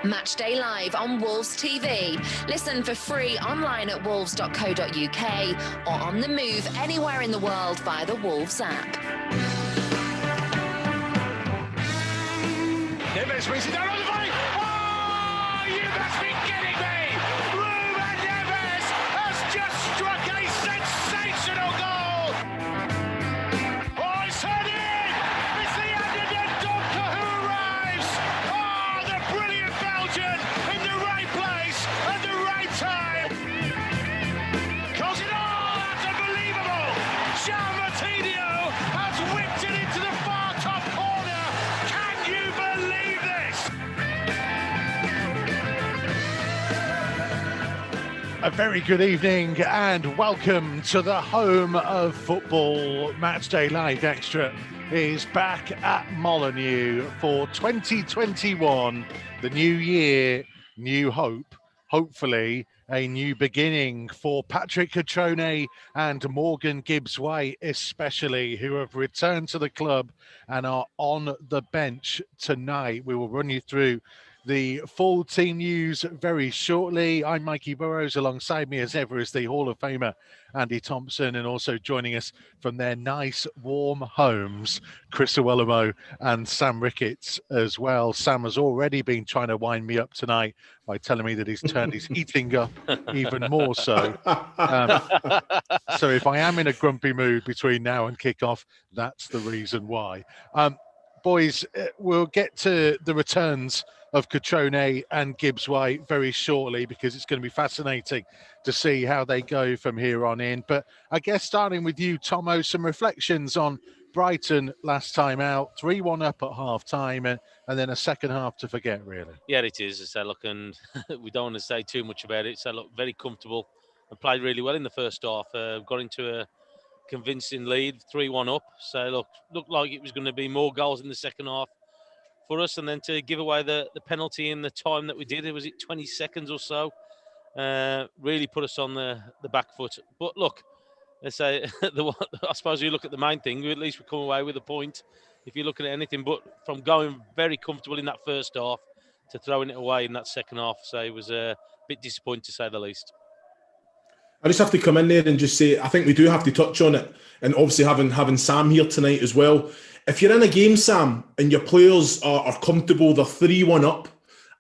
Matchday Live on Wolves TV. Listen for free online at wolves.co.uk or on the move anywhere in the world via the Wolves app. Neves brings it down on the volley. Oh, you must be kidding me! Ruben Neves has just struck a sensational goal. Oh, it's headed in. It's the Adnan Donker who arrives. Oh, the brilliant Belgian in the right place at the right time. Calls it all. That's unbelievable. Jean Martinho has whipped it into the far top corner. Can you believe this? A very good evening and welcome to the home of football. Matchday Live Extra is back at Molineux for 2021. The new year, new hope, hopefully a new beginning for Patrick Cutrone and Morgan Gibbs-White especially, who have returned to the club and are on the bench tonight. We will run you through the full team news very shortly. I'm Mikey Burrows. Alongside me as ever is the Hall of Famer Andy Thompson, and also joining us from their nice warm homes, Chris Owellamo and Sam Ricketts as well. Sam has already been trying to wind me up tonight by telling me that he's turned his heating up even more so. So if I am in a grumpy mood between now and kickoff, that's the reason why. Boys, we'll get to the returns of Cutrone and Gibbs-White very shortly, because it's going to be fascinating to see how they go from here on in. But I guess starting with you, Tomo, some reflections on Brighton last time out, 3-1 up at half-time, and then a second half to forget, really. Yeah, it is. So look, and we don't want to say too much about it. So look, very comfortable and played really well in the first half. Got into a convincing lead, 3-1 up. So looked like it was going to be more goals in the second half for us, and then to give away the penalty in the time that we did, was it 20 seconds or so, really put us on the back foot. But look, I say, I suppose you look at the main thing, at least we come away with a point if you're looking at anything, but from going very comfortable in that first half to throwing it away in that second half, so it was a bit disappointing to say the least. I just have to come in there and just say, I think we do have to touch on it, and obviously having Sam here tonight as well. If you're in a game, Sam, and your players are comfortable, they're 3-1 up,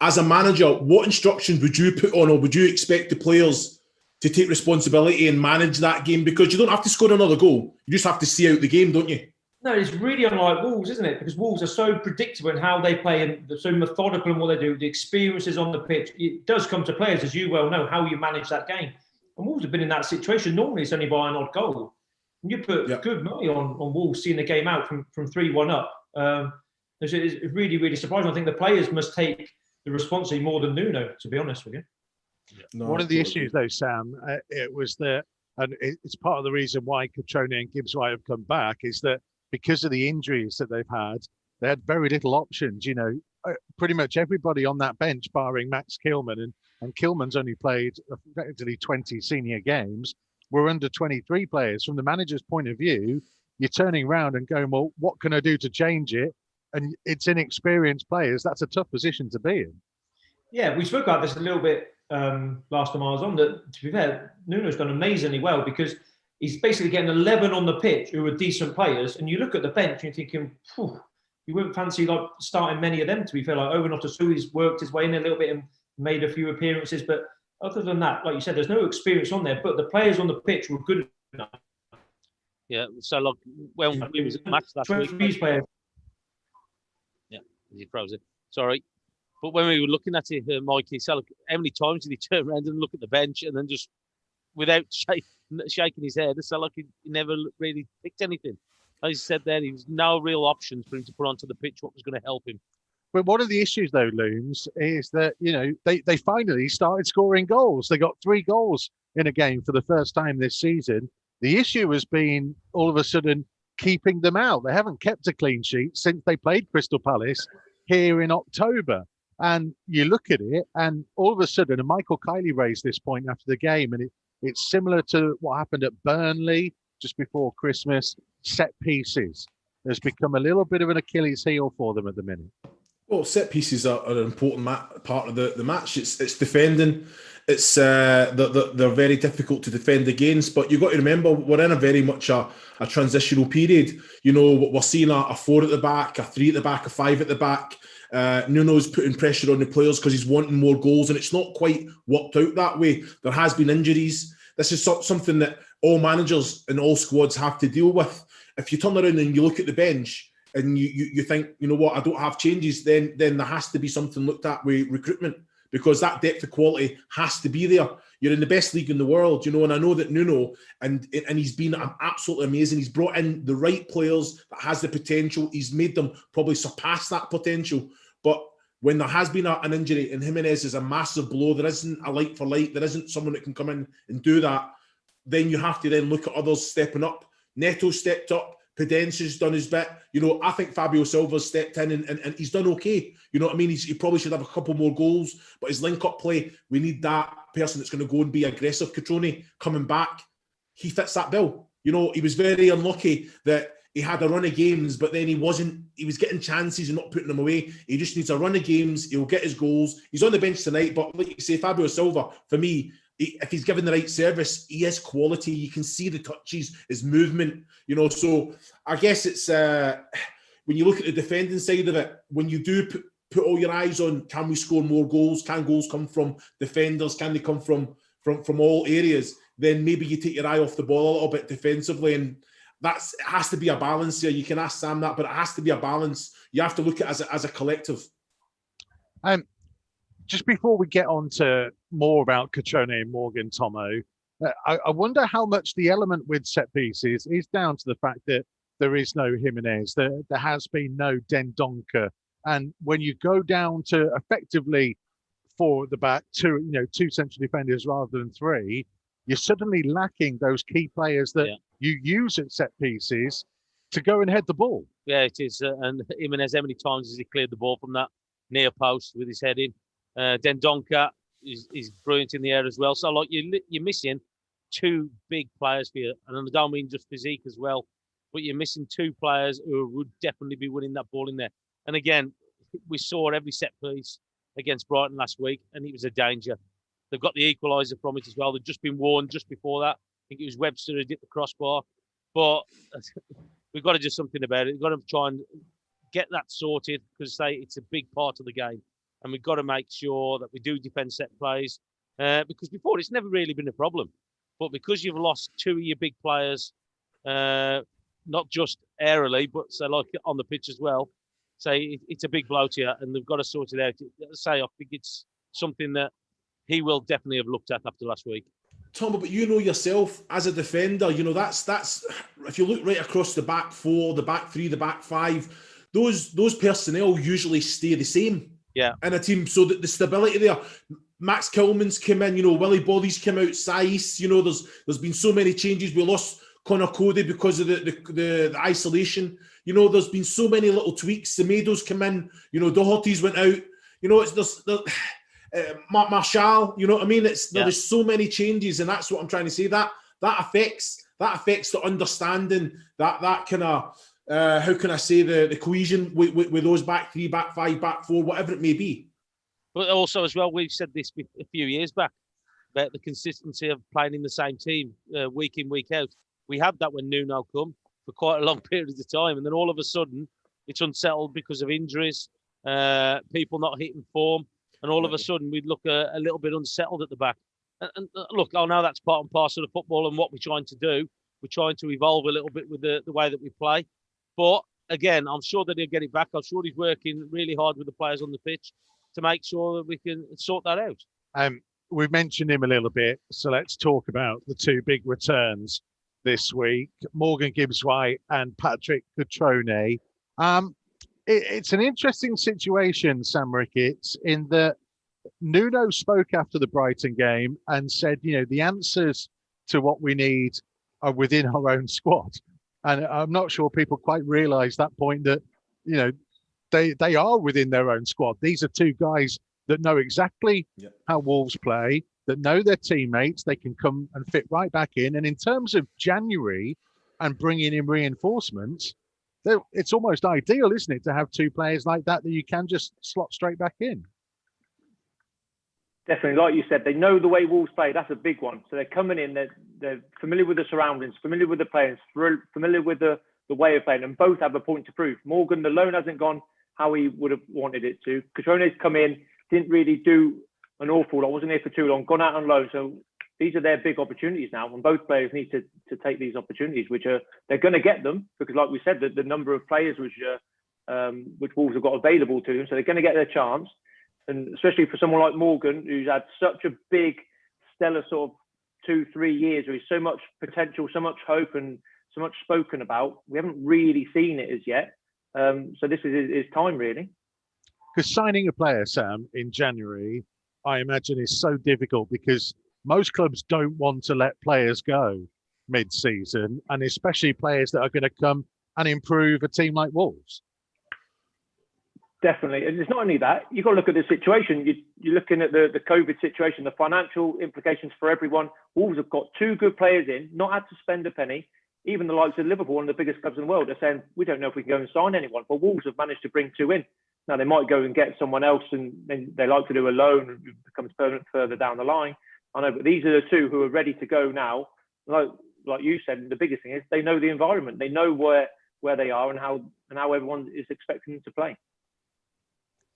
as a manager, what instructions would you put on, or would you expect the players to take responsibility and manage that game? Because you don't have to score another goal. You just have to see out the game, don't you? No, it's really unlike Wolves, isn't it? Because Wolves are so predictable in how they play and they're so methodical in what they do. The experiences on the pitch, it does come to players, as you well know, how you manage that game. And Wolves have been in that situation. Normally, it's only by an odd goal. And you put good money on Wolves seeing the game out from 3-1 up. It's really, really surprising. I think the players must take the responsibility more than Nuno, to be honest with you. No, one of the issues, though, Sam, it was that, and it's part of the reason why Cutrone and Gibbs-White have come back, is that because of the injuries that they've had, they had very little options. You know, pretty much everybody on that bench, barring Max Kilman, and Kilman's only played effectively 20 senior games, were under 23 players. From the manager's point of view, you're turning around and going, well, what can I do to change it? And it's inexperienced players. That's a tough position to be in. Yeah, we spoke about this a little bit last time I was on. That, to be fair, Nuno's done amazingly well, because he's basically getting 11 on the pitch who are decent players. And you look at the bench and you're thinking, you wouldn't fancy like starting many of them, to be fair. Like Owen Otosui's worked his way in a little bit and made a few appearances, but other than that, like you said, there's no experience on there, but the players on the pitch were good enough. Yeah, so look, when we was at the match last week, players. Yeah, he froze it. Sorry. But when we were looking at it, Mikey, so look, how many times did he turn around and look at the bench and then just, without shaking his head, so like he never really picked anything? As he said there, there was no real options for him to put onto the pitch what was going to help him. But one of the issues, though, Looms, is that, you know, they finally started scoring goals. They got 3 goals in a game for the first time this season. The issue has been, all of a sudden, keeping them out. They haven't kept a clean sheet since they played Crystal Palace here in October. And you look at it, and all of a sudden, and Michael Kiley raised this point after the game, and it's similar to what happened at Burnley just before Christmas. Set pieces has become a little bit of an Achilles heel for them at the minute. Well, set pieces are an important part of the match. It's defending. It's they're very difficult to defend against. But you've got to remember we're in a very much a transitional period. You know, we're seeing a 4 at the back, a 3 at the back, a 5 at the back. Nuno's putting pressure on the players because he's wanting more goals, and it's not quite worked out that way. There has been injuries. This is something that all managers and all squads have to deal with. If you turn around and you look at the bench and you think, you know what, I don't have changes, then there has to be something looked at with recruitment, because that depth of quality has to be there. You're in the best league in the world, you know, and I know that Nuno, and he's been absolutely amazing. He's brought in the right players that has the potential. He's made them probably surpass that potential. But when there has been an injury, and Jimenez is a massive blow, there isn't a like for like, there isn't someone that can come in and do that, then you have to then look at others stepping up. Neto stepped up. Pedence's done his bit. You know, I think Fabio Silva's stepped in and he's done okay. You know what I mean? He probably should have a couple more goals, but his link-up play, we need that person that's going to go and be aggressive. Cutrone coming back, he fits that bill. You know, he was very unlucky that he had a run of games, but then he was getting chances and not putting them away. He just needs a run of games. He'll get his goals. He's on the bench tonight, but like you say, Fabio Silva, for me, if he's given the right service, he is quality. You can see the touches, his movement, you know. So I guess it's when you look at the defending side of it, when you do put all your eyes on, can we score more goals? Can goals come from defenders? Can they come from all areas? Then maybe you take your eye off the ball a little bit defensively, and it has to be a balance here. You can ask Sam that, but it has to be a balance. You have to look at it as a collective. Just before we get on to more about Cutrone and Morgan, Tomo, I wonder how much the element with set pieces is down to the fact that there is no Jimenez, there has been no Dendoncker, and when you go down to effectively 4 at the back, two central defenders rather than 3, you're suddenly lacking those key players that you use at set pieces to go and head the ball. Yeah, it is. And Jimenez, how many times has he cleared the ball from that near post with his head in? Dendoncker is brilliant in the air as well. So like you're missing 2 big players for you, and I don't mean just physique as well, but you're missing 2 players who would definitely be winning that ball in there. And again, we saw every set piece against Brighton last week, and it was a danger. They've got the equaliser from it as well. They've just been warned just before that. I think it was Webster who hit the crossbar, but we've got to do something about it. We've got to try and get that sorted, because it's a big part of the game. And we've got to make sure that we do defend set plays, because before it's never really been a problem. But because you've lost 2 of your big players, not just aerially, but like on the pitch as well, it's a big blow to you, and they've got to sort it out. I think it's something that he will definitely have looked at after last week. Tom, but you know yourself as a defender, you know that's if you look right across the back 4, the back 3, the back 5, those personnel usually stay the same. Yeah, in a team, so that the stability there. Max Kilman's come in, you know, Willie Bothy's come out, Saiss, you know, there's been so many changes. We lost Connor Cody because of the isolation. You know, there's been so many little tweaks. Semedo's come in, you know, Doherty's went out. You know, there's Marshall, you know what I mean? There's so many changes, and that's what I'm trying to say. That affects the understanding, that kind of how can I say the cohesion with those back 3, back 5, back 4, whatever it may be. But also as well, we've said this a few years back about the consistency of playing in the same team week in, week out. We had that when Nuno come for quite a long period of time, and then all of a sudden it's unsettled because of injuries, people not hitting form, and all of a sudden we'd look a little bit unsettled at the back. And look, I know that's part and parcel of football and what we're trying to do. We're trying to evolve a little bit with the way that we play. But again, I'm sure that he'll get it back. I'm sure he's working really hard with the players on the pitch to make sure that we can sort that out. We've mentioned him a little bit, so let's talk about the 2 big returns this week, Morgan Gibbs-White and Patrick Cutrone. It's an interesting situation, Sam Ricketts, in that Nuno spoke after the Brighton game and said, you know, the answers to what we need are within our own squad. And I'm not sure people quite realise that point, that, you know, they are within their own squad. These are 2 guys that know exactly how Wolves play, that know their teammates. They can come and fit right back in. And in terms of January and bringing in reinforcements, it's almost ideal, isn't it, to have two players like that you can just slot straight back in. Definitely, like you said, they know the way Wolves play. That's a big one. So they're coming in, they're familiar with the surroundings, familiar with the players, familiar with the way of playing, and both have a point to prove. Morgan, the loan hasn't gone how he would have wanted it to. Cutrone's come in, didn't really do an awful lot, wasn't here for too long, gone out on loan. So these are their big opportunities now, and both players need to take these opportunities, they're going to get them, because like we said, the number of players which Wolves have got available to them, so they're going to get their chance. And especially for someone like Morgan, who's had such a big, stellar sort of 2-3 years, where he's so much potential, so much hope, and so much spoken about, we haven't really seen it as yet. So this is his time, really. Because signing a player, Sam, in January, I imagine is so difficult, because most clubs don't want to let players go mid-season, and especially players that are going to come and improve a team like Wolves. Definitely. And it's not only that, you've got to look at the situation. You're looking at the COVID situation, the financial implications for everyone. Wolves have got 2 good players in, not had to spend a penny. Even the likes of Liverpool, one of the biggest clubs in the world, are saying, we don't know if we can go and sign anyone. But Wolves have managed to bring 2 in. Now, they might go and get someone else, and then they like to do a loan and it becomes permanent further down the line. I know, but these are the 2 who are ready to go now. Like you said, the biggest thing is they know the environment. They know where they are and how everyone is expecting them to play.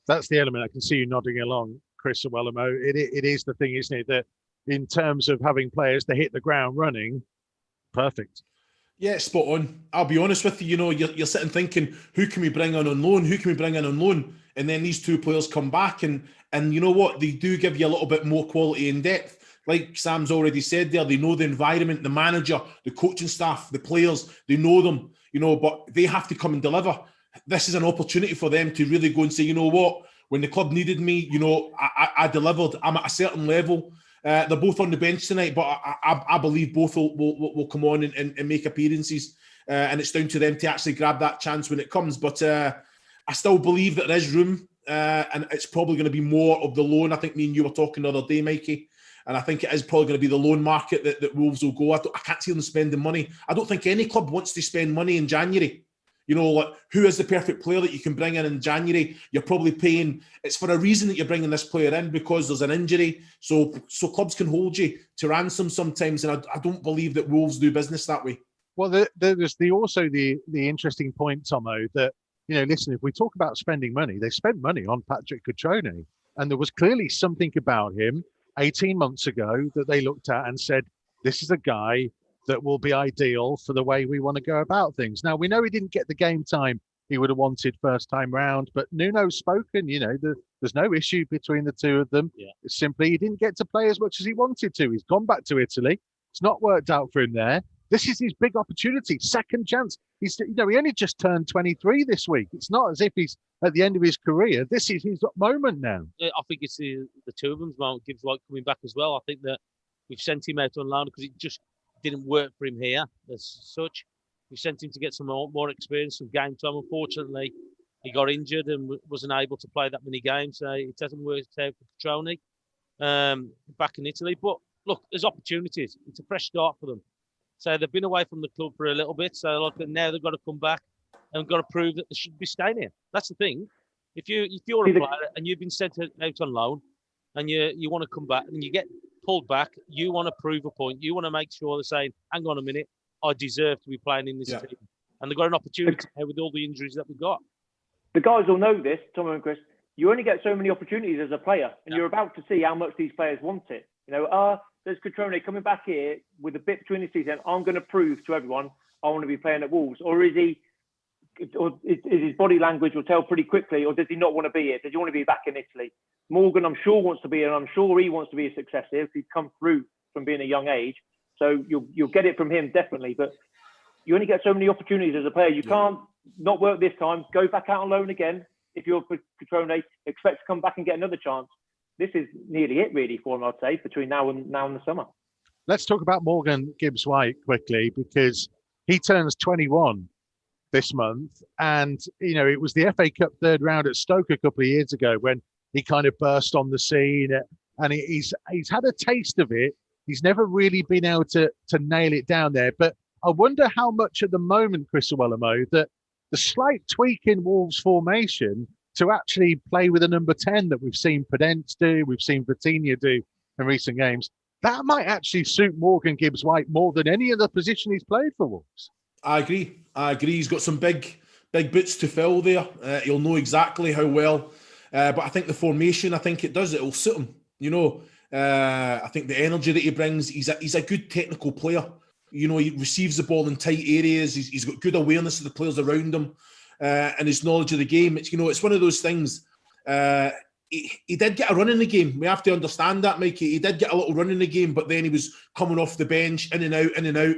That's the element. I can see you nodding along, Chris Iwelumo. It is the thing, isn't it, that in terms of having players to hit the ground running, perfect. Yeah, spot on. I'll be honest with you, you're sitting thinking, who can we bring on loan? Who can we bring in on loan? And then these 2 players come back, and you know what? They do give you a little bit more quality and depth. Like Sam's already said there, they know the environment, the manager, the coaching staff, the players, they know them, but they have to come and deliver. This is an opportunity for them to really go and say, you know what, when the club needed me, I delivered. I'm at a certain level. They're both on the bench tonight, but I believe both will come on and make appearances. And it's down to them to actually grab that chance when it comes. But I still believe that there is room, and it's probably going to be more of the loan. I think me and you were talking the other day, Mikey, and I think it is probably going to be the loan market that Wolves will go. I can't see them spending money. I don't think any club wants to spend money in January. Who is the perfect player that you can bring in January? You're probably paying. It's for a reason that you're bringing this player in, because there's an injury. So clubs can hold you to ransom sometimes, and I don't believe that Wolves do business that way. Well, there's also the interesting point, Tomo, that listen, if we talk about spending money, they spent money on Patrick Cutrone, and there was clearly something about him 18 months ago that they looked at and said, this is a guy that will be ideal for the way we want to go about things. Now, we know he didn't get the game time he would have wanted first time round, but Nuno's spoken, there's no issue between the 2 of them. Yeah. It's simply he didn't get to play as much as he wanted to. He's gone back to Italy. It's not worked out for him there. This is his big opportunity, second chance. He only just turned 23 this week. It's not as if he's at the end of his career. This is his moment now. I think it's the 2 of them's moment. Gibbs White coming back as well. I think that we've sent him out on loan because it just didn't work for him here as such. We sent him to get some more experience, some game time. Unfortunately, he got injured and wasn't able to play that many games. So it hasn't worked out for Cutrone back in Italy. But look, there's opportunities. It's a fresh start for them. So they've been away from the club for a little bit. So now they've got to come back and got to prove that they should be staying here. That's the thing. If you're a player and you've been sent out on loan and you want to come back and you get pulled back, you want to prove a point. You want to make sure they're saying, hang on a minute, I deserve to be playing in this team. And they've got an opportunity here with all the injuries that we've got. The guys will know this, Tom and Chris. You only get so many opportunities as a player, and you're about to see how much these players want it. There's Cutrone coming back here with a bit between his teeth saying, I'm going to prove to everyone I want to be playing at Wolves. Or is his body language will tell pretty quickly, or does he not want to be here? Does he want to be back in Italy? Morgan, I'm sure, wants to be, and I'm sure he wants to be a success here if he's come through from being a young age. So you'll get it from him, definitely. But you only get so many opportunities as a player. You can't not work this time, go back out on loan again. If you're Cutrone, expect to come back and get another chance. This is nearly it, really, for him, I'd say, between now and the summer. Let's talk about Morgan Gibbs-White quickly, because he turns 21 this month. And, it was the FA Cup third round at Stoke a couple of years ago when he kind of burst on the scene, and he's had a taste of it. He's never really been able to nail it down there. But I wonder how much at the moment, Chris Iwelumo, that the slight tweak in Wolves' formation to actually play with a number 10 that we've seen Podence do, we've seen Vitinha do in recent games, that might actually suit Morgan Gibbs-White more than any other position he's played for Wolves. I agree. He's got some big boots to fill there. He'll know exactly how well. But I think the formation, it'll suit him. I think the energy that he brings, he's a good technical player. He receives the ball in tight areas. He's got good awareness of the players around him. And his knowledge of the game. It's one of those things. He did get a run in the game. We have to understand that, Mikey. He did get a little run in the game, but then he was coming off the bench, in and out.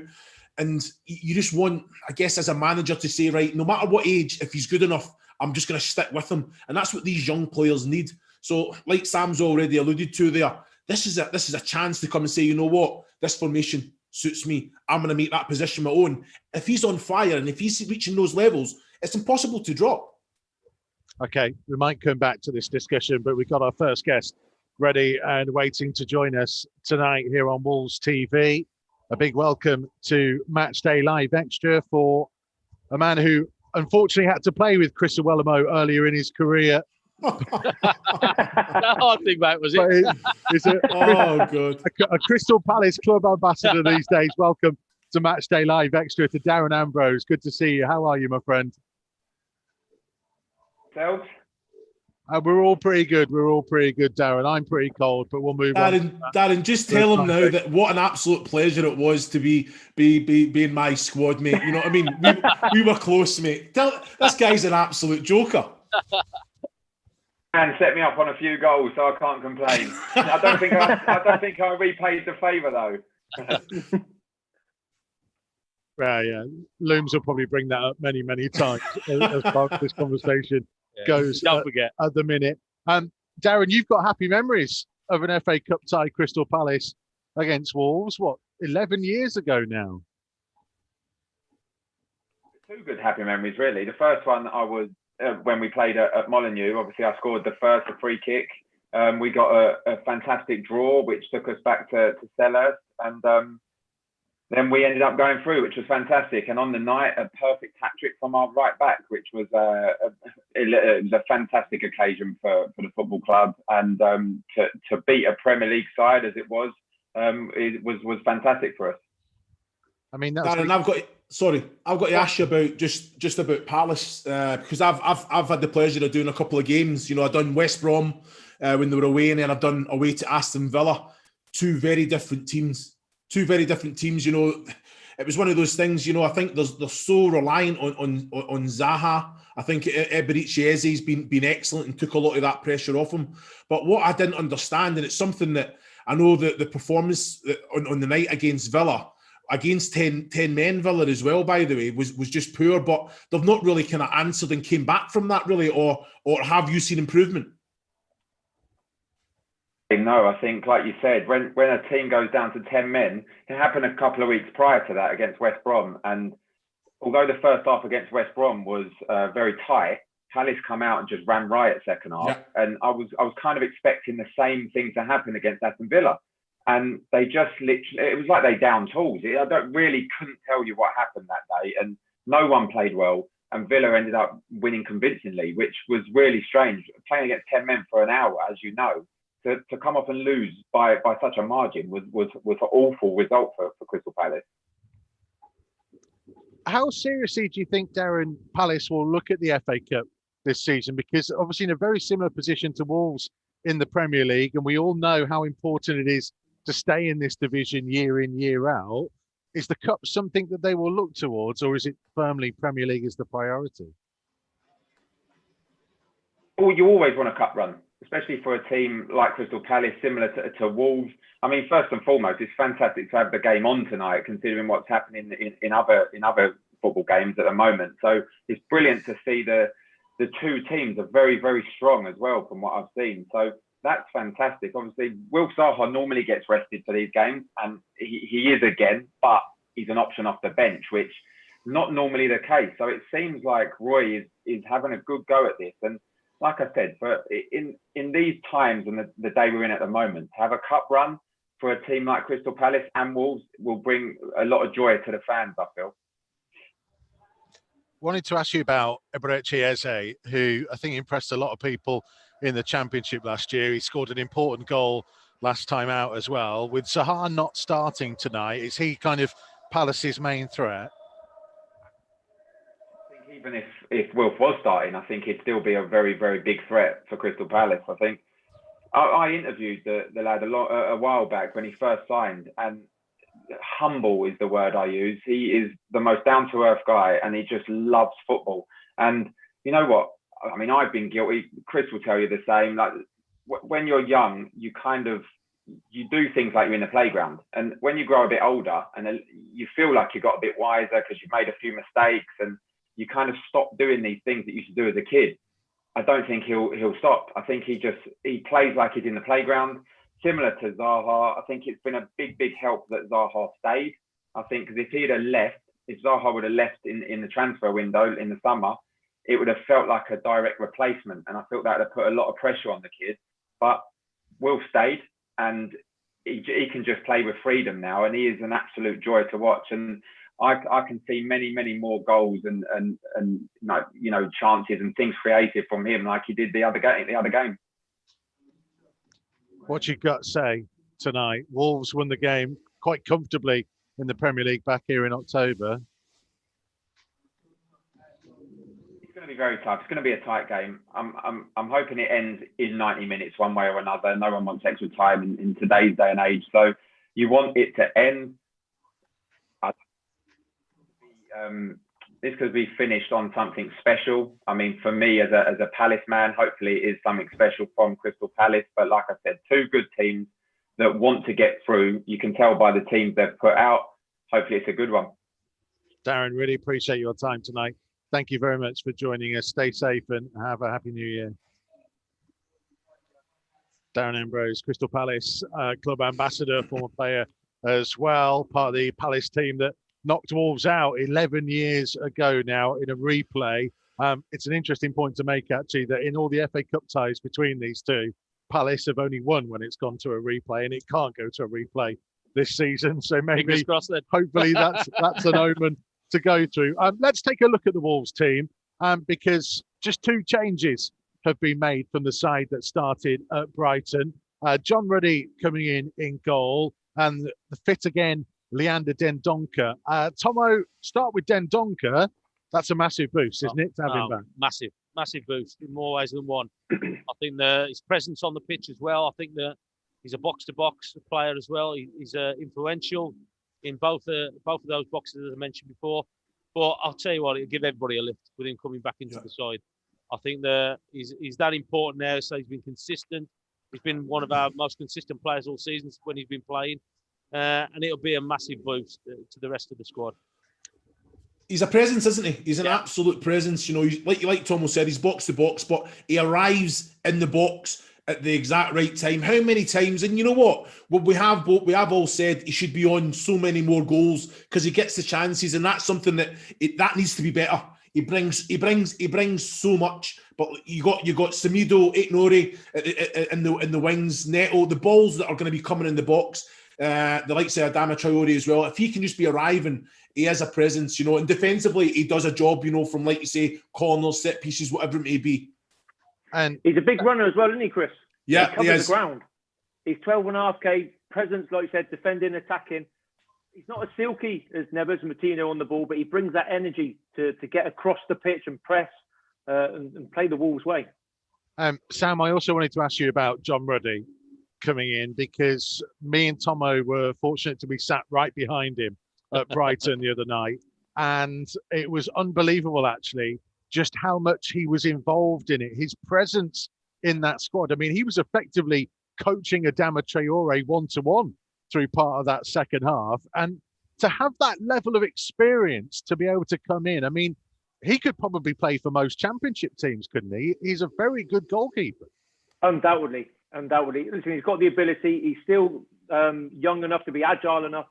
And you just want, I guess, as a manager to say, right, no matter what age, if he's good enough, I'm just going to stick with him. And that's what these young players need. So, like Sam's already alluded to there, this is a chance to come and say, you know what, this formation suits me. I'm going to make that position my own. If he's on fire and if he's reaching those levels, it's impossible to drop. Okay, we might come back to this discussion, but we've got our first guest ready and waiting to join us tonight here on Wolves TV. A big welcome to Matchday Live Extra for a man who unfortunately had to play with Chris Iwelumo earlier in his career. That hard thing, mate, was it? Good. A Crystal Palace club ambassador these days. Welcome to Matchday Live Extra to Darren Ambrose. Good to see you. How are you, my friend? Self? We're all pretty good. Darren. I'm pretty cold, but we'll move on. Darren, just tell him now that what an absolute pleasure it was to be in my squad, mate. You know what I mean? We were close, mate. This guy's an absolute joker. And set me up on a few goals, so I can't complain. I don't think I repaid the favour though. Yeah. Looms will probably bring that up many, many times as part of this conversation goes. Don't forget at the minute. Darren, you've got happy memories of an FA Cup tie, Crystal Palace against Wolves. What, 11 years ago now? Two good happy memories, really. The first one I was when we played at Molineux. Obviously, I scored the first, a free kick. We got a fantastic draw, which took us back to Selhurst, and then we ended up going through, which was fantastic. And on the night, a perfect hat-trick from our right back, which was a fantastic occasion for the football club. And to beat a Premier League side as it was fantastic for us. I mean, Darren, I've got to ask you about just about Palace because I've had the pleasure of doing a couple of games. I've done West Brom when they were away, and then I've done away to Aston Villa. Two very different teams. It was one of those things. I think they're so reliant on Zaha. I think Eberechi Eze's been excellent and took a lot of that pressure off him. But what I didn't understand, and it's something that I know that the performance on the night against Villa, against 10 men Villa as well, by the way, was just poor. But they've not really kind of answered and came back from that really, or have you seen improvement? No, I think, like you said, when a team goes down to 10 men, it happened a couple of weeks prior to that against West Brom. And although the first half against West Brom was very tight, Palace come out and just ran riot second half. Yeah. And I was kind of expecting the same thing to happen against Aston Villa. And they just literally, it was like they downed tools. I couldn't tell you what happened that day. And no one played well. And Villa ended up winning convincingly, which was really strange. Playing against 10 men for an hour, as you know, to come off and lose by such a margin was an awful result for Crystal Palace. How seriously do you think, Darren, Palace will look at the FA Cup this season? Because obviously in a very similar position to Wolves in the Premier League, and we all know how important it is to stay in this division year in, year out. Is the Cup something that they will look towards, or is it firmly Premier League is the priority? Well, you always want a cup run, especially for a team like Crystal Palace, similar to Wolves. I mean, first and foremost, it's fantastic to have the game on tonight, considering what's happening in other football games at the moment. So it's brilliant to see the two teams are very, very strong as well, from what I've seen. So that's fantastic. Obviously, Will Zaha normally gets rested for these games, and he is again, but he's an option off the bench, which is not normally the case. So it seems like Roy is having a good go at this. And like I said, in these times and the day we're in at the moment, to have a cup run for a team like Crystal Palace and Wolves will bring a lot of joy to the fans, I feel. wanted to ask you about Eberechi Eze, who I think impressed a lot of people in the Championship last year. He scored an important goal last time out as well. With Zaha not starting tonight, is he kind of Palace's main threat? I think even if Wilf was starting, I think he'd still be a very, very big threat for Crystal Palace. I think I interviewed the lad a while back when he first signed, and humble is the word I use. He is the most down-to-earth guy, and he just loves football. And you know what? I mean, I've been guilty. Chris will tell you the same. Like when you're young, you do things like you're in the playground, and when you grow a bit older, and you feel like you got a bit wiser because you've made a few mistakes, and you kind of stop doing these things that you used to do as a kid. I don't think he'll stop. I think he plays like he's in the playground, similar to Zaha. I think it's been a big, big help that Zaha stayed. I think because if Zaha would have left in the transfer window in the summer, it would have felt like a direct replacement. And I felt that would have put a lot of pressure on the kid. But Will stayed, and he can just play with freedom now. And he is an absolute joy to watch. And I can see many, many more goals and chances and things created from him like he did the other game. What's your gut say tonight? Wolves won the game quite comfortably in the Premier League back here in October. It's going to be very tough. It's going to be a tight game. I'm hoping it ends in 90 minutes one way or another. No one wants extra time in today's day and age. So you want it to end. This could be finished on something special. I mean, for me as a Palace man, hopefully it is something special from Crystal Palace. But like I said, two good teams that want to get through. You can tell by the teams they've put out. Hopefully it's a good one. Darren, really appreciate your time tonight. Thank you very much for joining us. Stay safe and have a happy new year. Darren Ambrose, Crystal Palace club ambassador, former player as well, part of the Palace team that knocked Wolves out 11 years ago now in a replay. It's an interesting point to make, actually, that in all the FA Cup ties between these two, Palace have only won when it's gone to a replay, and it can't go to a replay this season. So maybe, hopefully, that's an omen to go through. Let's take a look at the Wolves team, because just two changes have been made from the side that started at Brighton. John Ruddy coming in goal, and the fit again, Leander Dendoncker. Tomo, start with Dendoncker. That's a massive boost, isn't it, to have him back? Massive boost in more ways than one. I think his presence on the pitch as well. I think that he's a box-to-box player as well. He's influential in both of those boxes, as I mentioned before. But I'll tell you what, it'll give everybody a lift with him coming back into the side. I think that he's that important now. So he's been consistent. He's been one of our most consistent players all season when he's been playing. And it'll be a massive boost to the rest of the squad. He's a presence, isn't he? He's an absolute presence. You know, like Tomo said, he's box to box, but he arrives in the box at the exact right time. How many times? And you know what? We have all said he should be on so many more goals because he gets the chances, and that's something that needs to be better. He brings so much. But you got Samido, Ignore in the wings, Neto, the balls that are going to be coming in the box. The likes of Adama Traore as well. If he can just be arriving, he has a presence, you know, and defensively he does a job, you know, from, like you say, corners, set pieces, whatever it may be. And he's a big runner as well, isn't he, Chris? Yeah, he covers the ground. He's 12.5k presence, like you said, defending, attacking. He's not as silky as Neves and Martino on the ball, but he brings that energy to get across the pitch and press and play the Wolves' way. Sam, I also wanted to ask you about John Ruddy coming in, because me and Tomo were fortunate to be sat right behind him at Brighton the other night, and it was unbelievable, actually, just how much he was involved in it. His presence in that squad. I mean, he was effectively coaching Adama Traore one-to-one through part of that second half, and to have that level of experience to be able to come in, I mean, he could probably play for most championship teams, couldn't he? He's a very good goalkeeper. Undoubtedly. Listen, he's got the ability. He's still young enough to be agile enough.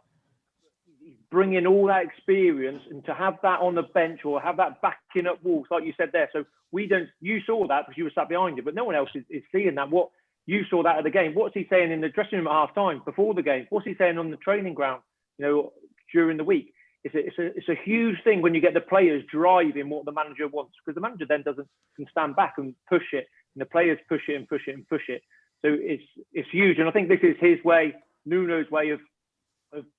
He's bringing all that experience, and to have that on the bench or have that backing up Wolves, like you said there. So you saw that because you were sat behind it, but no one else is seeing that. What you saw that at the game. What's he saying in the dressing room at half time, before the game? What's he saying on the training ground, you know, during the week? it's a huge thing when you get the players driving what the manager wants, because the manager then can stand back and push it, and the players push it and push it and push it. So it's huge, and I think this is his way, Nuno's way of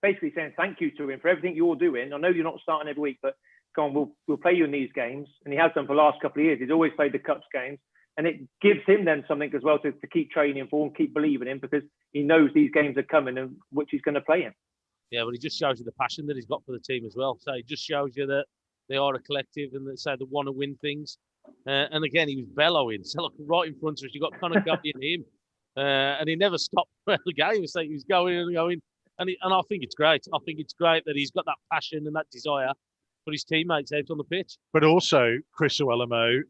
basically saying thank you to him for everything you're doing. I know you're not starting every week, but go on, we'll play you in these games, and he has done for the last couple of years. He's always played the Cups games, and it gives him then something as well to keep training for and keep believing in, because he knows these games are coming and which he's going to play in. Yeah, but he just shows you the passion that he's got for the team as well. So it just shows you that they are a collective and that they want to win things. And again, he was bellowing. So look, right in front of us, you got Conor Gallagher and him, and he never stopped the game. So he was going and going, and I think it's great. I think it's great that he's got that passion and that desire for his teammates out on the pitch. But also, Chris Uelemo,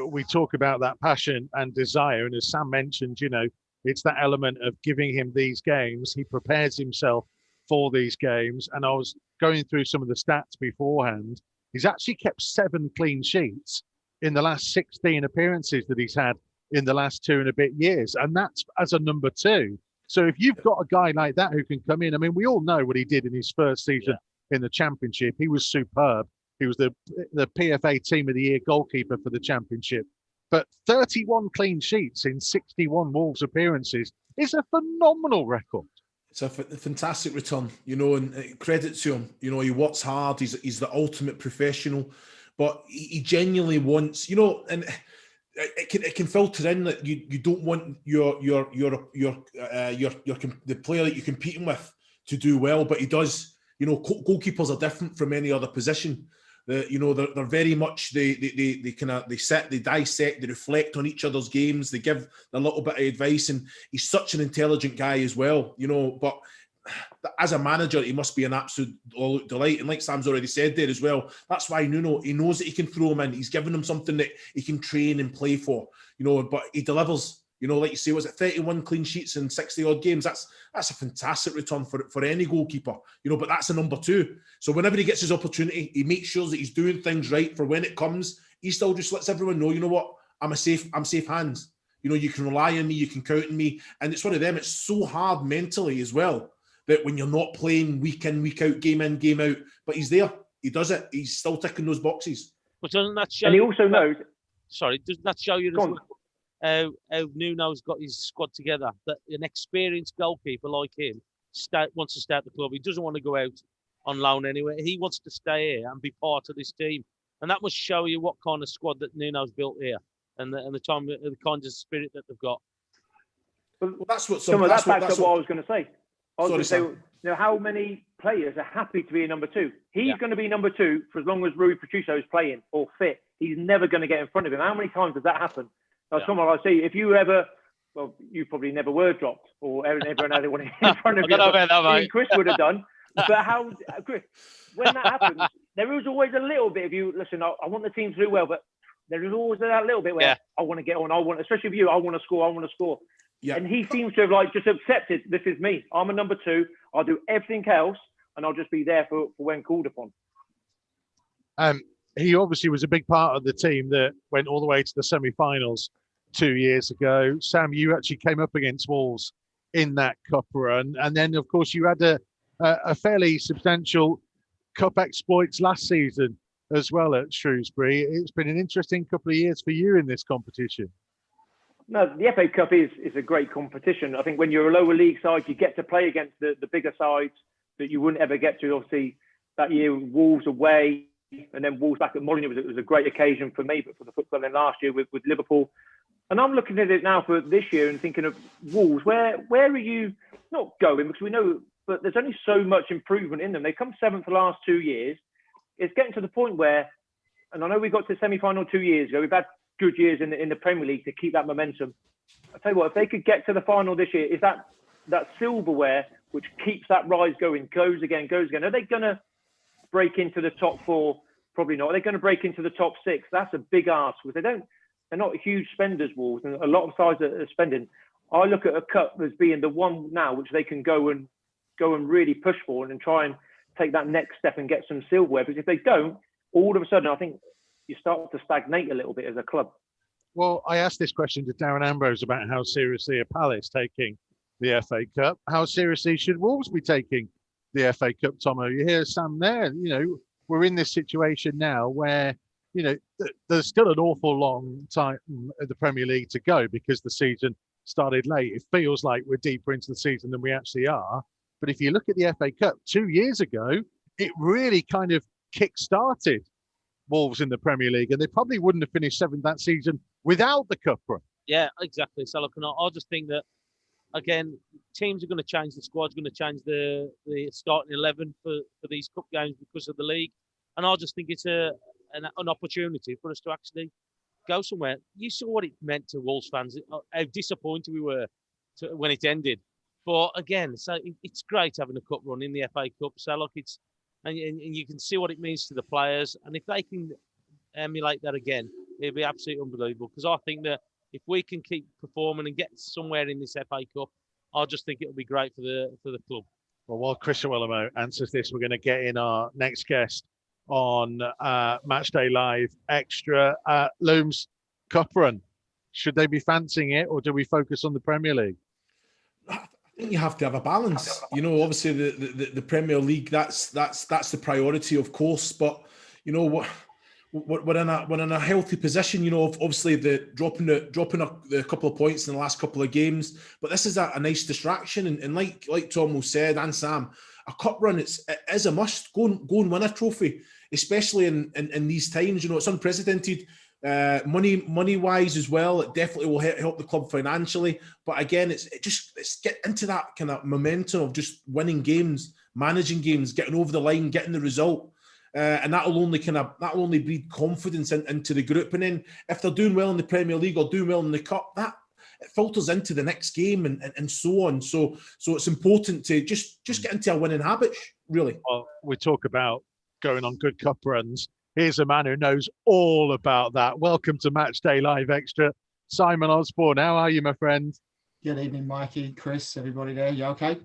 we talk about that passion and desire, and as Sam mentioned, it's that element of giving him these games. He prepares himself for these games, and I was going through some of the stats beforehand. He's actually kept 7 clean sheets in the last 16 appearances that he's had in the last 2 and a bit years, and that's as a number 2. So if you've got a guy like that who can come in, I mean, we all know what he did in his first season in the Championship. He was superb. He was the PFA Team of the Year goalkeeper for the Championship. But 31 clean sheets in 61 Wolves appearances is a phenomenal record. It's a fantastic return, and credit to him. He works hard. He's the ultimate professional, but he genuinely wants, and it can filter in that you don't want the player that you're competing with to do well, but he does. Goalkeepers are different from any other position. They're very much they dissect, they reflect on each other's games, they give a little bit of advice, and he's such an intelligent guy as well. But as a manager, he must be an absolute delight. And like Sam's already said there as well, that's why Nuno, he knows that he can throw him in. He's given him something that he can train and play for. But he delivers. Like you say, was it 31 clean sheets in 60 odd games? That's a fantastic return for any goalkeeper, but that's a number 2. So whenever he gets his opportunity, he makes sure that he's doing things right for when it comes. He still just lets everyone know, what, I'm safe hands. You can rely on me, you can count on me. And it's one of them, it's so hard mentally as well, that when you're not playing week in, week out, game in, game out, but he's there, he does it, he's still ticking those boxes. But doesn't that show? And he also knows. Sorry, doesn't that show you how Nuno's got his squad together? That an experienced goalkeeper like him wants to stay at the club. He doesn't want to go out on loan anywhere. He wants to stay here and be part of this team. And that must show you what kind of squad that Nuno's built here, and the kind of spirit that they've got. Well, that's what some of that backs up what I was going to say. I was going to say, how many players are happy to be a number 2? He's going to be number 2 for as long as Rui Patricio is playing or fit. He's never going to get in front of him. How many times does that happen? Someone I see, if you ever, well, you probably never were dropped, or everyone had one in front of you. Chris would have done. But Chris, when that happens, there is always a little bit of you. Listen, I want the team to do well, but there is always that little bit where I want to get on. Especially for you, I want to score. Yeah. And he seems to have just accepted, this is me. I'm a number 2. I'll do everything else, and I'll just be there for when called upon. He obviously was a big part of the team that went all the way to the semi-finals 2 years ago. Sam, you actually came up against Wolves in that cup run, and then of course you had a fairly substantial cup exploits last season as well at Shrewsbury. It's been an interesting couple of years for you in this competition. No, the FA Cup is a great competition. I think when you're a lower league side, you get to play against the bigger sides that you wouldn't ever get to. Obviously, that year Wolves away, and then Wolves back at Molineux was a great occasion for me, but for the football then last year with Liverpool. And I'm looking at it now for this year and thinking of Wolves. Where are you not going? Because we know, but there's only so much improvement in them. They come 7th the last 2 years. It's getting to the point where, and I know we got to the semi-final 2 years ago. We've had good years in the Premier League to keep that momentum. I tell you what, if they could get to the final this year, is that silverware which keeps that rise going, goes again. Are they going to break into the top 4? Probably not. Are they going to break into the top 6? That's a big ask, because they're not huge spenders, Wolves, and a lot of sides are spending. I look at a cup as being the one now which they can go and really push for and try and take that next step and get some silverware. Because if they don't, all of a sudden, I think you start to stagnate a little bit as a club. Well, I asked this question to Darren Ambrose about how seriously are Palace taking the FA Cup. How seriously should Wolves be taking the FA Cup, Tomo. You hear Sam there. We're in this situation now where there's still an awful long time at the Premier League to go because the season started late. It feels like we're deeper into the season than we actually are. But if you look at the FA Cup 2 years ago, it really kind of kick-started Wolves in the Premier League, and they probably wouldn't have finished seventh that season without the cup run. Yeah, exactly. So look, I just think that, again, teams are going to change, the squad's going to change the starting 11 for these cup games because of the league. And I just think it's an opportunity for us to actually go somewhere. You saw what it meant to Wolves fans, how disappointed we were when it ended. But again, so it's great having a cup run in the FA Cup. So look, and you can see what it means to the players. And if they can emulate that again, it'll be absolutely unbelievable. Because I think that if we can keep performing and get somewhere in this FA Cup, I just think it'll be great for the club. Well, while Chris Iwelumo answers this, we're going to get in our next guest on Matchday Live Extra. Looms, cup run. Should they be fancying it, or do we focus on the Premier League? I think you have to have a balance. Obviously the Premier League, that's the priority, of course. But what? We're in a healthy position, obviously the dropping a couple of points in the last couple of games, but this is a nice distraction, and like Tom said, and Sam, a cup run it is a must. Go and win a trophy, especially in these times. It's unprecedented, money wise as well. It definitely will help the club financially, but again, it's get into that kind of momentum of just winning games, managing games, getting over the line, getting the result. And that'll only breed confidence into the group. And then if they're doing well in the Premier League or doing well in the Cup, that it filters into the next game and so on. So it's important to just get into a winning habit, really. Well, we talk about going on good cup runs. Here's a man who knows all about that. Welcome to Matchday Live Extra, Simon Osborne. How are you, my friend? Good evening, Mikey, Chris, everybody there. You okay?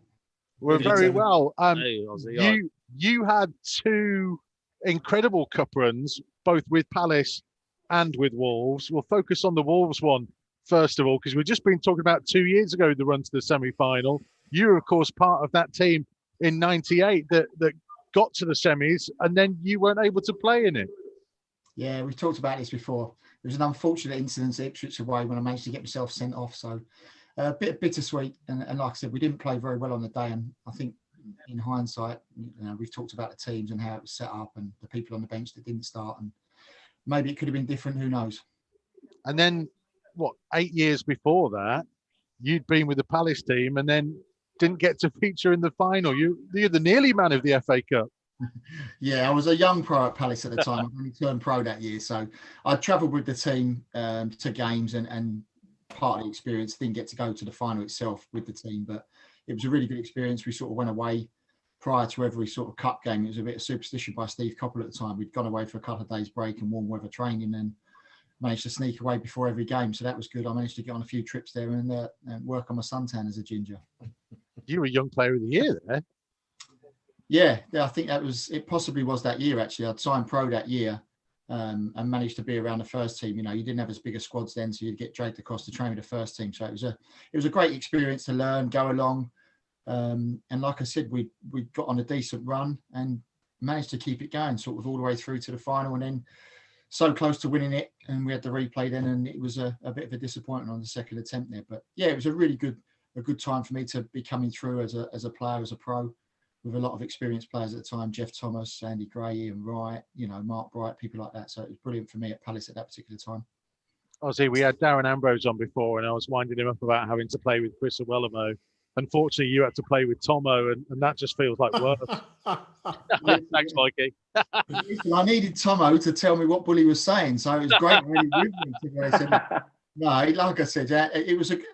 We're very well. Hey, Ozzy, you had two incredible cup runs, both with Palace and with Wolves. We'll focus on the Wolves one first of all, because we've just been talking about 2 years ago, the run to the semi-final. You were, of course, part of that team in '98 that got to the semis, and then you weren't able to play in it. Yeah, we've talked about this before. There was an unfortunate incident at Ipswich away when I managed to get myself sent off, so a bit bittersweet. And like I said, we didn't play very well on the day, and I think in hindsight, we've talked about the teams and how it was set up and the people on the bench that didn't start, and maybe it could have been different, who knows. And then 8 years before that, you'd been with the Palace team and then didn't get to feature in the final. You're the nearly man of the FA Cup. Yeah, I was a young pro at Palace at the time. I only turned pro that year, so I travelled with the team to games and part of the experience. Didn't get to go to the final itself with the team, but it was a really good experience. We sort of went away prior to every sort of cup game. It was a bit of superstition by Steve Coppell at the time. We'd gone away for a couple of days break and warm weather training and managed to sneak away before every game. So that was good. I managed to get on a few trips there and work on my suntan as a ginger. You were Young Player of the Year there. Yeah, I think it possibly was that year, actually. I'd signed pro that year and managed to be around the first team. You didn't have as big a squads then, so you'd get dragged across to train with the first team. So it was a great experience to learn, go along. And like I said, we got on a decent run and managed to keep it going sort of all the way through to the final, and then so close to winning it. And we had the replay then, and it was a bit of a disappointment on the second attempt there. But yeah, it was a really good time for me to be coming through as a player, as a pro, with a lot of experienced players at the time: Jeff Thomas, Andy Gray, Ian Wright, Mark Bright, people like that. So it was brilliant for me at Palace at that particular time. Obviously, we had Darren Ambrose on before, and I was winding him up about having to play with Chris Iwelumo. Unfortunately, you had to play with Tomo, and that just feels like worse. Thanks, Mikey. I needed Tomo to tell me what Bully was saying, so it was great. Really no, like I said,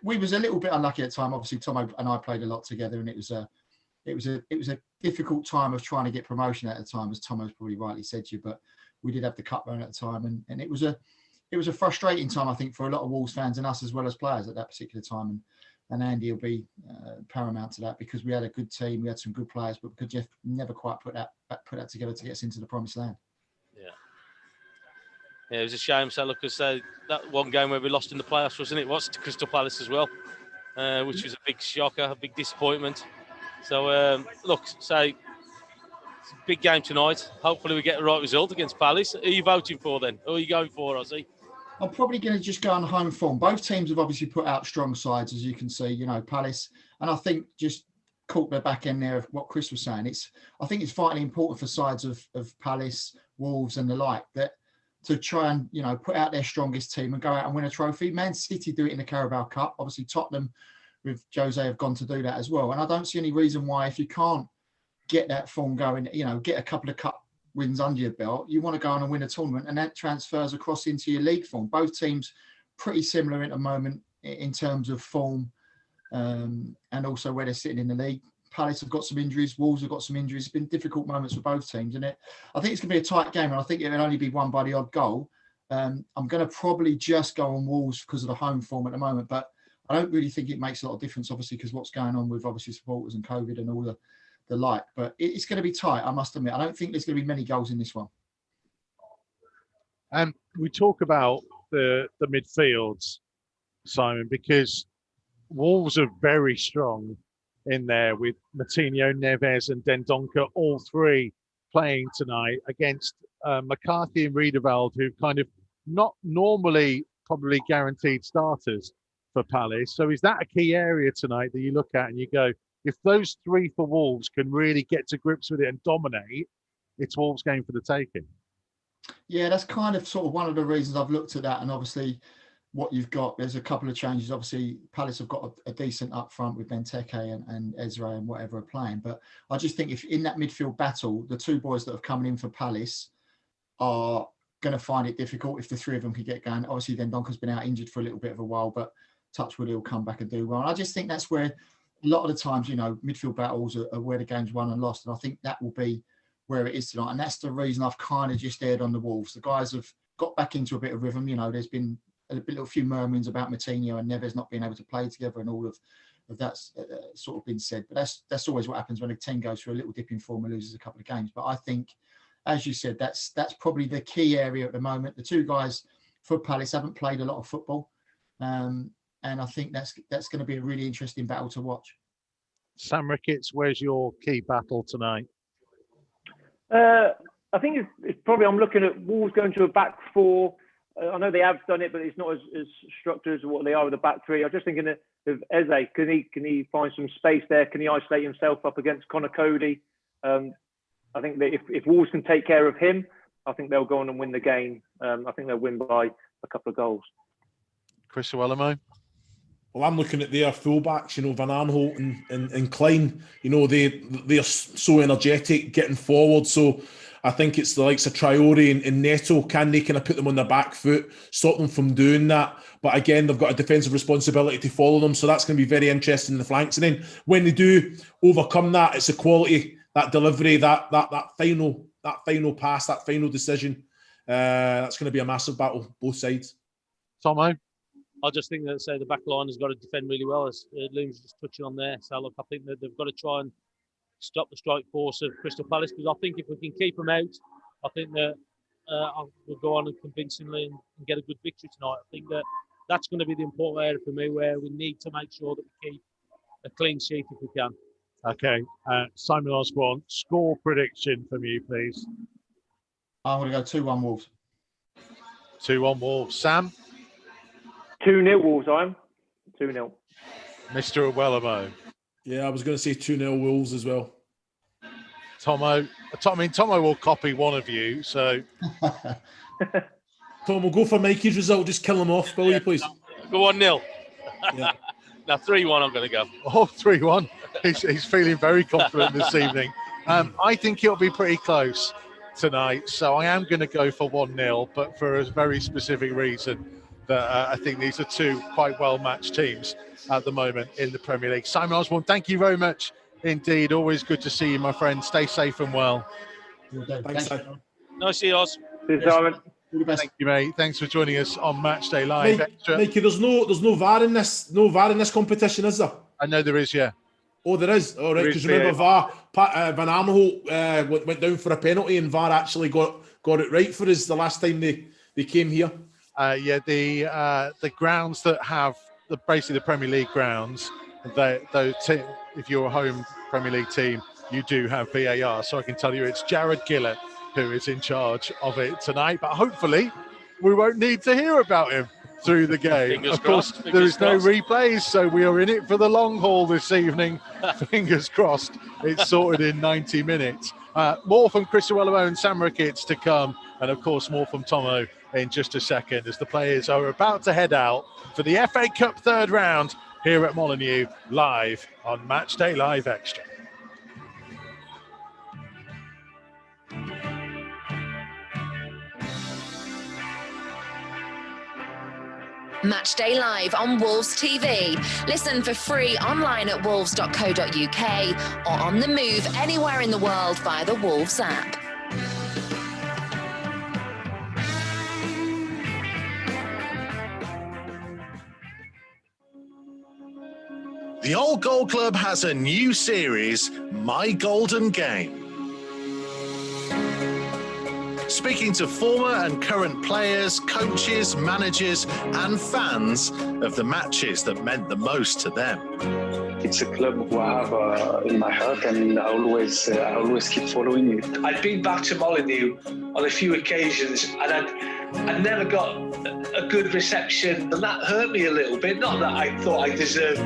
we was a little bit unlucky at the time. Obviously, Tomo and I played a lot together, and it was a difficult time of trying to get promotion at the time, as Tomo's probably rightly said to you. But we did have the cup run at the time, and it was a frustrating time, I think, for a lot of Wolves fans and us as well as players at that particular time. And Andy will be paramount to that, because we had a good team, we had some good players, but because Jeff never quite put that together to get us into the promised land. Yeah, it was a shame. So look, that one game where we lost in the playoffs, wasn't it? Was to Crystal Palace as well, which was a big shocker, a big disappointment. So look, It's a big game tonight. Hopefully we get the right result against Palace. Who are you voting for then? Who are you going for, Ozzy? I'm probably going to just go on home form. Both teams have obviously put out strong sides, as you can see, you know, Palace. And I think just caught the back end there of what Chris was saying. I think it's vitally important for sides of Palace, Wolves and the like that to try and, you know, put out their strongest team and go out and win a trophy. Man City do it in the Carabao Cup. Obviously, Tottenham with Jose have gone to do that as well. And I don't see any reason why, if you can't get that form going, you know, get a couple of cup wins under your belt, you want to go on and win a tournament, and that transfers across into your league form. Both teams pretty similar at the moment in terms of form and also where they're sitting in the league. Palace have got some injuries. Wolves have got some injuries. It's been difficult moments for both teams, and I think it's going to be a tight game, and I think it will only be won by the odd goal. I'm going to probably just go on Wolves because of the home form at the moment, but I don't really think it makes a lot of difference, obviously, because what's going on with obviously supporters and COVID and all the like. But it's going to be tight, I must admit. I don't think there's going to be many goals in this one. And we talk about the midfields, Simon, because Wolves are very strong in there with Moutinho, Neves and Dendoncker, all three playing tonight against McCarthy and Riedewald, who kind of not normally probably guaranteed starters for Palace. So is that a key area tonight that you look at and you go, if those three for Wolves can really get to grips with it and dominate, it's Wolves' game for the taking? Yeah, that's kind of sort of one of the reasons I've looked at that. And obviously what you've got, there's a couple of changes. Obviously, Palace have got a decent up front with Benteke and Ezra and whatever are playing. But I just think if in that midfield battle, the two boys that have come in for Palace are going to find it difficult if the three of them can get going. Obviously, Dendoncker's been out injured for a little bit of a while, but touchwood, he'll come back and do well. And I just think that's where a lot of the times, you know, midfield battles are where the game's won and lost. And I think that will be where it is tonight. And that's the reason I've kind of just aired on the Wolves. The guys have got back into a bit of rhythm. You know, there's been a few murmurings about Moutinho and Neves not being able to play together, and all of that's sort of been said. But that's always what happens when a team goes through a little dip in form and loses a couple of games. But I think, as you said, that's probably the key area at the moment. The two guys for Palace haven't played a lot of football. And I think that's going to be a really interesting battle to watch. Sam Ricketts, where's your key battle tonight? I think it's probably, I'm looking at Wolves going to a back four. I know they have done it, but it's not as structured as what they are with the back three. I'm just thinking of Eze. Can he find some space there? Can he isolate himself up against Connor Cody? I think that if Wolves can take care of him, I think they'll go on and win the game. I think they'll win by a couple of goals. Chris Uwelemo? Well, I'm looking at their fullbacks, you know, Van Aanholt and Klein. You know, they're so energetic getting forward. So I think it's the likes of Traore and Neto. Can they kind of put them on their back foot, stop them from doing that? But again, they've got a defensive responsibility to follow them. So that's going to be very interesting in the flanks. And then when they do overcome that, it's the quality, that delivery, that final pass, that final decision. That's going to be a massive battle, both sides. Tomo? I just think that the back line has got to defend really well, as Liam's just touching on there. So look, I think that they've got to try and stop the strike force of Crystal Palace, because I think if we can keep them out, I think that we'll go on and convincingly and get a good victory tonight. I think that's going to be the important area for me, where we need to make sure that we keep a clean sheet if we can. Okay, Simon Osborne, score prediction from you, please. I'm going to go 2-1 Wolves. 2-1 Wolves. Sam? 2-0 Wolves, 2-0. Mr. Uwelemo? Yeah, I was going to say 2-0 Wolves as well. Tomo will copy one of you, so... Tom, we'll go for Mikey's result. Just kill him off, will you, please? Go 1-0. Yeah. Now 3-1 I'm going to go. Oh, 3-1. He's feeling very confident this evening. I think it'll be pretty close tonight, so I am going to go for 1-0, but for a very specific reason. That I think these are two quite well-matched teams at the moment in the Premier League. Simon Osborne, thank you very much indeed. Always good to see you, my friend. Stay safe and well. Thanks, Simon. Nice to see you, Oz. Simon. Thank you, mate. Thanks for joining us on Matchday Live. Mikey, there's no VAR in this competition, is there? I know there is, yeah. Oh, there is. All right, because remember VAR, Van Aanholt went down for a penalty, and VAR actually got it right for us the last time they came here. The grounds that have basically the Premier League grounds, if you're a home Premier League team, you do have VAR. So I can tell you it's Jared Gillett who is in charge of it tonight. But hopefully we won't need to hear about him through the game. Fingers of course, crossed, there is no crossed. replays, so we are in it for the long haul this evening. Fingers crossed it's sorted in 90 minutes. More from Chris Iwelumo and Sam Ricketts to come, and of course more from Tomo in just a second as the players are about to head out for the FA Cup third round here at Molineux, live on Matchday Live Extra. Matchday Live on Wolves TV. Listen for free online at wolves.co.uk or on the move anywhere in the world via the Wolves app. The Old Gold Club has a new series, My Golden Game. Speaking to former and current players, coaches, managers and fans of the matches that meant the most to them. It's a club who I have in my heart, and I always keep following it. I'd been back to Molineux on a few occasions, and I'd never got a good reception, and that hurt me a little bit. Not that I thought I deserved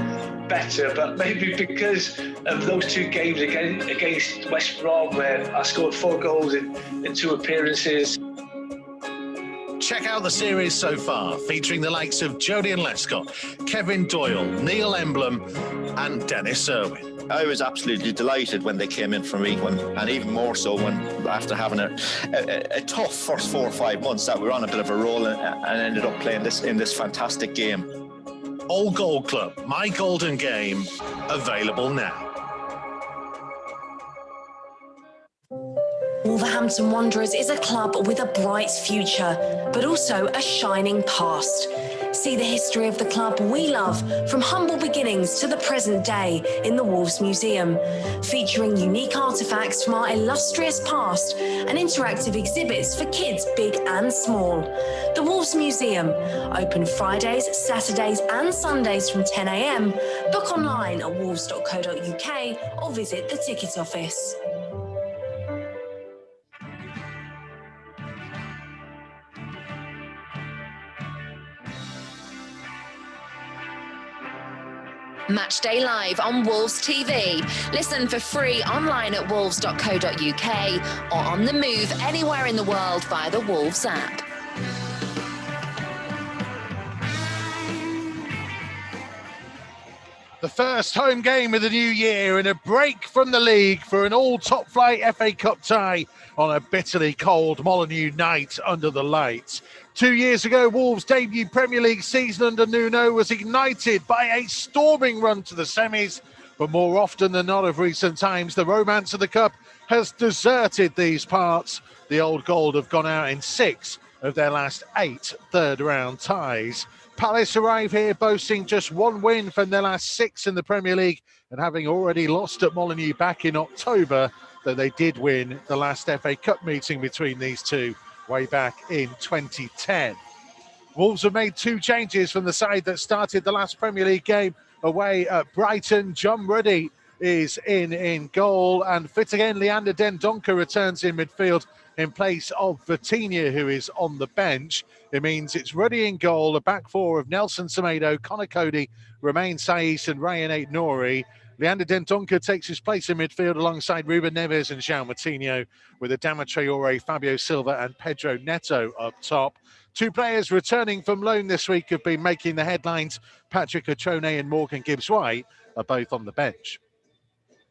better, but maybe because of those two games against West Brom, where I scored 4 goals in 2 appearances. Check out the series so far, featuring the likes of Jodian Lescott, Kevin Doyle, Neil Emblem and Dennis Irwin. I was absolutely delighted when they came in from League One, and even more so when, after having a tough first 4 or 5 months, that we were on a bit of a roll and ended up playing in this fantastic game. Old Gold Club, My Golden Game, available now. Wolverhampton Wanderers is a club with a bright future, but also a shining past. See the history of the club we love, from humble beginnings to the present day, in the Wolves Museum, featuring unique artefacts from our illustrious past and interactive exhibits for kids big and small. The Wolves Museum, open Fridays, Saturdays and Sundays from 10 a.m. Book online at wolves.co.uk or visit the ticket office. Matchday Live on Wolves TV. Listen for free online at wolves.co.uk or on the move anywhere in the world via the Wolves app. The first home game of the new year and a break from the league for an all top flight FA Cup tie on a bitterly cold Molineux night under the lights. 2 years ago, Wolves' debut Premier League season under Nuno was ignited by a storming run to the semis, but more often than not of recent times, the romance of the Cup has deserted these parts. The Old Gold have gone out in 6 of their last 8 third-round ties. Palace arrive here boasting just 1 win from their last 6 in the Premier League, and having already lost at Molineux back in October, though they did win the last FA Cup meeting between these two way back in 2010. Wolves have made 2 changes from the side that started the last Premier League game away at Brighton. John Ruddy is in goal, and fit again, Leander Dendoncker returns in midfield in place of Vitinha, who is on the bench. It means it's Ruddy in goal, a back 4 of Nelson Semedo, Conor Cody, Romain Saiss and Ryan Aït-Nouri. Leander Dendoncker takes his place in midfield alongside Ruben Neves and João Moutinho, with Adama Traoré, Fabio Silva and Pedro Neto up top. 2 players returning from loan this week have been making the headlines. Patrick Otrone and Morgan Gibbs-White are both on the bench.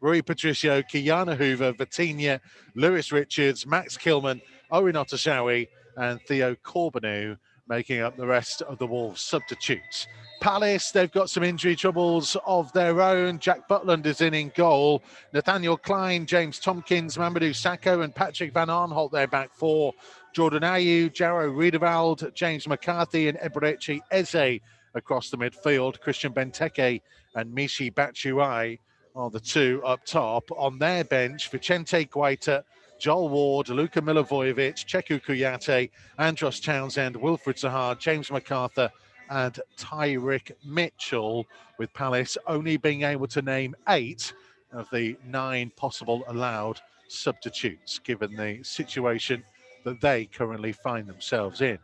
Rui Patricio, Ki-Jana Hoever, Vitinha, Lewis Richards, Max Kilman, Owen Otashawi and Theo Corbeanu making up the rest of the Wolves substitutes. Palace, they've got some injury troubles of their own. Jack Butland is in goal. Nathaniel Klein, James Tompkins, Mamadou Sakho and Patrick Van Aanholt, their back 4. Jordan Ayew, Jaro Riedewald, James McCarthy and Eberechi Eze across the midfield. Christian Benteke and Michy Batshuayi are the 2 up top. On their bench, Vicente Guaita, Joel Ward, Luka Milivojevic, Cheku Kouyaté, Andros Townsend, Wilfred Zaha, James MacArthur and Tyrick Mitchell, with Palace only being able to name 8 of the 9 possible allowed substitutes, given the situation that they currently find themselves in.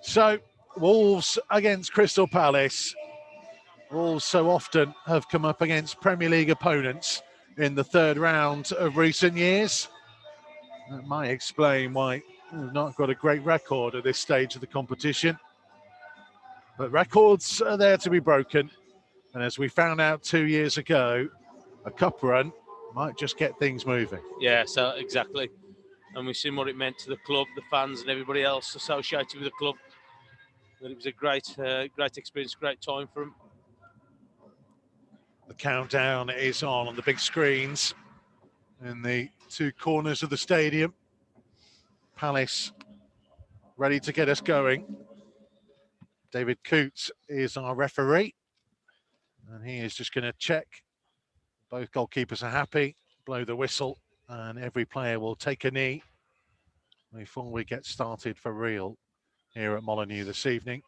So, Wolves against Crystal Palace. Wolves so often have come up against Premier League opponents in the third round of recent years. That might explain why we've not got a great record at this stage of the competition. But records are there to be broken. And as we found out 2 years ago, a cup run might just get things moving. Yeah, so exactly. And we've seen what it meant to the club, the fans and everybody else associated with the club. That it was a great experience, great time for them. The countdown is on the big screens in the 2 corners of the stadium. Palace ready to get us going. David Coote is our referee, and he is just going to check both goalkeepers are happy, blow the whistle, and every player will take a knee before we get started for real here at Molineux this evening.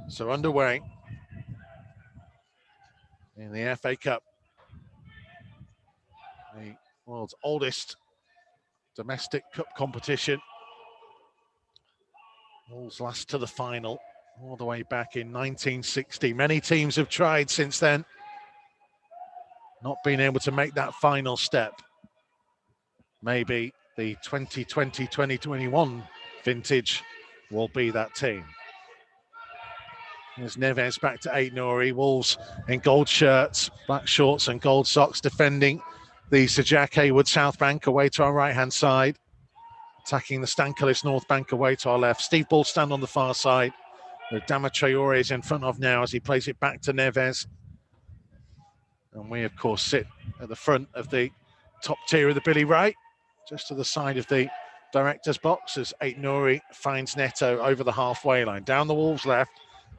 So underway in the FA Cup, the world's oldest domestic cup competition. Wolves last to the final all the way back in 1960. Many teams have tried since then, not being able to make that final step. Maybe the 2020-2021 vintage will be that team. There's Neves back to Aït-Nouri. Wolves in gold shirts, black shorts and gold socks, defending the Sir Jack Hayward South Bank away to our right-hand side. Attacking the Stankolis North Bank away to our left. Steve Bull stand on the far side. Adama Traore is in front of now as he plays it back to Neves. And we, of course, sit at the front of the top tier of the Billy Ray, just to the side of the director's box as Aït-Nouri finds Neto over the halfway line. Down the Wolves left.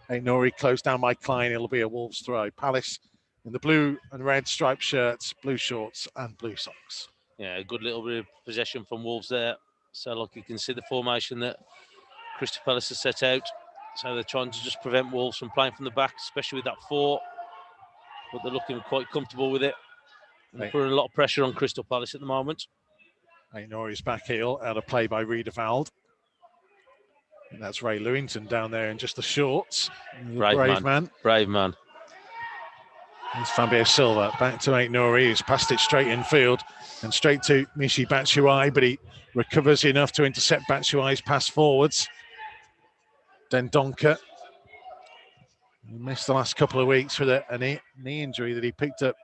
Aït-Nouri closed down by Klein. It'll be a Wolves throw. Palace in the blue and red striped shirts, blue shorts and blue socks. Yeah, a good little bit of possession from Wolves there. So, like, you can see the formation that Crystal Palace has set out. So they're trying to just prevent Wolves from playing from the back, especially with that 4. But they're looking quite comfortable with it. And they're putting a lot of pressure on Crystal Palace at the moment. Aït-Nouri's back heel, out of play by Riedewald. And that's Ray Lewington down there in just the shorts. Brave man. Brave man. It's Fabio Silva back to Aït-Nouri, who's passed it straight in field and straight to Michy Batshuayi, but he recovers enough to intercept Batshuayi's pass forwards. Dendoncker. He missed the last couple of weeks with a knee injury that he picked up,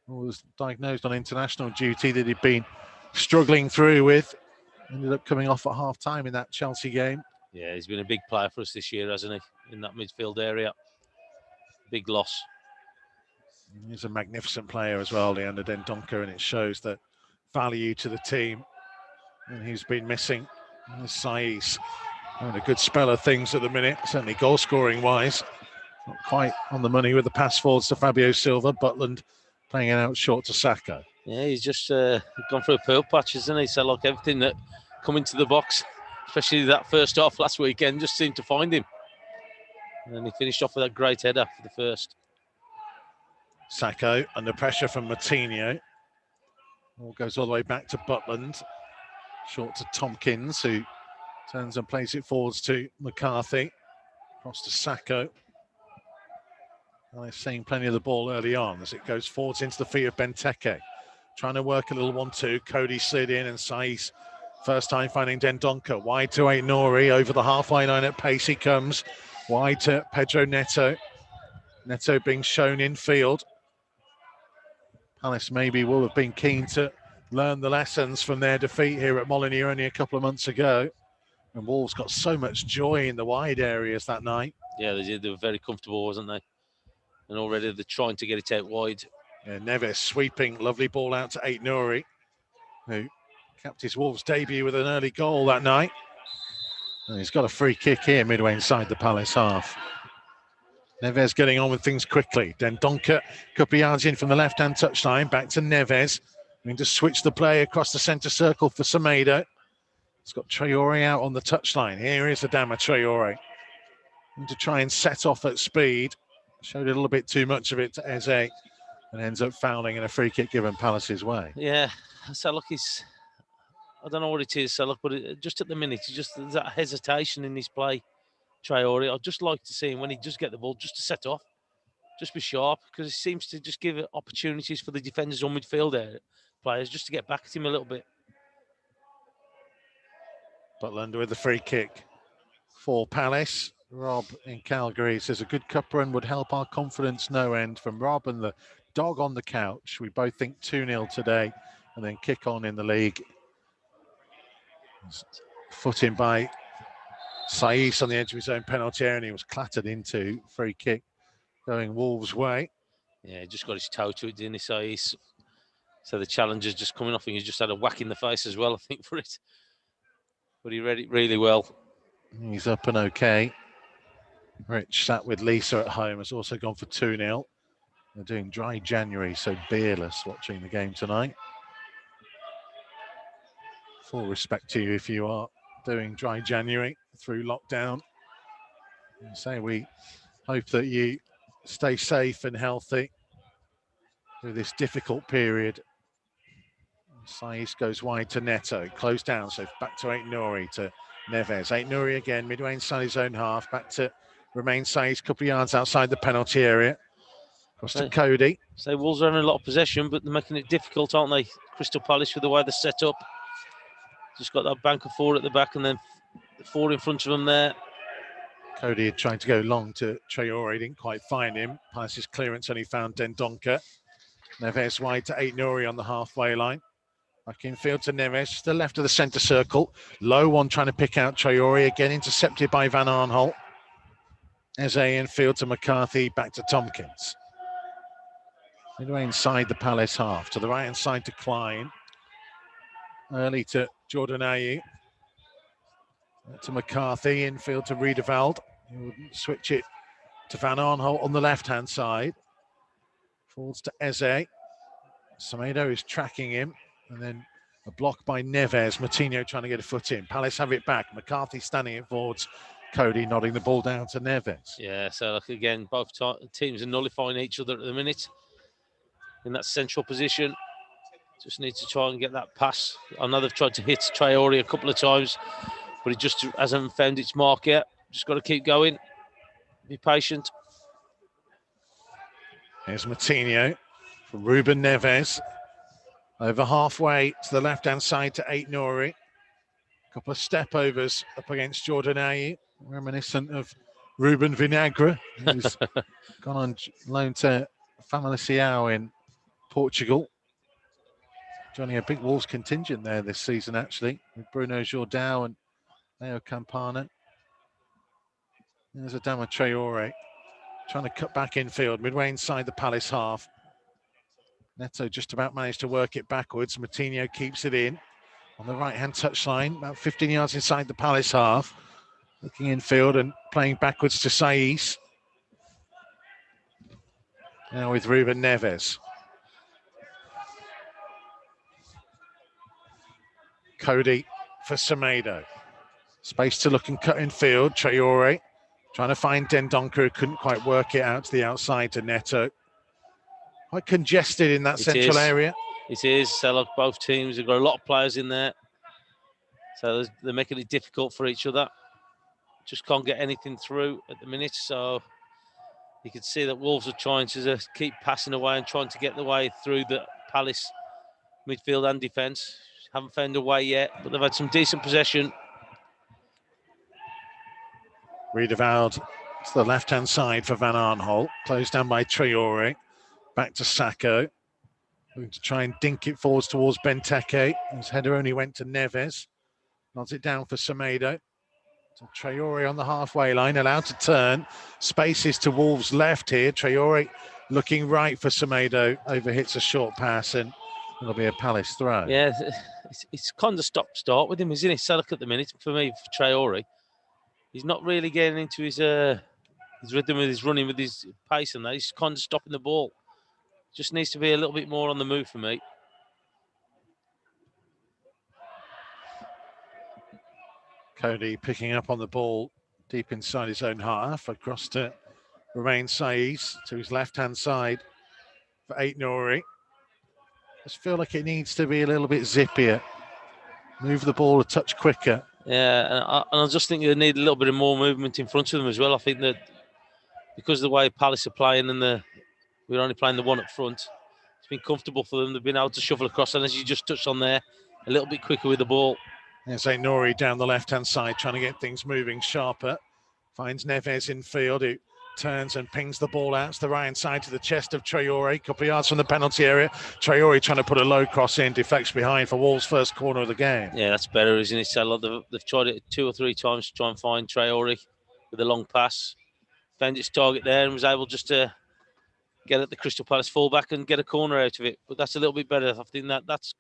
was diagnosed on international duty, that he'd been struggling through with. Ended up coming off at half-time in that Chelsea game. Yeah, he's been a big player for us this year, hasn't he, in that midfield area. Big loss. He's a magnificent player as well, Leander Dendoncker, and it shows that value to the team. And he's been missing. Saiz having a good spell of things at the minute, certainly goal-scoring wise. Not quite on the money with the pass forwards to Fabio Silva. Butland playing it out short to Saka. Yeah, he's just gone through a pearl patch, hasn't he? So, like, everything that come into the box, especially that first half last weekend, just seemed to find him. And he finished off with that great header for the first. Sacco under pressure from Moutinho. All goes all the way back to Butland. Short to Tompkins, who turns and plays it forwards to McCarthy. Across to Sacco. Well, they're seeing plenty of the ball early on as it goes forwards into the feet of Benteke. Trying to work a little 1-2. Cody slid in and Saiz first time finding Dendoncker. Wide to Aït-Nouri. Over the halfway line at pace he comes. Wide to Pedro Neto. Neto being shown in field. Palace maybe will have been keen to learn the lessons from their defeat here at Molineux only a couple of months ago. And Wolves got so much joy in the wide areas that night. Yeah, they did. They were very comfortable, wasn't they? And already they're trying to get it out wide. Yeah, Neves sweeping, lovely ball out to Aït-Nouri, who capped his Wolves debut with an early goal that night. And he's got a free kick here midway inside the Palace half. Neves getting on with things quickly. Dendoncker, couple yards in from the left-hand touchline, back to Neves. Going to switch the play across the centre circle for Semedo. It's got Traore out on the touchline. Here is Adama Traore. And to try and set off at speed. showed a little bit too much of it to Eze and ends up fouling in a free kick given Palace's way. Yeah, so look, I don't know what it is, so look, but just at the minute, there's that hesitation in his play, Traore. I'd just like to see him when he does get the ball, just to set off, just be sharp, because he seems to just give opportunities for the defenders on midfield there, players, just to get back at him a little bit. Butland with the free kick for Palace. Rob in Calgary says a good cup run would help our confidence no end. From Rob and the dog on the couch. We both think 2-0 today and then kick on in the league. Foot in by Saiss on the edge of his own penalty area, and he was clattered into. Free kick going Wolves' way. Yeah, he just got his toe to it, didn't he, Saiss? So the challenger's just coming off, and he's just had a whack in the face as well, I think, for it. But he read it really well. He's up and okay. Rich sat with Lisa at home, has also gone for 2-0. They're doing dry January, so beerless watching the game tonight. Full respect to you if you are doing dry January through lockdown. And say we hope that you stay safe and healthy through this difficult period. Saiss goes wide to Neto, closed down, so back to Aït-Nouri, to Neves. Aït-Nouri again, midway inside his own half, back to Romain Saiss, couple of yards outside the penalty area. Across to Cody. So Wolves are having a lot of possession, but they're making it difficult, aren't they? Crystal Palace with the way they're set up. Just got that bank of four at the back and then four in front of them there. Cody had tried to go long to Traore, didn't quite find him. Palace's clearance only found Dendoncker. Neves wide to Aït-Nouri on the halfway line. Back in field to Neves, to the left of the centre circle. Low one trying to pick out Traore, again intercepted by Van Aanholt. Eze in field to McCarthy, back to Tompkins. Midway inside the Palace half, to the right-hand side to Klein. Early to Jordan Ayew. To McCarthy, infield to Riedewald. He will switch it to Van Aanholt on the left-hand side. Falls to Eze. Semedo is tracking him. And then a block by Neves. Moutinho trying to get a foot in. Palace have it back. McCarthy standing it forwards. Cody nodding the ball down to Neves. Yeah, so look, again, both teams are nullifying each other at the minute in that central position. Just need to try and get that pass. I know they've tried to hit Traore a couple of times, but it just hasn't found its mark yet. Just got to keep going. Be patient. Here's Moutinho for Ruben Neves. Over halfway to the left-hand side to Aït-Nouri. A couple of step-overs up against Jordan Ayew, reminiscent of Ruben Vinagre, who's gone on loan to Famalicão in Portugal. Joining a big Wolves contingent there this season, actually, with Bruno Jordão and Leo Campana. There's Adama Traore trying to cut back infield, midway inside the Palace half. Neto just about managed to work it backwards. Moutinho keeps it in on the right-hand touchline, about 15 yards inside the Palace half. Looking infield and playing backwards to Saiss. Now with Ruben Neves. Cody for Semedo. Space to look and cut in field. Traore trying to find Dendoncker, who couldn't quite work it out to the outside to Neto. Quite congested in that central area. It is. So look, both teams have got a lot of players in there. So they're making it difficult for each other. Just can't get anything through at the minute. So you can see that Wolves are trying to keep passing away and trying to get the way through the Palace midfield and defence. Haven't found a way yet, but they've had some decent possession. Riedewald to the left-hand side for Van Aanholt. Closed down by Traore. Back to Sacco. Going to try and dink it forwards towards Benteke. His header only went to Neves. Nods it down for Semedo. To Traore on the halfway line, allowed to turn. Spaces to Wolves' left here. Traore looking right for Semedo. Overhits a short pass and it'll be a Palace throw. Yeah, it's kind of stop-start with him, isn't it? So look at the minute for me, for Traore. He's not really getting into his rhythm with his running, with his pace and that. He's kind of stopping the ball. Just needs to be a little bit more on the move for me. Cody picking up on the ball deep inside his own half, across to remains Saiz to his left-hand side for Aït-Nouri. Just feel like it needs to be a little bit zippier. Move the ball a touch quicker. Yeah, and I just think they need a little bit of more movement in front of them as well. I think that because of the way Palace are playing and we're only playing the one up front, it's been comfortable for them. They've been able to shuffle across, and as you just touched on there, a little bit quicker with the ball. There's Aït-Nouri down the left-hand side, trying to get things moving sharper. Finds Neves in field, who turns and pings the ball out to the right-hand side to the chest of Traoré. A couple of yards from the penalty area. Traoré trying to put a low cross in, deflects behind for Wolves' first corner of the game. Yeah, that's better, isn't it? So they've tried it 2 or 3 times to try and find Traoré with a long pass. Found its target there and was able just to get at the Crystal Palace fullback and get a corner out of it. But that's a little bit better. I think that's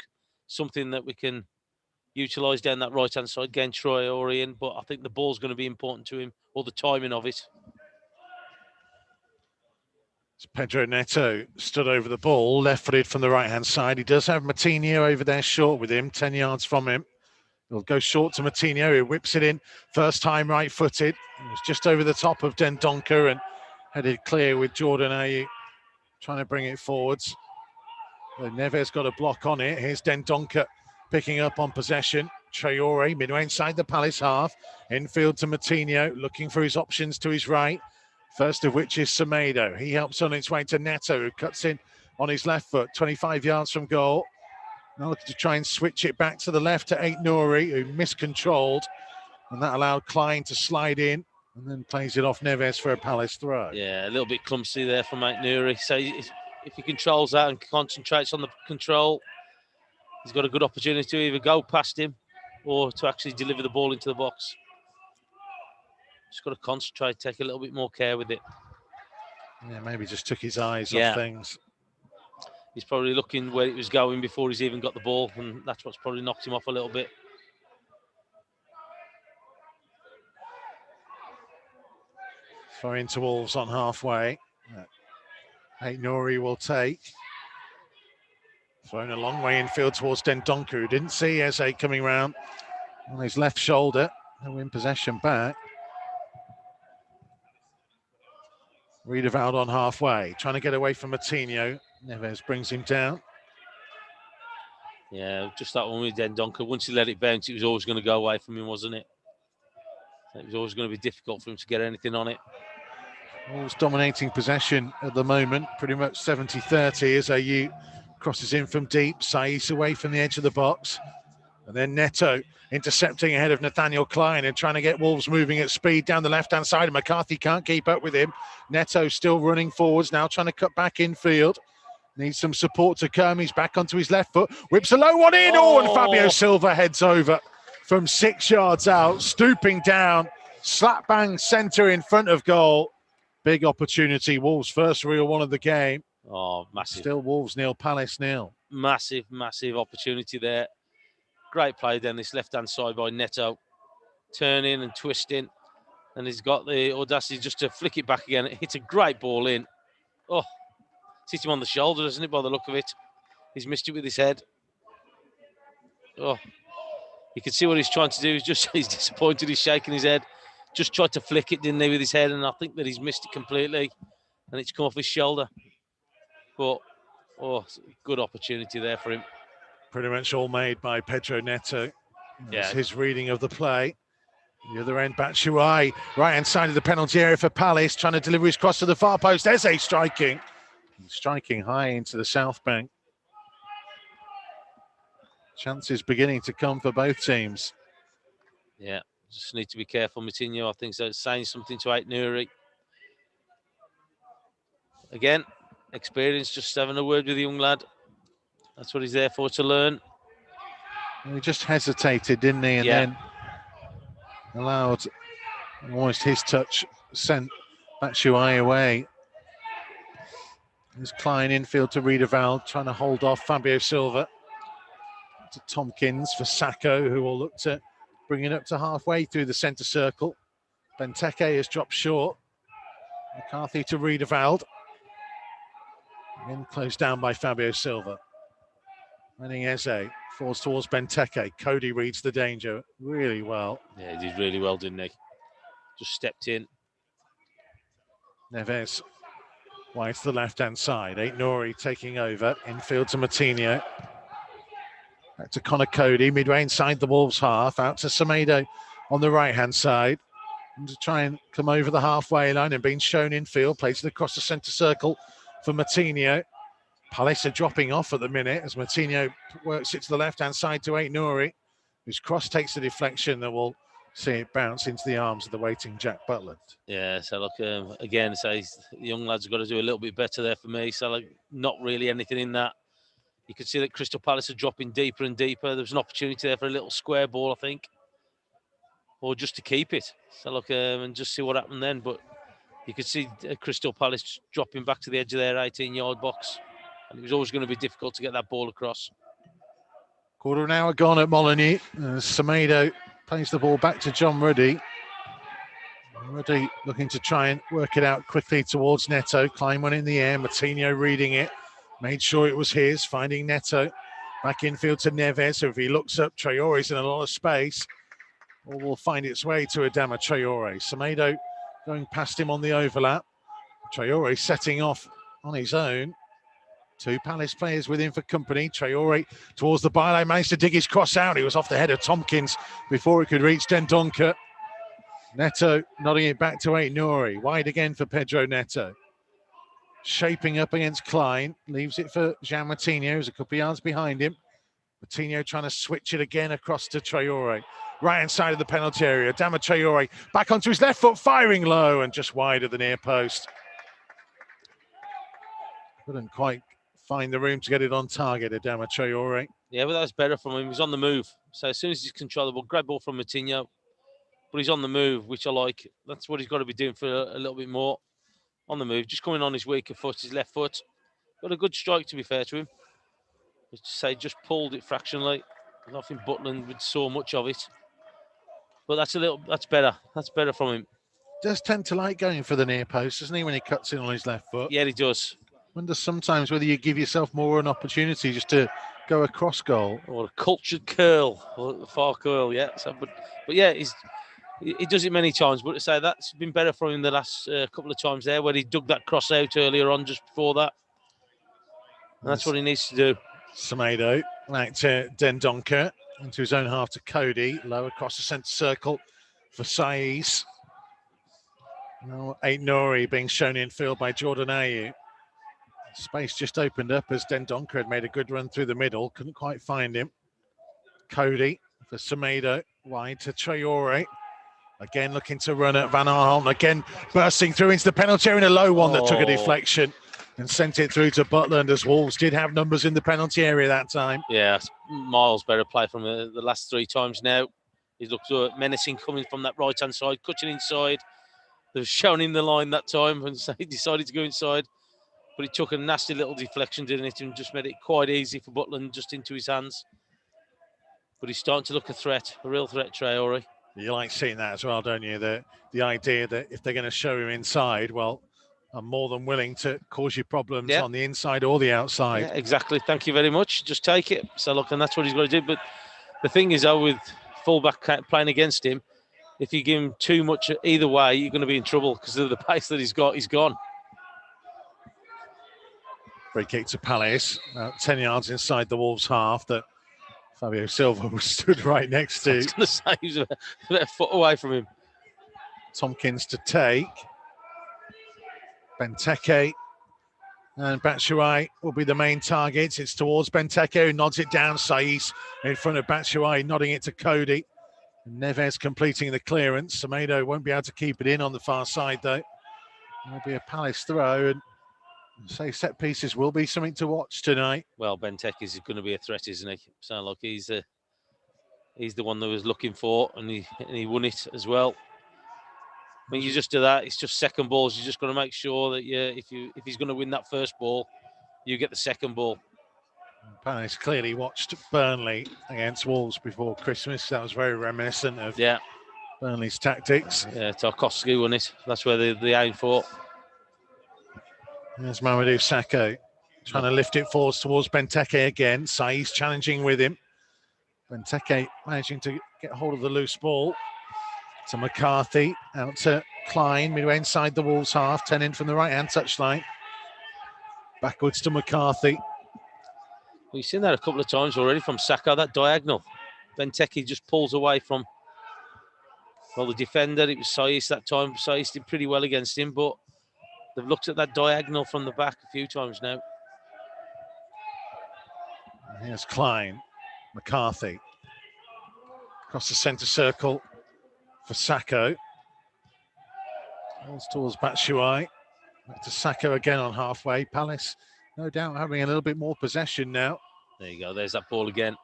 something that we can utilise down that right-hand side, getting Traoré in. But I think the ball's going to be important to him, or the timing of it. Pedro Neto stood over the ball, left-footed from the right-hand side. He does have Moutinho over there short with him, 10 yards from him. He'll go short to Moutinho, who whips it in. First time right-footed. It was just over the top of Dendoncker and headed clear with Jordan Ayew trying to bring it forwards. But Neves got a block on it. Here's Dendoncker picking up on possession. Traoré midway inside the Palace half. Infield to Moutinho, looking for his options to his right. First of which is Semedo. He helps on its way to Neto, who cuts in on his left foot, 25 yards from goal. Now looking to try and switch it back to the left to Aït-Nouri, who miscontrolled. And that allowed Klein to slide in and then plays it off Neves for a Palace throw. Yeah, a little bit clumsy there from Aït-Nouri. So if he controls that and concentrates on the control, he's got a good opportunity to either go past him or to actually deliver the ball into the box. Just got to concentrate, take a little bit more care with it. Yeah, maybe just took his eyes off things. He's probably looking where it was going before he's even got the ball, and that's what's probably knocked him off a little bit. Throw into Wolves on halfway. Aït-Nouri will take. Thrown a long way infield towards Dendoncker, who didn't see Eze coming round on his left shoulder. He'll win possession back. Riedewald on halfway, trying to get away from Moutinho. Neves brings him down. Yeah, just that one with Dendoncker. Once he let it bounce, it was always going to go away from him, wasn't it? It was always going to be difficult for him to get anything on it. Wolves dominating possession at the moment, pretty much 70-30 as Ayew crosses in from deep. Saiz away from the edge of the box. And then Neto intercepting ahead of Nathaniel Klein and trying to get Wolves moving at speed down the left-hand side. And McCarthy can't keep up with him. Neto still running forwards now, trying to cut back infield. Needs some support to come. He's back onto his left foot. Whips a low one in. Oh, and Fabio Silva heads over from 6 yards out, stooping down. Slap bang centre in front of goal. Big opportunity. Wolves' first real one of the game. Oh, massive. Still Wolves nil, Palace nil. Massive, massive opportunity there. Great play down this left-hand side by Neto. Turning and twisting. And he's got the audacity just to flick it back again. It hits a great ball in. Oh, it's hit him on the shoulder, doesn't it, by the look of it? He's missed it with his head. Oh, you can see what he's trying to do. He's disappointed. He's shaking his head. Just tried to flick it, didn't he, with his head? And I think that he's missed it completely. And it's come off his shoulder. But, good opportunity there for him. Pretty much all made by Pedro Neto. That's his reading of the play. The other end, Batshuayi, right-hand side of the penalty area for Palace, trying to deliver his cross to the far post. Eze striking high into the south bank. Chances beginning to come for both teams. Yeah, just need to be careful. Moutinho, I think, so saying something to Aït-Nouri. Again, experience, just having a word with the young lad. That's what he's there for, to learn. He just hesitated, didn't he? And then allowed almost his touch, sent Batshuayi away. There's Klein infield to Riedewald, trying to hold off Fabio Silva. To Tompkins for Sacco, who will look to bring it up to halfway through the centre circle. Benteke has dropped short. McCarthy to Riedewald. Again closed down by Fabio Silva. Running Eze, falls towards Benteke. Cody reads the danger really well. Yeah, he did really well, didn't he? Just stepped in. Neves wide to the left-hand side. Aït-Nouri taking over. Infield to Moutinho. Back to Connor Cody, midway inside the Wolves half. Out to Semedo on the right-hand side. And to try and come over the halfway line and being shown infield. Plays it across the centre circle for Moutinho. Palace are dropping off at the minute as Moutinho works it to the left-hand side to Aït-Nouri, whose cross takes the deflection and will see it bounce into the arms of the waiting Jack Butland. Yeah, so look, again, so the young lads have got to do a little bit better there for me. So like, not really anything in that. You could see that Crystal Palace are dropping deeper and deeper. There was an opportunity there for a little square ball, I think, or just to keep it. So look, and just see what happened then. But you could see Crystal Palace dropping back to the edge of their 18-yard box. And it was always going to be difficult to get that ball across. Quarter of an hour gone at Molineux. Semedo plays the ball back to John Ruddy. Ruddy looking to try and work it out quickly towards Neto. Klein went in the air. Moutinho reading it. Made sure it was his. Finding Neto. Back infield to Neves. So if he looks up, Traore's in a lot of space. Or will find its way to Adama Traore. Semedo going past him on the overlap. Traore setting off on his own. Two Palace players with him for company. Traore towards the byline, managed to dig his cross out. He was off the head of Tompkins before it could reach Dendoncker. Neto nodding it back to Aït-Nouri. Wide again for Pedro Neto. Shaping up against Klein. Leaves it for Jean Moutinho, who's a couple of yards behind him. Moutinho trying to switch it again across to Traore. Right-hand side of the penalty area. Adama Traore back onto his left foot, firing low and just wide of the near post. Couldn't quite find the room to get it on target, Adama Traore. Yeah, but that was better from him. He's on the move. So as soon as he's controllable, grab ball from Moutinho. But he's on the move, which I like. That's what he's got to be doing for a little bit more. On the move, just coming on his weaker foot, his left foot. Got a good strike, to be fair to him. Just pulled it fractionally. I don't think Butland would saw much of it. But that's better. That's better from him. Does tend to like going for the near post, doesn't he, when he cuts in on his left foot? Yeah, he does. Wonder sometimes whether you give yourself more an opportunity just to go across goal. Or a cultured curl, or a far curl, yeah. So, but yeah, he does it many times. But to say that's been better from him the last couple of times there, where he dug that cross out earlier on just before that. And that's what he needs to do. Semedo back to Dendoncker into his own half to Cody. Low across the centre circle for Saiz. Now Aït-Nouri being shown in field by Jordan Ayew. Space just opened up as Dendoncker had made a good run through the middle. Couldn't quite find him. Cody for Semedo. Wide to Traore. Again looking to run at Van Aanholt. Again bursting through into the penalty area in a low one that took a deflection and sent it through to Butland, as Wolves did have numbers in the penalty area that time. Yeah, miles better play from the last three times now. He's looked menacing coming from that right-hand side, cutting inside. They've shown him the line that time and so he decided to go inside. But he took a nasty little deflection, didn't it? And just made it quite easy for Butland just into his hands. But he's starting to look a real threat, Traore. You like seeing that as well, don't you? The idea that if they're going to show him inside, well, I'm more than willing to cause you problems on the inside or the outside. Yeah, exactly. Thank you very much. Just take it. So look, and that's what he's got to do. But the thing is, though, with fullback playing against him, if you give him too much either way, you're going to be in trouble because of the pace that he's got. He's gone. Free kick to Palace, 10 yards inside the Wolves half that Fabio Silva was stood right next to. I was going to say he was about a foot away from him. Tompkins to take. Benteke and Batshuayi will be the main targets. It's towards Benteke, who nods it down. Saiz in front of Batshuayi, nodding it to Cody. And Neves completing the clearance. Semedo won't be able to keep it in on the far side, though. It'll be a Palace throw. And say set pieces will be something to watch tonight. Well, Benteke is going to be a threat, isn't he? So look, he's the one that was looking for, and he won it as well. When you just do that, it's just second balls. You just got to make sure that if he's going to win that first ball, you get the second ball. Palace clearly watched Burnley against Wolves before Christmas. That was very reminiscent of Burnley's tactics. Yeah, Tarkowski won it. That's where they aim for. There's Mamadou Sakho trying to lift it forwards towards Benteke again. Saiz challenging with him. Benteke managing to get hold of the loose ball. To McCarthy, out to Klein, midway inside the Wolves half, 10 in from the right-hand touchline. Backwards to McCarthy. We've seen that a couple of times already from Saka, that diagonal. Benteke just pulls away from, well, the defender. It was Saiss that time. Saiss did pretty well against him, but they've looked at that diagonal from the back a few times now. Here's Klein, McCarthy. Across the centre circle for Sacco. Towards Batshuayi. Back to Sacco again on halfway. Palace, no doubt, having a little bit more possession now. There you go. There's that ball again.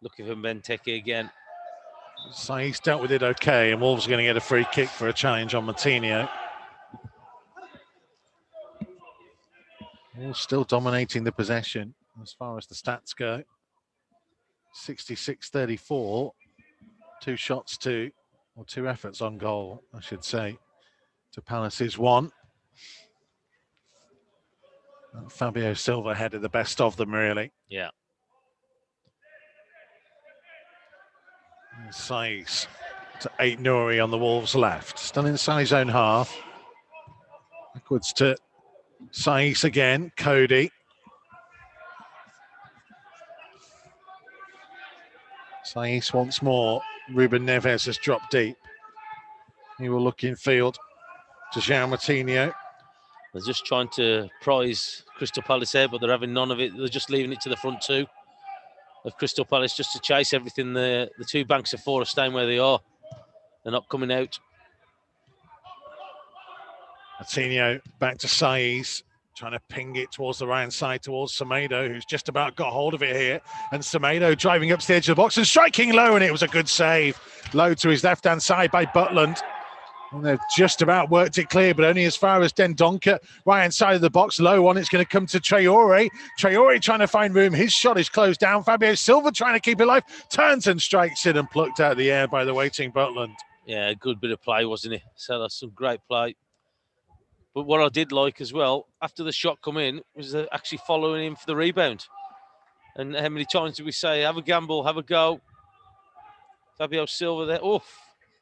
Looking for Benteke again. Saiss dealt with it okay, and Wolves are going to get a free kick for a challenge on Moutinho. Wolves still dominating the possession as far as the stats go. 66-34. 2 shots to, or 2 efforts on goal, I should say, to Palace's 1. Fabio Silva headed the best of them, really. Yeah. Saiss to Aït-Nouri on the Wolves' left. Still inside his own half. Backwards to Saiss again. Cody. Saiss once more. Ruben Neves has dropped deep. He will look in field to João Moutinho. They're just trying to prize Crystal Palace here, but they're having none of it. They're just leaving it to the front 2 of Crystal Palace just to chase everything. The 2 banks of 4 are staying where they are. They're not coming out. Moutinho back to Saiss, trying to ping it towards the right side towards Semedo, who's just about got hold of it here. And Semedo driving up to the edge of the box and striking low, and it was a good save. Low to his left-hand side by Butland. And they've just about worked it clear, but only as far as Dendoncker, right-hand side of the box. Low one, it's going to come to Traore. Traore trying to find room. His shot is closed down. Fabio Silva trying to keep it alive. Turns and strikes it and plucked out of the air by the waiting Butland. Yeah, a good bit of play, wasn't it? So that's some great play. But what I did like as well, after the shot come in, was actually following him for the rebound. And how many times did we say, have a gamble, have a go? Fabio Silva there. Oof.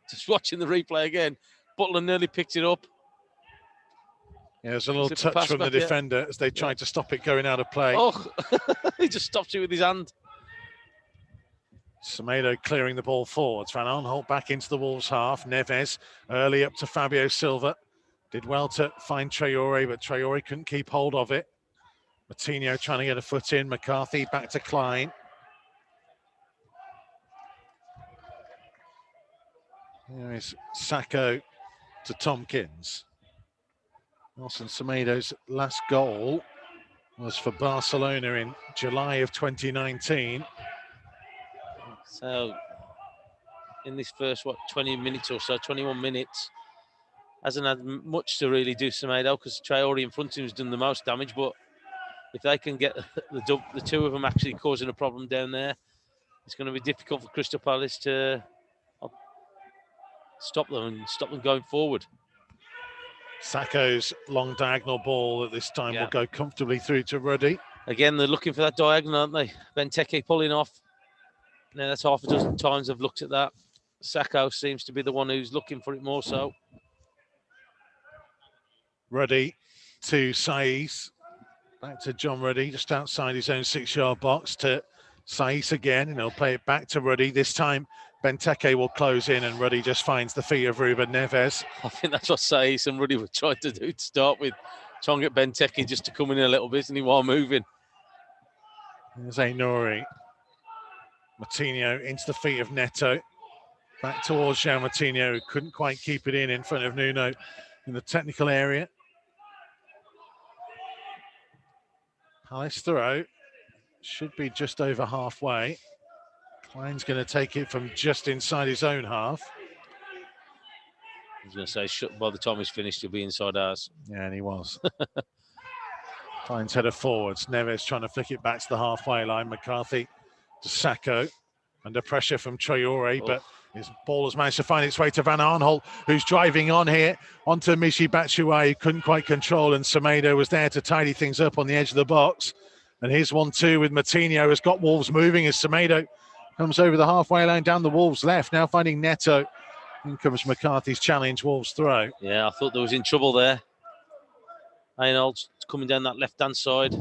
Just watching the replay again. Butler nearly picked it up. Yeah, there's a little touch from the defender as they tried to stop it going out of play. Oh, he just stopped it with his hand. Semedo clearing the ball forwards. Van Aanholt back into the Wolves half. Neves early up to Fabio Silva. Did well to find Traore, but Traore couldn't keep hold of it. Moutinho trying to get a foot in. McCarthy back to Klein. Here is Sacco to Tompkins. Nelson Semedo's last goal was for Barcelona in July of 2019. So in this first, 20 minutes or so, 21 minutes, hasn't had much to really do Semedo because Traore in front of him has done the most damage. But if they can get the 2 of them actually causing a problem down there, it's going to be difficult for Crystal Palace to stop them going forward. Sacco's long diagonal ball at this time will go comfortably through to Ruddy. Again, they're looking for that diagonal, aren't they? Benteke pulling off. Now that's half a dozen times I've looked at that. Sacco seems to be the one who's looking for it more so. Ruddy to Saiss. Back to John Ruddy, just outside his own 6-yard box to Saiss again, and he'll play it back to Ruddy. This time Benteke will close in and Ruddy just finds the feet of Ruben Neves. I think that's what Saiss and Ruddy were trying to do to start with. Trying to get Benteke just to come in a little bit, isn't he, while moving. There's Aït-Nouri. Moutinho into the feet of Neto. Back towards João Moutinho, who couldn't quite keep it in front of Nuno in the technical area. Palace throw. Should be just over halfway. Klein's going to take it from just inside his own half. I was going to say, by the time he's finished, he'll be inside ours. Yeah, and he was. Klein's header forwards. Neves trying to flick it back to the halfway line. McCarthy to Sacco. Under pressure from Traore, but his ball has managed to find its way to Van Aanholt, who's driving on here onto Michy Batshuayi, who couldn't quite control, and Semedo was there to tidy things up on the edge of the box. And here's 1-2 with Moutinho, has got Wolves moving as Semedo comes over the halfway line down the Wolves left, now finding Neto. In comes McCarthy's challenge, Wolves throw. Yeah, I thought there was in trouble there. Arnold's coming down that left-hand side.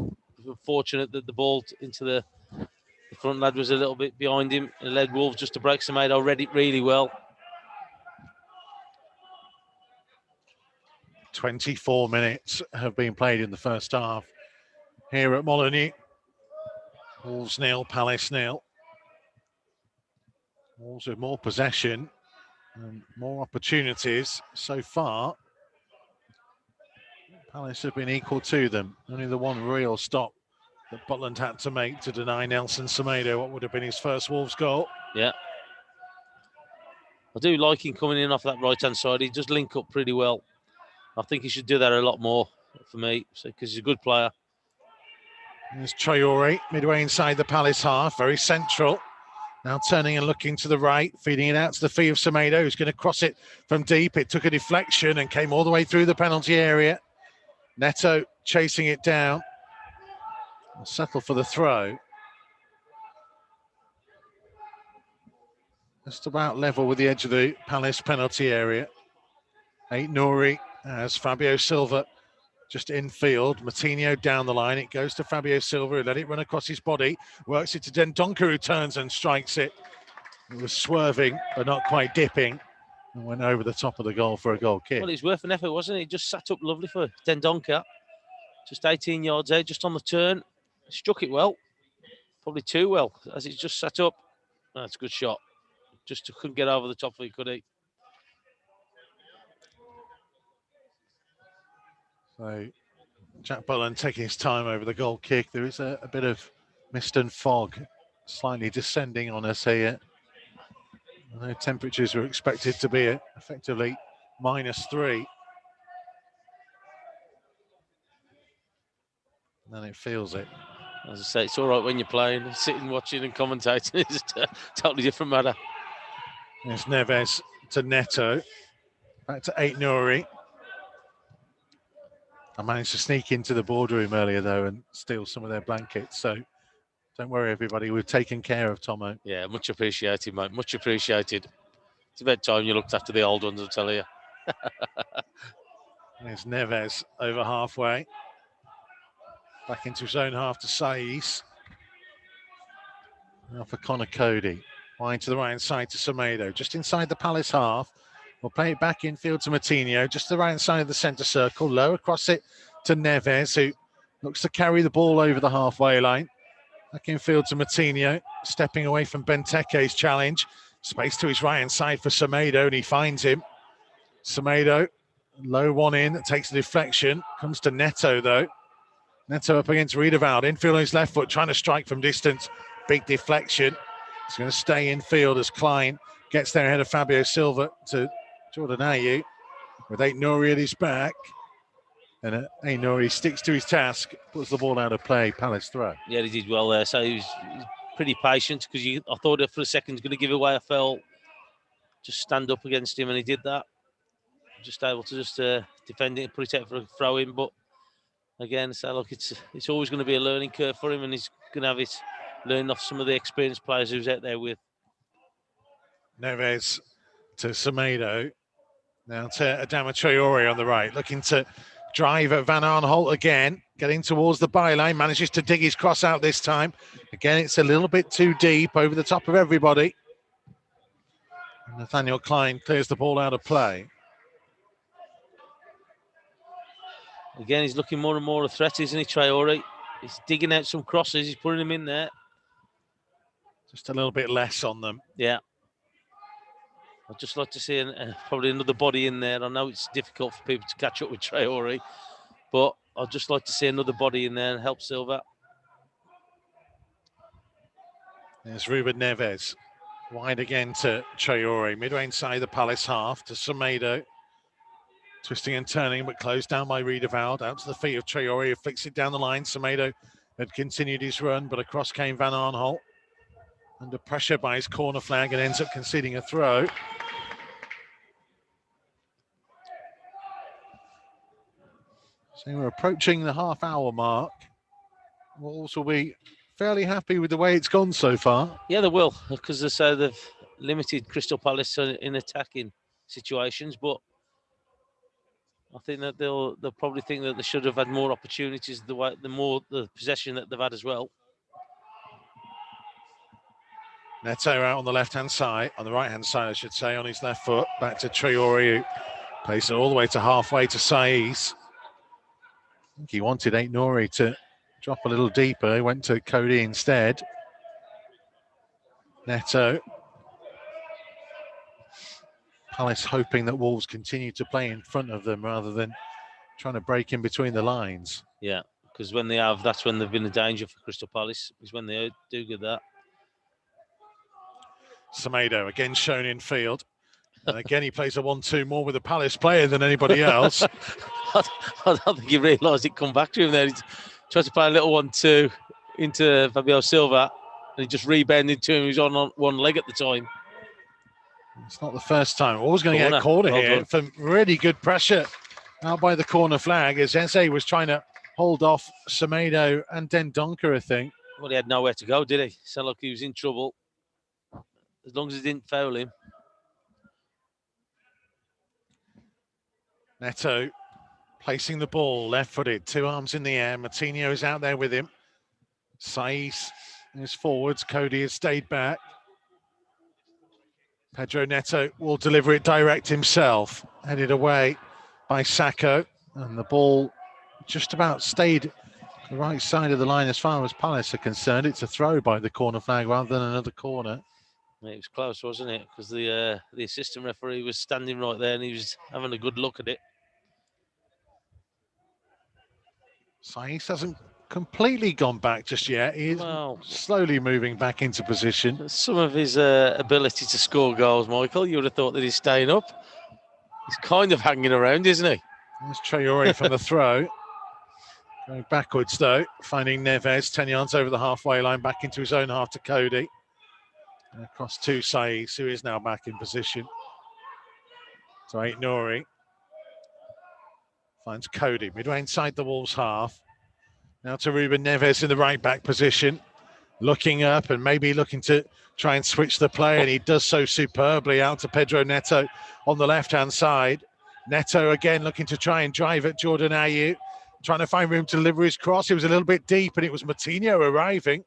Fortunate that the ball into the front lad was a little bit behind him. It led Wolves just to break. Semedo read it really well. 24 minutes have been played in the first half here at Molineux. Wolves 0, Palace 0. Wolves with more possession and more opportunities so far. Palace have been equal to them. Only the one real stop that Butland had to make to deny Nelson Semedo what would have been his first Wolves goal. Yeah. I do like him coming in off that right-hand side. He does link up pretty well. I think he should do that a lot more for me, because he's a good player. There's Traore, midway inside the Palace half, very central. Now turning and looking to the right, feeding it out to the feet of Semedo, who's going to cross it from deep. It took a deflection and came all the way through the penalty area. Neto chasing it down. Will settle for the throw. Just about level with the edge of the Palace penalty area. Aït-Nouri as Fabio Silva just infield. Moutinho down the line. It goes to Fabio Silva, who let it run across his body. Works it to Dendoncker, who turns and strikes it. It was swerving, but not quite dipping. And went over the top of the goal for a goal kick. Well, it's worth an effort, wasn't it? He just sat up lovely for Dendoncker. Just 18 yards out, just on the turn. Struck it well. Probably too well, as it's just sat up. That's a good shot. Just couldn't get over the top of it, could he? So Jack Butland taking his time over the goal kick. There is a bit of mist and fog slightly descending on us here. I know temperatures were expected to be effectively -3. And then it feels it. As I say, it's all right when you're playing. Sitting, watching and commentating is a totally different matter. There's Neves to Neto. Back to Aït-Nouri. I managed to sneak into the boardroom earlier, though, and steal some of their blankets. So don't worry, everybody. We've taken care of Tomo. Yeah, much appreciated, mate. Much appreciated. It's about time you looked after the old ones, I tell you. There's Neves over halfway. Back into his own half to Saiz. Now for Connor Cody. Wide to the right-hand side to Semedo. Just inside the Palace half. We'll play it back infield to Moutinho. Just the right-hand side of the centre circle. Low across it to Neves, who looks to carry the ball over the halfway line. Back infield to Moutinho. Stepping away from Benteke's challenge. Space to his right-hand side for Semedo, and he finds him. Semedo, low one in, takes the deflection. Comes to Neto, though. Neto up against Riedewald. Infield on his left foot, trying to strike from distance. Big deflection. He's going to stay infield as Klein gets there ahead of Fabio Silva to Jordan Ayew with Aït-Nouri at his back. And Aït-Nouri sticks to his task, puts the ball out of play. Palace throw. Yeah, he did well there. So he was pretty patient, because I thought for a second he was going to give away a foul. Just stand up against him, and he did that. Just able to just defend it and put it out for a throw in. But again, so look, it's always going to be a learning curve for him, and he's going to have it learning off some of the experienced players who's out there with. Neves to Semedo. Now to Adama Traore on the right, looking to drive at Van Aanholt again, getting towards the byline, manages to dig his cross out this time. Again, it's a little bit too deep, over the top of everybody. And Nathaniel Klein clears the ball out of play. Again, he's looking more and more a threat, isn't he, Traore? He's digging out some crosses, he's putting them in there. Just a little bit less on them. Yeah. I'd just like to see probably another body in there. I know it's difficult for people to catch up with Traore, but I'd just like to see another body in there and help Silva. There's Ruben Neves. Wide again to Traore. Midway inside the Palace half to Semedo. Twisting and turning, but closed down by Riedewald. Out to the feet of Traore, who flicks it down the line. Semedo had continued his run, but across came Van Aanholt. Under pressure by his corner flag and ends up conceding a throw. So we're approaching the half-hour mark. Wolves will be fairly happy with the way it's gone so far. Yeah, they will, because they say they've limited Crystal Palace in attacking. situations, but I think that they'll probably think that they should have had more opportunities. The possession that they've had as well. Neto out on the left-hand side, on the right-hand side, I should say, on his left foot. Back to Traore, who plays it all the way to halfway to Saiz. I think he wanted Aït-Nouri to drop a little deeper. He went to Cody instead. Neto. Palace hoping that Wolves continue to play in front of them rather than trying to break in between the lines. Yeah, because when they have, that's when they've been a danger for Crystal Palace, is when they do get that. Semedo again shown in field. And again, he plays a 1-2 more with a Palace player than anybody else. I don't think he realised it come back to him there. He tried to play a little 1-2 into Fabio Silva, and he just rebended to him. He was on one leg at the time. It's not the first time. Always going to get a corner here for really good pressure out by the corner flag as Eze was trying to hold off Semedo and Dendoncker, I think. Well, he had nowhere to go, did he? Sounded like he was in trouble. As long as he didn't foul him. Neto placing the ball, left-footed, 2 arms in the air. Moutinho is out there with him. Saiz is forwards. Cody has stayed back. Pedro Neto will deliver it direct himself. Headed away by Sacco. And the ball just about stayed the right side of the line as far as Palace are concerned. It's a throw by the corner flag rather than another corner. It was close, wasn't it? Because the assistant referee was standing right there and he was having a good look at it. Saiz hasn't completely gone back just yet. He is slowly moving back into position. Some of his ability to score goals, Michael, you would have thought that he's staying up. He's kind of hanging around, isn't he? There's Traore from the throw. Going backwards, though, finding Neves 10 yards over the halfway line, back into his own half to Cody. And across to Saiz, who is now back in position. So Aït-Nouri finds Cody midway inside the Wolves half. Now to Ruben Neves in the right back position, looking up and maybe looking to try and switch the play, and he does so superbly out to Pedro Neto on the left-hand side. Neto again looking to try and drive at Jordan Ayew, trying to find room to deliver his cross. It was a little bit deep, and it was Moutinho arriving.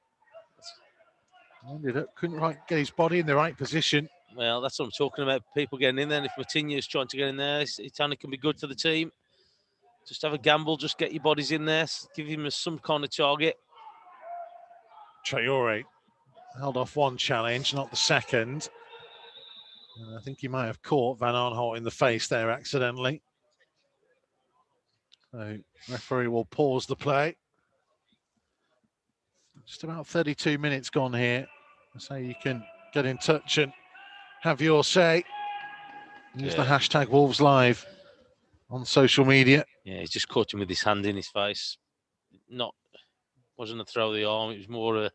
Ended up couldn't get his body in the right position. Well, that's what I'm talking about. People getting in there. And if Moutinho's trying to get in there, it only can be good for the team. Just have a gamble. Just get your bodies in there. Give him some kind of target. Traore held off one challenge, not the second. And I think he might have caught Van Aanholt in the face there accidentally. So referee will pause the play. Just about 32 minutes gone here. So you can get in touch and have your say. Use the hashtag Wolves Live on social media. Yeah, he's just caught him with his hand in his face. Wasn't a throw of the arm. It was more a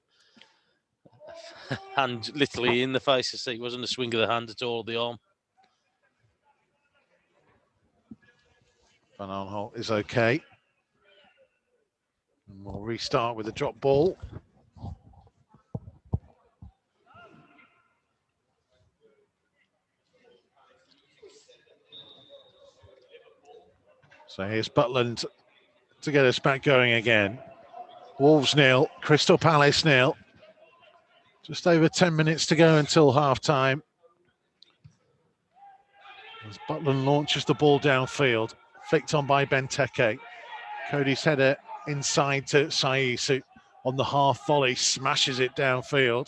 hand literally in the face. It wasn't a swing of the hand at all, the arm. Van Aanholt is okay. And we'll restart with a drop ball. So here's Butland to get us back going again. Wolves 0, Crystal Palace 0. Just over 10 minutes to go until half-time. As Butland launches the ball downfield, flicked on by Benteke. Cody's header inside to Saiz, who on the half volley smashes it downfield.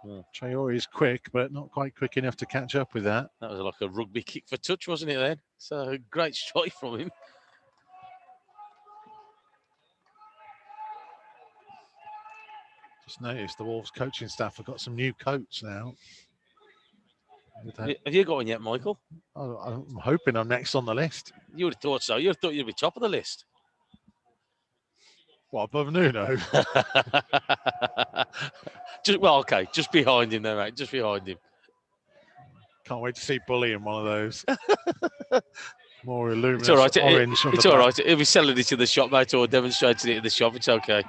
Yeah. Traore is quick, but not quite quick enough to catch up with that. That was like a rugby kick for touch, wasn't it then? So a great strike from him. Just noticed the Wolves coaching staff have got some new coats now. Have you got one yet, Michael? I'm hoping I'm next on the list. You would have thought so. You would have thought you'd be top of the list. What, above Nuno? Just behind him there, mate. Just behind him. Can't wait to see Bully in one of those. More luminous it's all right. orange. It's all right. He'll be selling it in the shop, mate, or demonstrating it in the shop. It's okay.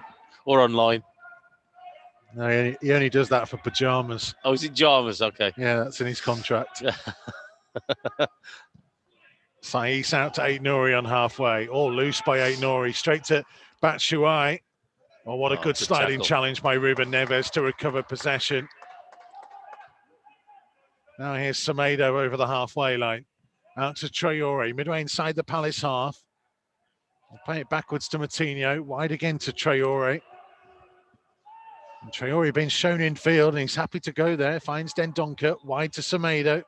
Or online. No, he only does that for pyjamas. Oh, is it pyjamas? Okay. Yeah, that's in his contract. Saiss out to Aït-Nouri on halfway. All loose by Aït-Nouri. Straight to Batshuayi. Oh, what a good sliding tackle. challenge by Ruben Neves to recover possession. Now here's Semedo over the halfway line. Out to Traore, midway inside the Palace half. They'll play it backwards to Moutinho, wide again to Traore. And Traore being shown in field and he's happy to go there. Finds Dendoncker, wide to Semedo.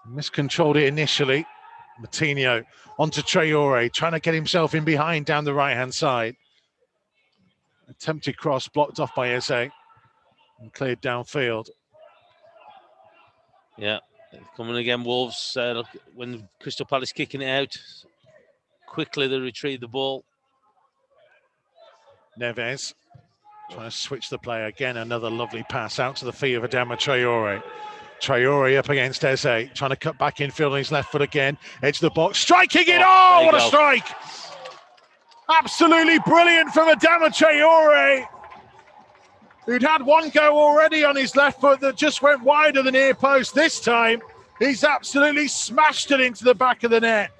Miscontrolled it initially. Moutinho onto Traore, trying to get himself in behind down the right-hand side. Attempted cross blocked off by Eze and cleared downfield. Yeah, coming again, Wolves. Look, when Crystal Palace kicking it out, quickly they retrieve the ball. Neves trying to switch the play again. Another lovely pass out to the feet of Adama Traore. Traore up against Eze, trying to cut back in field on his left foot again. Edge of the box, striking it. Oh, what a strike! Absolutely brilliant from Adama Traore, who'd had one go already on his left foot that just went wide of the near post. This time, he's absolutely smashed it into the back of the net.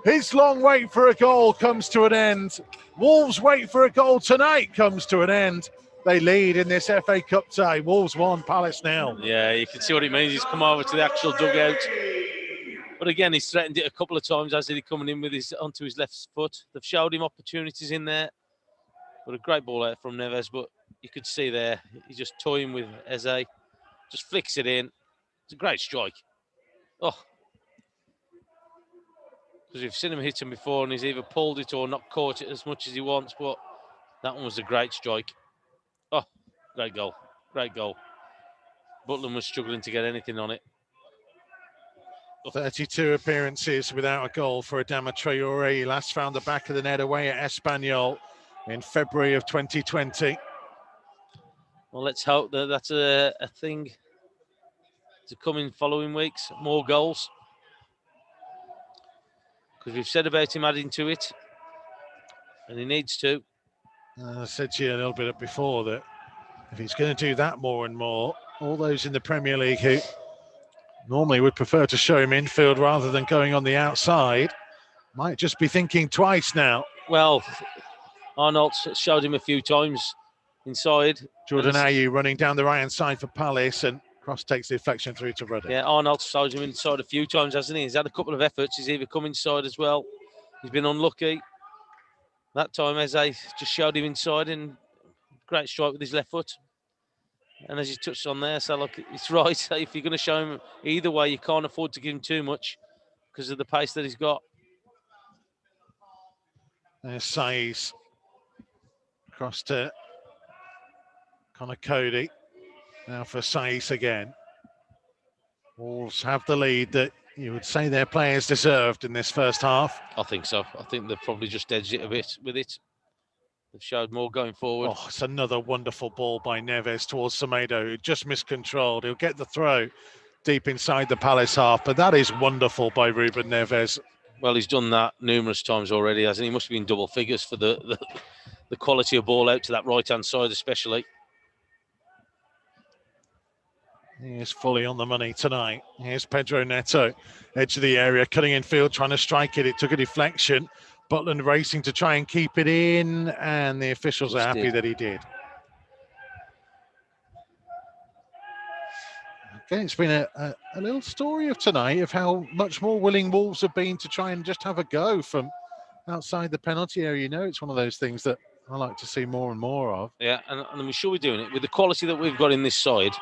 His long wait for a goal comes to an end. Wolves' wait for a goal tonight comes to an end. They lead in this FA Cup tie. Wolves 1, Palace 0. Yeah, you can see what it means. He's come over to the actual dugout. But again, he's threatened it a couple of times as he's coming in with onto his left foot. They've showed him opportunities in there. But a great ball out from Neves. But you could see there, he's just toying with Eze. Just flicks it in. It's a great strike. Oh. Because we've seen him hit him before and he's either pulled it or not caught it as much as he wants. But that one was a great strike. Oh, great goal. Great goal. Butland was struggling to get anything on it. 32 appearances without a goal for Adama Traore. He last found the back of the net away at Espanyol in February of 2020. Well, let's hope that that's a thing to come in following weeks. More goals. Because we've said about him adding to it. And he needs to. I said to you a little bit before that if he's going to do that more and more, all those in the Premier League who normally would prefer to show him infield rather than going on the outside might just be thinking twice now. Well, Arnold showed him a few times inside. Jordan Ayew running down the right-hand side for Palace and cross takes the deflection through to Ruddock. Yeah, Arnold showed him inside a few times, hasn't he? He's had a couple of efforts. He's either come inside as well. He's been unlucky. That time, Eze just showed him inside and great strike with his left foot. And as you touched on there, so look, it's right. If you're going to show him either way, you can't afford to give him too much because of the pace that he's got. There's Saiss. Across to Connor Cody. Now for Saiss again. Wolves have the lead that you would say their players deserved in this first half. I think so. I think they've probably just edged it a bit with it. They've showed more going forward. Oh, it's another wonderful ball by Neves towards Semedo, who just miscontrolled. He'll get the throw deep inside the Palace half, but that is wonderful by Ruben Neves. Well, he's done that numerous times already, hasn't he? He must have been double figures for the quality of ball out to that right-hand side especially. He is fully on the money tonight. Here's Pedro Neto, edge of the area, cutting in field, trying to strike it. It took a deflection. Butland racing to try and keep it in, and the officials are happy that he did. Okay, it's been a little story of tonight of how much more willing Wolves have been to try and just have a go from outside the penalty area. You know, it's one of those things that I like to see more and more of. Yeah, and we should be doing it with the quality that we've got in this side.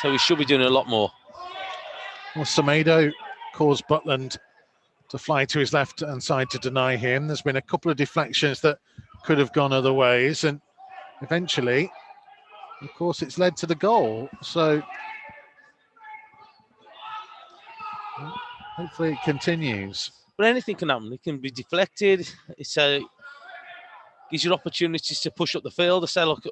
So we should be doing a lot more. Well, Semedo caused Butland to fly to his left-hand side to deny him. There's been a couple of deflections that could have gone other ways, and eventually, of course, it's led to the goal. So hopefully it continues. But anything can happen. It can be deflected. Gives you opportunities to push up the field. I said, look,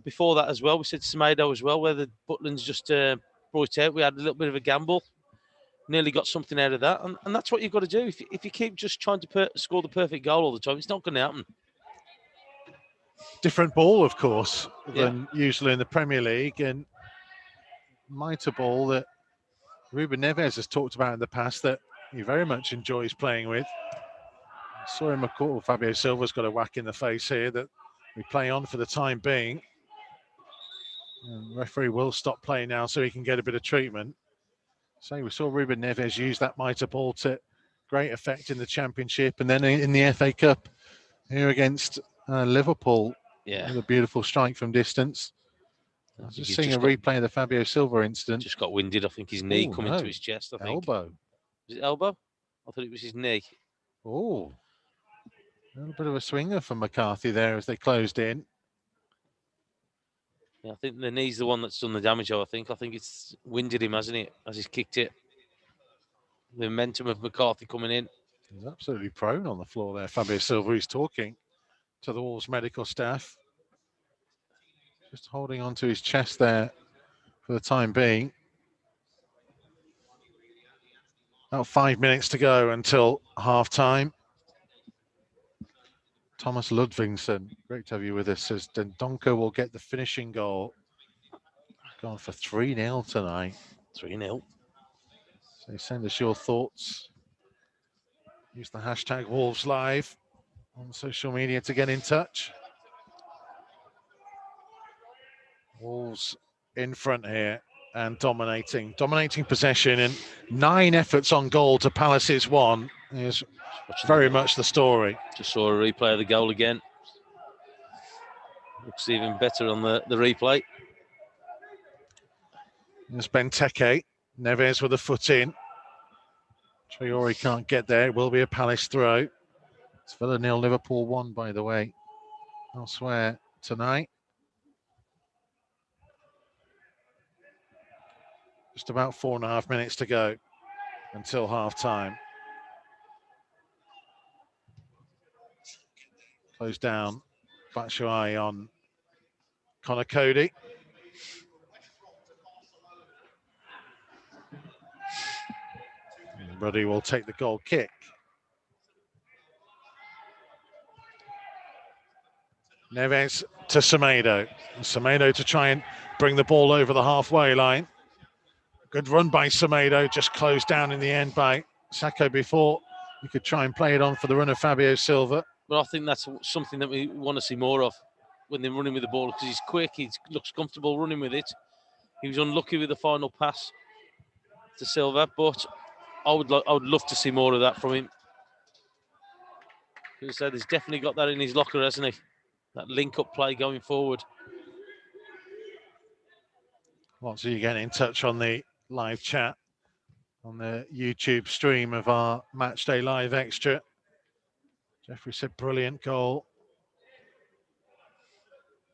before that as well, we said Semedo as well, where the Butland's just brought it out. We had a little bit of a gamble. Nearly got something out of that. And that's what you've got to do. If you keep just trying to score the perfect goal all the time, it's not going to happen. Different ball, of course, than usually in the Premier League. And mitre ball that Ruben Neves has talked about in the past that he very much enjoys playing with. Saw him, of course, Fabio Silva's got a whack in the face here that we play on for the time being. And the referee will stop playing now so he can get a bit of treatment. So we saw Ruben Neves use that mitre ball to great effect in the Championship and then in the FA Cup here against Liverpool. Yeah. With a beautiful strike from distance. I was just seeing a replay of the Fabio Silva incident. Just got winded. I think his knee coming to his chest. I think. Elbow. Was it elbow? I thought it was his knee. Oh. A little bit of a swinger from McCarthy there as they closed in. Yeah, I think the knee's the one that's done the damage, I think. I think it's winded him, hasn't it, as he's kicked it. The momentum of McCarthy coming in. He's absolutely prone on the floor there. Fabio Silva, he's talking to the Wolves medical staff. Just holding on to his chest there for the time being. About 5 minutes to go until half-time. Thomas Ludvigsson, great to have you with us, says Dendoncker will get the finishing goal. Gone for 3-0 tonight. 3-0. So send us your thoughts. Use the hashtag Wolves Live on social media to get in touch. Wolves in front here and dominating possession, and 9 efforts on goal to Palace's 1 is very much the story. Just saw a replay of the goal again. Looks even better on the replay. There's Benteke. Neves with a foot in. Traore can't get there. It will be a Palace throw. It's Villa 0, Liverpool 1, by the way. Elsewhere tonight. Just about 4.5 minutes to go until half-time. Close down. Batshuayi on Connor Cody. Ruddy will take the goal kick. Neves to Semedo. Semedo to try and bring the ball over the halfway line. Good run by Semedo, just closed down in the end by Sakho before you could try and play it on for the run of Fabio Silva. But I think that's something that we want to see more of when they're running with the ball, because he's quick, he looks comfortable running with it. He was unlucky with the final pass to Silva, but I would love to see more of that from him. As I said, he's definitely got that in his locker, hasn't he? That link-up play going forward. Lots of you getting in touch on the live chat on the YouTube stream of our Matchday Live Extra. Jeffrey said brilliant goal.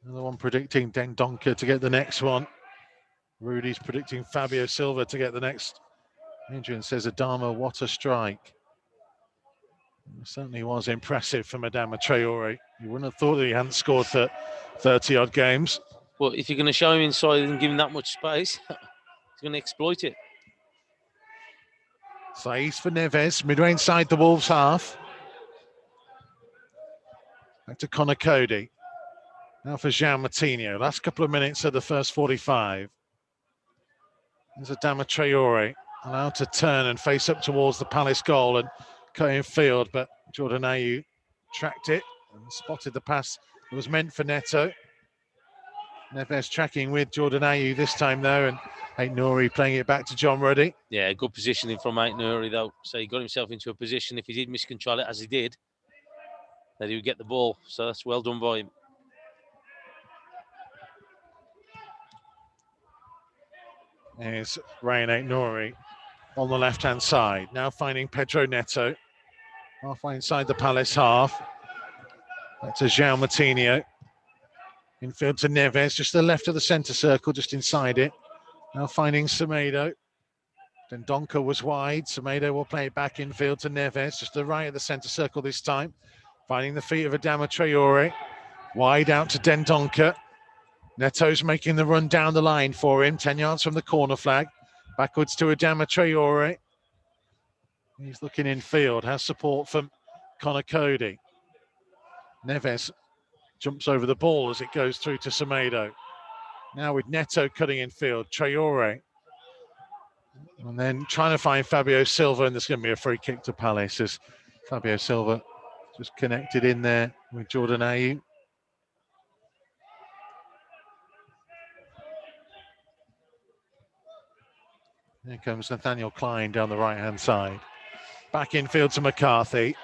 Another one predicting Dendoncker to get the next one. Rudy's predicting Fabio Silva to get the next. Adrian says Adama, what a strike. It certainly was impressive from Adama Traore. You wouldn't have thought that he hadn't scored for 30 odd games. Well, if you're going to show him inside and give him that much space, he's going to exploit it. Saiz for Neves, midway inside the Wolves half. Back to Connor Cody. Now for João Moutinho. Last couple of minutes of the first 45. There's Adama Traore allowed to turn and face up towards the Palace goal and cut in field, but Jordan Ayew tracked it and spotted the pass that was meant for Neto. Neves tracking with Jordan Ayew this time though, and Aït-Nouri playing it back to John Ruddy. Yeah, good positioning from Aït-Nouri though. So he got himself into a position, if he did miscontrol it as he did, that he would get the ball. So that's well done by him. There's Rayan Aït-Nouri on the left-hand side. Now finding Pedro Neto. Halfway inside the Palace half. Back to João Moutinho. Infield to Neves, just to the left of the centre circle, just inside it. Now finding Semedo. Dendoncker was wide. Semedo will play it back infield to Neves, just to the right of the centre circle this time. Finding the feet of Adama Traore. Wide out to Dendoncker. Neto's making the run down the line for him, 10 yards from the corner flag. Backwards to Adama Traore. He's looking infield, has support from Connor Cody. Neves jumps over the ball as it goes through to Semedo. Now with Neto cutting in field, Traore. And then trying to find Fabio Silva, and there's going to be a free kick to Palace as Fabio Silva just connected in there with Jordan Ayew. Here comes Nathaniel Klein down the right-hand side. Back in field to McCarthy.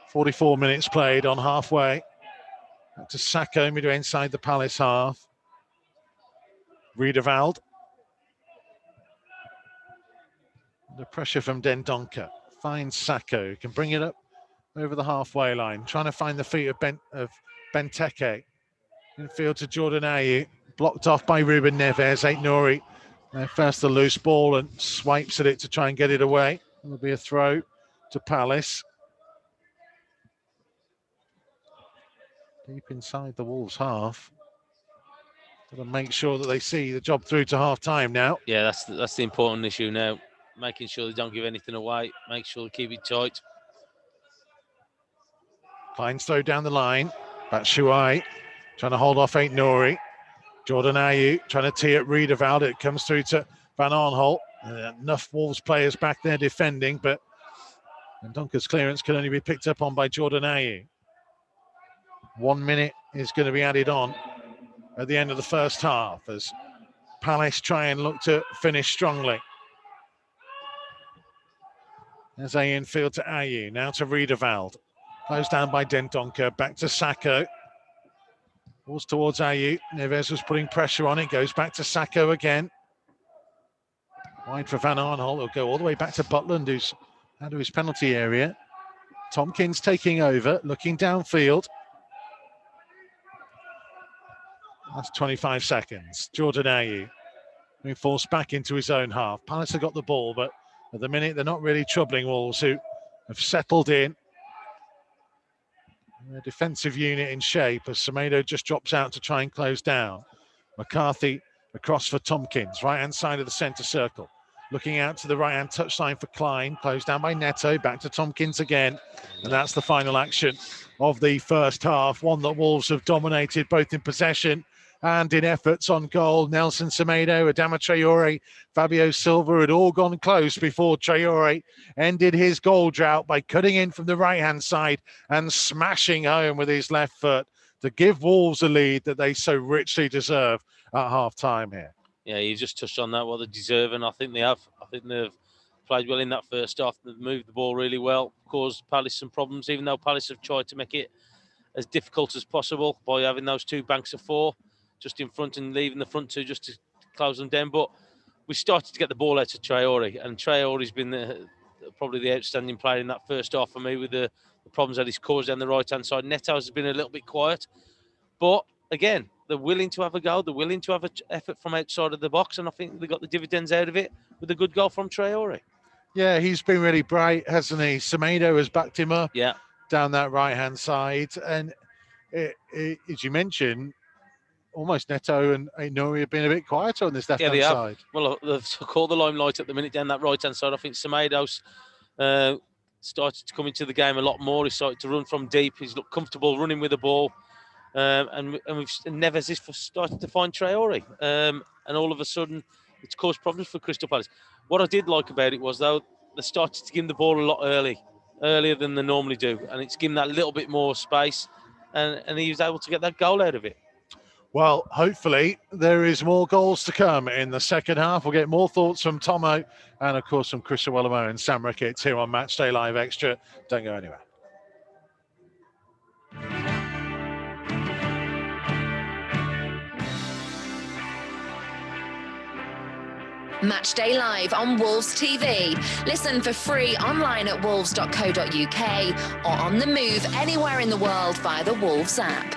44 minutes played on halfway. Back to Sacco, midway inside the Palace half. Riedewald. The pressure from Dendoncker. Finds Sacco, can bring it up over the halfway line. Trying to find the feet of Benteke. Infield to Jordan Ayew. Blocked off by Ruben Neves. Aït-Nouri. First the loose ball and swipes at it to try and get it away. It'll be a throw to Palace. Deep inside the Wolves half. Got to make sure that they see the job through to half time now. Yeah, that's the important issue now. Making sure they don't give anything away. Make sure they keep it tight. Klein's throw down the line. Batshuayi trying to hold off Aït-Nouri. Jordan Ayew trying to tee at Riedewald. It comes through to Van Aanholt. Enough Wolves players back there defending, but Donker's clearance can only be picked up on by Jordan Ayew. 1 minute is going to be added on at the end of the first half as Palace try and look to finish strongly. There's in field to Ayew, now to Riedewald. Closed down by Dendoncker, back to Sacco. Balls towards Ayew. Neves was putting pressure on it, goes back to Sacco again. Wide for Van Aanholt, he'll go all the way back to Butland, who's out of his penalty area. Tompkins taking over, looking downfield. That's 25 seconds. Jordan Ayew being forced back into his own half. Palace have got the ball, but at the minute they're not really troubling Wolves, who have settled in. A defensive unit in shape as Semedo just drops out to try and close down. McCarthy across for Tompkins, right-hand side of the centre circle. Looking out to the right-hand touchline for Klein, closed down by Neto, back to Tompkins again. And that's the final action of the first half, one that Wolves have dominated both in possession and in efforts on goal. Nelson Semedo, Adama Traore, Fabio Silva had all gone close before Traore ended his goal drought by cutting in from the right-hand side and smashing home with his left foot to give Wolves a lead that they so richly deserve at half-time here. Yeah, you just touched on that, what they deserve, and I think they have. I think they've played well in that first half. They've moved the ball really well, caused Palace some problems, even though Palace have tried to make it as difficult as possible by having those two banks of four just in front and leaving the front two just to close them down. But we started to get the ball out to Traore, and Traore's been probably the outstanding player in that first half for me with the problems that he's caused down the right-hand side. Neto has been a little bit quiet, but again, they're willing to have a go. They're willing to have an effort from outside of the box, and I think they got the dividends out of it with a good goal from Traore. Yeah, he's been really bright, hasn't he? Semedo has backed him up down that right-hand side. And as you mentioned, almost Neto and Aït-Nouri have been a bit quieter on this left-hand side. Well, they've called the limelight at the minute down that right-hand side. I think Semedo's started to come into the game a lot more. He started to run from deep. He's looked comfortable running with the ball. And Neves is started to find Traore. And all of a sudden, it's caused problems for Crystal Palace. What I did like about it was, though, they started to give him the ball a lot earlier than they normally do. And it's given that little bit more space. And he was able to get that goal out of it. Well, hopefully there is more goals to come in the second half. We'll get more thoughts from Tomo and, of course, from Chris Iwelumo and Sam Ricketts here on Matchday Live Extra. Don't go anywhere. Matchday Live on Wolves TV. Listen for free online at wolves.co.uk or on the move anywhere in the world via the Wolves app.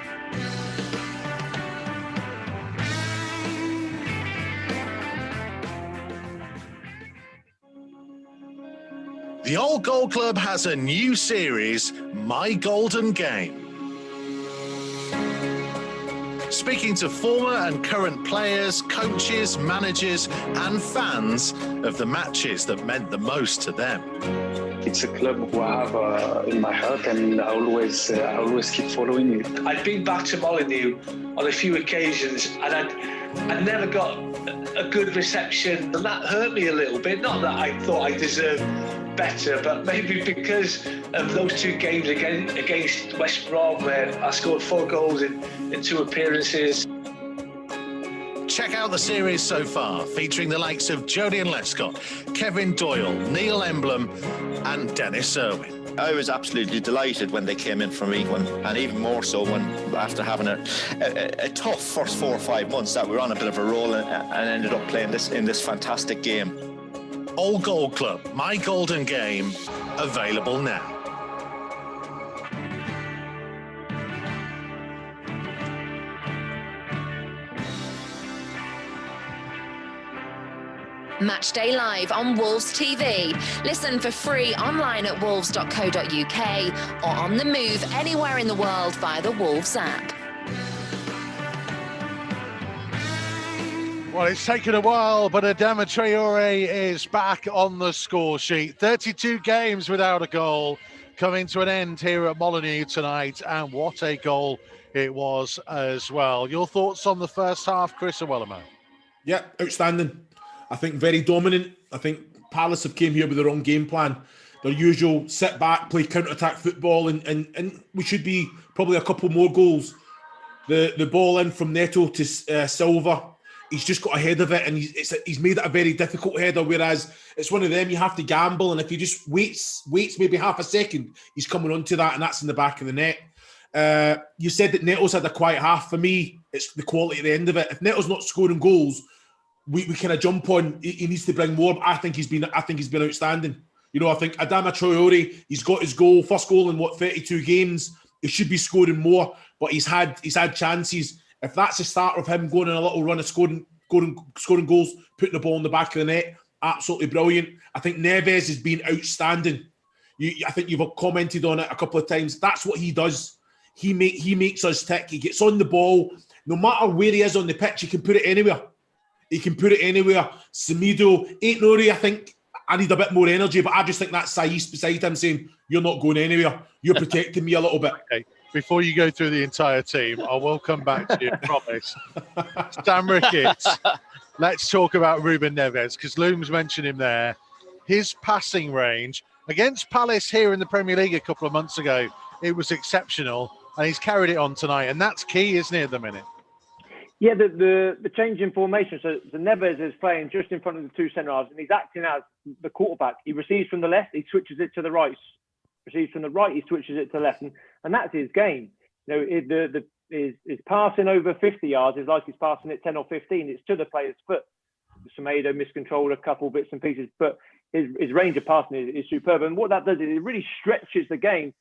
The Old Goal Club has a new series, My Golden Game. Speaking to former and current players, coaches, managers and fans of the matches that meant the most to them. It's a club who I have in my heart, and I always keep following it. I'd been back to Molineux on a few occasions, and I never got a good reception, and that hurt me a little bit. Not that I thought I deserved better, but maybe because of those two games against West Brom, where I scored 4 goals in 2 appearances. Check out the series so far, featuring the likes of Jodian Lescott, Kevin Doyle, Neil Emblem and Dennis Irwin. I was absolutely delighted when they came in from England, and even more so when, after having a tough first 4 or 5 months, that we were on a bit of a roll and ended up playing in this fantastic game. All Gold Club, My Golden Game, available now. Matchday Live on Wolves TV. Listen for free online at wolves.co.uk or on the move anywhere in the world via the Wolves app. Well, it's taken a while, but Adama Traore is back on the score sheet. 32 games without a goal, coming to an end here at Molineux tonight, and what a goal it was as well. Your thoughts on the first half, Chris Awelamo? Yeah, outstanding. I think very dominant. I think Palace have came here with their own game plan. Their usual sit back, play counter-attack football, and we should be probably a couple more goals. The ball in from Neto to Silva, he's just got ahead of it, and he's made it a very difficult header, whereas it's one of them you have to gamble, and if he just waits maybe half a second, he's coming onto that, and that's in the back of the net. You said that Neto's had a quiet half. For me, it's the quality at the end of it. If Neto's not scoring goals, we kind of jump on. He needs to bring more. I think he's been outstanding. You know, I think Adama Traore, he's got his goal, first goal in 32 games. He should be scoring more, but he's had chances. If that's the start of him going on a little run of scoring goals, putting the ball in the back of the net, absolutely brilliant. I think Neves has been outstanding. I think you've commented on it a couple of times. That's what he does. He makes us tick. He gets on the ball. No matter where he is on the pitch, he can put it anywhere. Semedo, Aït-Nouri, I think I need a bit more energy, but I just think that's Saiss beside him saying, you're not going anywhere. You're protecting me a little bit. Okay. Before you go through the entire team, I will come back to you, I promise. Sam Ricketts, let's talk about Ruben Neves, because Looms mentioned him there. His passing range against Palace here in the Premier League a couple of months ago, it was exceptional, and he's carried it on tonight, and that's key, isn't it, at the minute? Yeah, the change in formation. So Neves is playing just in front of the two centre halves, and he's acting as the quarterback. He receives from the left, he switches it to the right. Receives from the right, he switches it to the left, and that's his game. You know, his passing over 50 yards is like he's passing it 10 or 15. It's to the player's foot. Semedo miscontrolled a couple bits and pieces, but his range of passing is superb. And what that does is it really stretches the game.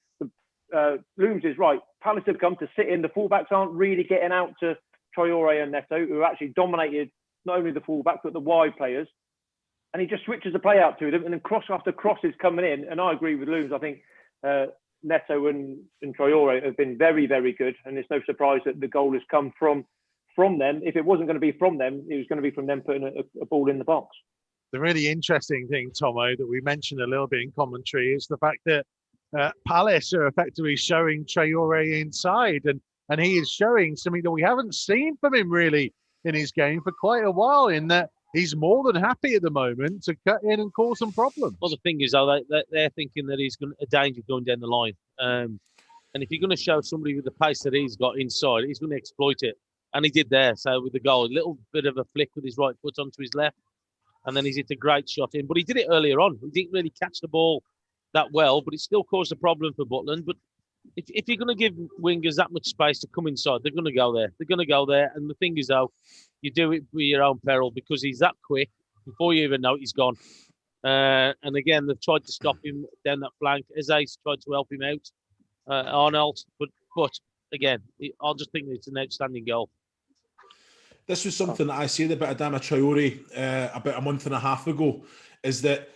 Looms is right. Palace have come to sit in. The fullbacks aren't really getting out to Traore and Neto, who actually dominated not only the fullback but the wide players, and he just switches the play out to them, and then cross after cross is coming in. And I agree with Looms. I think Neto and Traore have been very, very good, and it's no surprise that the goal has come from them. If it wasn't going to be from them, it was going to be from them putting a ball in the box. The really interesting thing, Tomo, that we mentioned a little bit in commentary is the fact that Palace are effectively showing Traore inside, and he is showing something that we haven't seen from him really in his game for quite a while, in that he's more than happy at the moment to cut in and cause some problems. Well, the thing is, though, they're thinking that he's a danger going down the line. And if you're going to show somebody with the pace that he's got inside, he's going to exploit it. And he did there. So with the goal, a little bit of a flick with his right foot onto his left. And then he's hit a great shot in. But he did it earlier on. He didn't really catch the ball that well, but it still caused a problem for Butland. But if you're going to give wingers that much space to come inside, they're going to go there. They're going to go there. And the thing is, though, you do it with your own peril, because he's that quick. Before you even know it, he's gone. And again, they've tried to stop him down that flank. Eze tried to help him out, Arnold. But again, I'll just think it's an outstanding goal. This was something that I said about Adama Traore about a month and a half ago, is that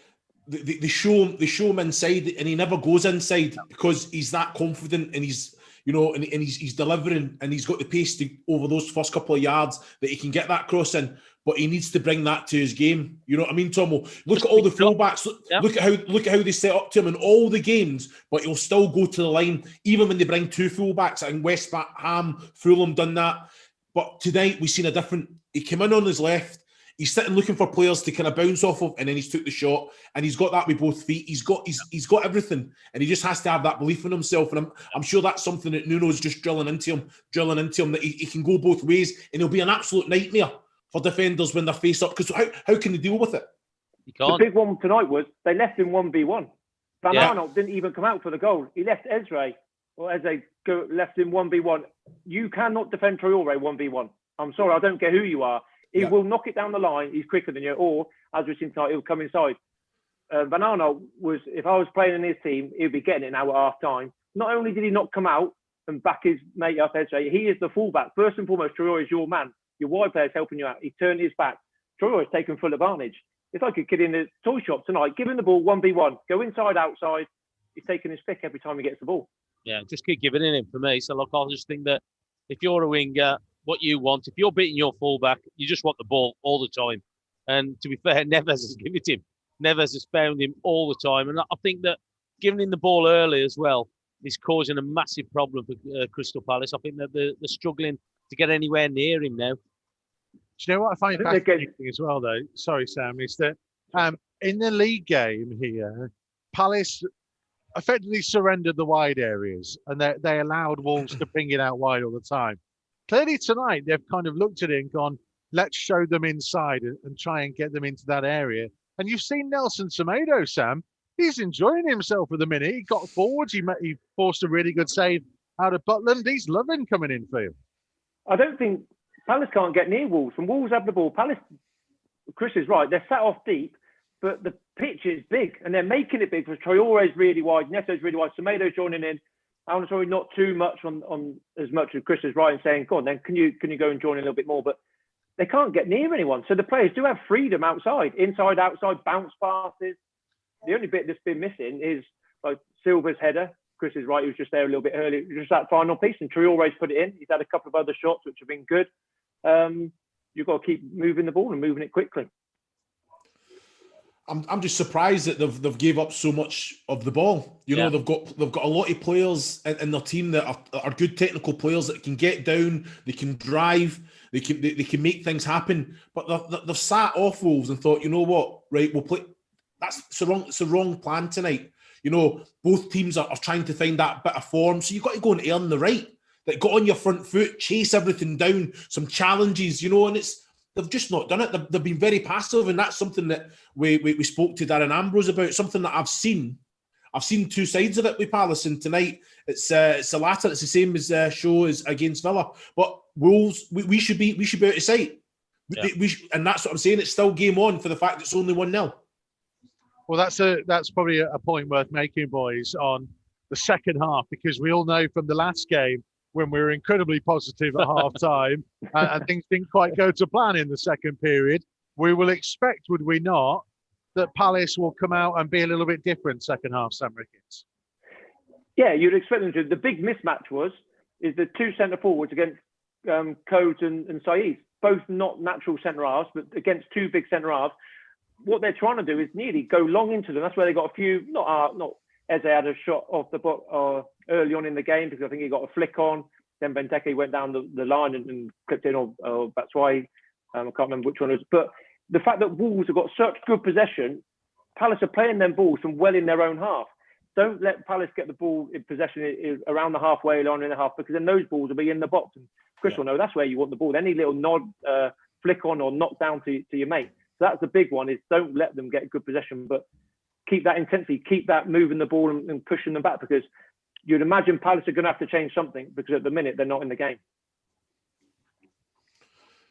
they show him inside, and he never goes inside because he's that confident, and he's he's delivering, and he's got the pace to over those first couple of yards that he can get that cross in. But he needs to bring that to his game. You know what I mean, Tomo? Look at all the fullbacks. Look at how they set up to him in all the games. But he'll still go to the line, even when they bring two fullbacks. And West Ham, Fulham done that. But tonight we've seen a different He came in on his left. He's sitting looking for players to kind of bounce off of, and then he's took the shot, and he's got that with both feet. He's got everything, and he just has to have that belief in himself. And I'm sure that's something that Nuno's just drilling into him that he can go both ways, and he'll be an absolute nightmare for defenders when they're face up. Because how can they deal with it? The big one tonight was they left him 1v1. Van Aanholt didn't even come out for the goal. He left Eze left him 1v1. You cannot defend Traore 1v1. I'm sorry, I don't care who you are. He will knock it down the line. He's quicker than you. Or, as we've seen tonight, he'll come inside. Van Aanholt was, if I was playing in his team, he'd be getting it now at half time. Not only did he not come out and back his mate up, Eze, he is the fullback. First and foremost, Traore is your man. Your wide player's helping you out. He turned his back. Traore has taken full advantage. It's like a kid in the toy shop tonight. Give him the ball 1v1. Go inside, outside. He's taking his pick every time he gets the ball. Yeah, just keep giving it in for me. So, look, I just think that if you're a winger, what you want, if you're beating your fullback, you just want the ball all the time. And to be fair, Neves has given it him. Neves has found him all the time. And I think that giving him the ball early as well is causing a massive problem for Crystal Palace. I think that they're struggling to get anywhere near him now. Do you know what I find fascinating as well, though? Sorry, Sam, is that in the league game here, Palace effectively surrendered the wide areas, and they allowed Wolves to bring it out wide all the time. Clearly tonight, they've kind of looked at it and gone, let's show them inside and try and get them into that area. And you've seen Nelson Semedo, Sam. He's enjoying himself at the minute. He got forwards. He forced a really good save out of Butland. He's loving coming in field. I don't think Palace can't get near Wolves. When Wolves have the ball, Palace, Chris is right, they're sat off deep, but the pitch is big, and they're making it big. Because Traore's really wide, Neto's really wide, Semedo's joining in. I'm sorry, not too much on as much as Chris is right in saying, go on, then can you go and join in a little bit more? But they can't get near anyone. So the players do have freedom outside, inside, outside, bounce passes. The only bit that's been missing is like Silva's header. Chris is right, he was just there a little bit earlier. Just that final piece, and Traore's put it in. He's had a couple of other shots which have been good. You've got to keep moving the ball and moving it quickly. I'm just surprised that they've gave up so much of the ball. You know, they've got a lot of players in their team that are good technical players that can get down, they can drive, they can make things happen. But they've sat off Wolves and thought, you know what, right, we'll play. It's the wrong plan tonight. You know, both teams are trying to find that bit of form, so you've got to go and earn the right. Like, got on your front foot, chase everything down, some challenges, you know, and they've just not done it. They've been very passive, and that's something that we spoke to Darren Ambrose about, something that I've seen. I've seen two sides of it with Palace, and tonight it's the latter. It's the same as show as against Villa. But Wolves, we should be out of sight. And that's what I'm saying. It's still game on for the fact it's only 1-0. Well, that's probably a point worth making, boys, on the second half, because we all know from the last game when we were incredibly positive at half time and things didn't quite go to plan in the second period. We will expect, would we not, that Palace will come out and be a little bit different second half, Sam Ricketts? Yeah, you'd expect them to. The big mismatch is the two centre forwards against Coates and Saïd, both not natural centre halves, but against two big centre halves. What they're trying to do is nearly go long into them. That's where they got a few, not Eze had a shot off the book early on in the game because I think he got a flick on. Then Benteke went down the line and clipped in, or Batshuayi. I can't remember which one it was. But the fact that Wolves have got such good possession, Palace are playing them balls from well in their own half. Don't let Palace get the ball in possession around the halfway line in the half, because then those balls will be in the box. And Chris will know that's where you want the ball. Any little nod, flick on or knock down to your mate. So that's the big one, is don't let them get good possession, but keep that intensity, keep that moving the ball and pushing them back, because you'd imagine Palace are going to have to change something, because at the minute they're not in the game.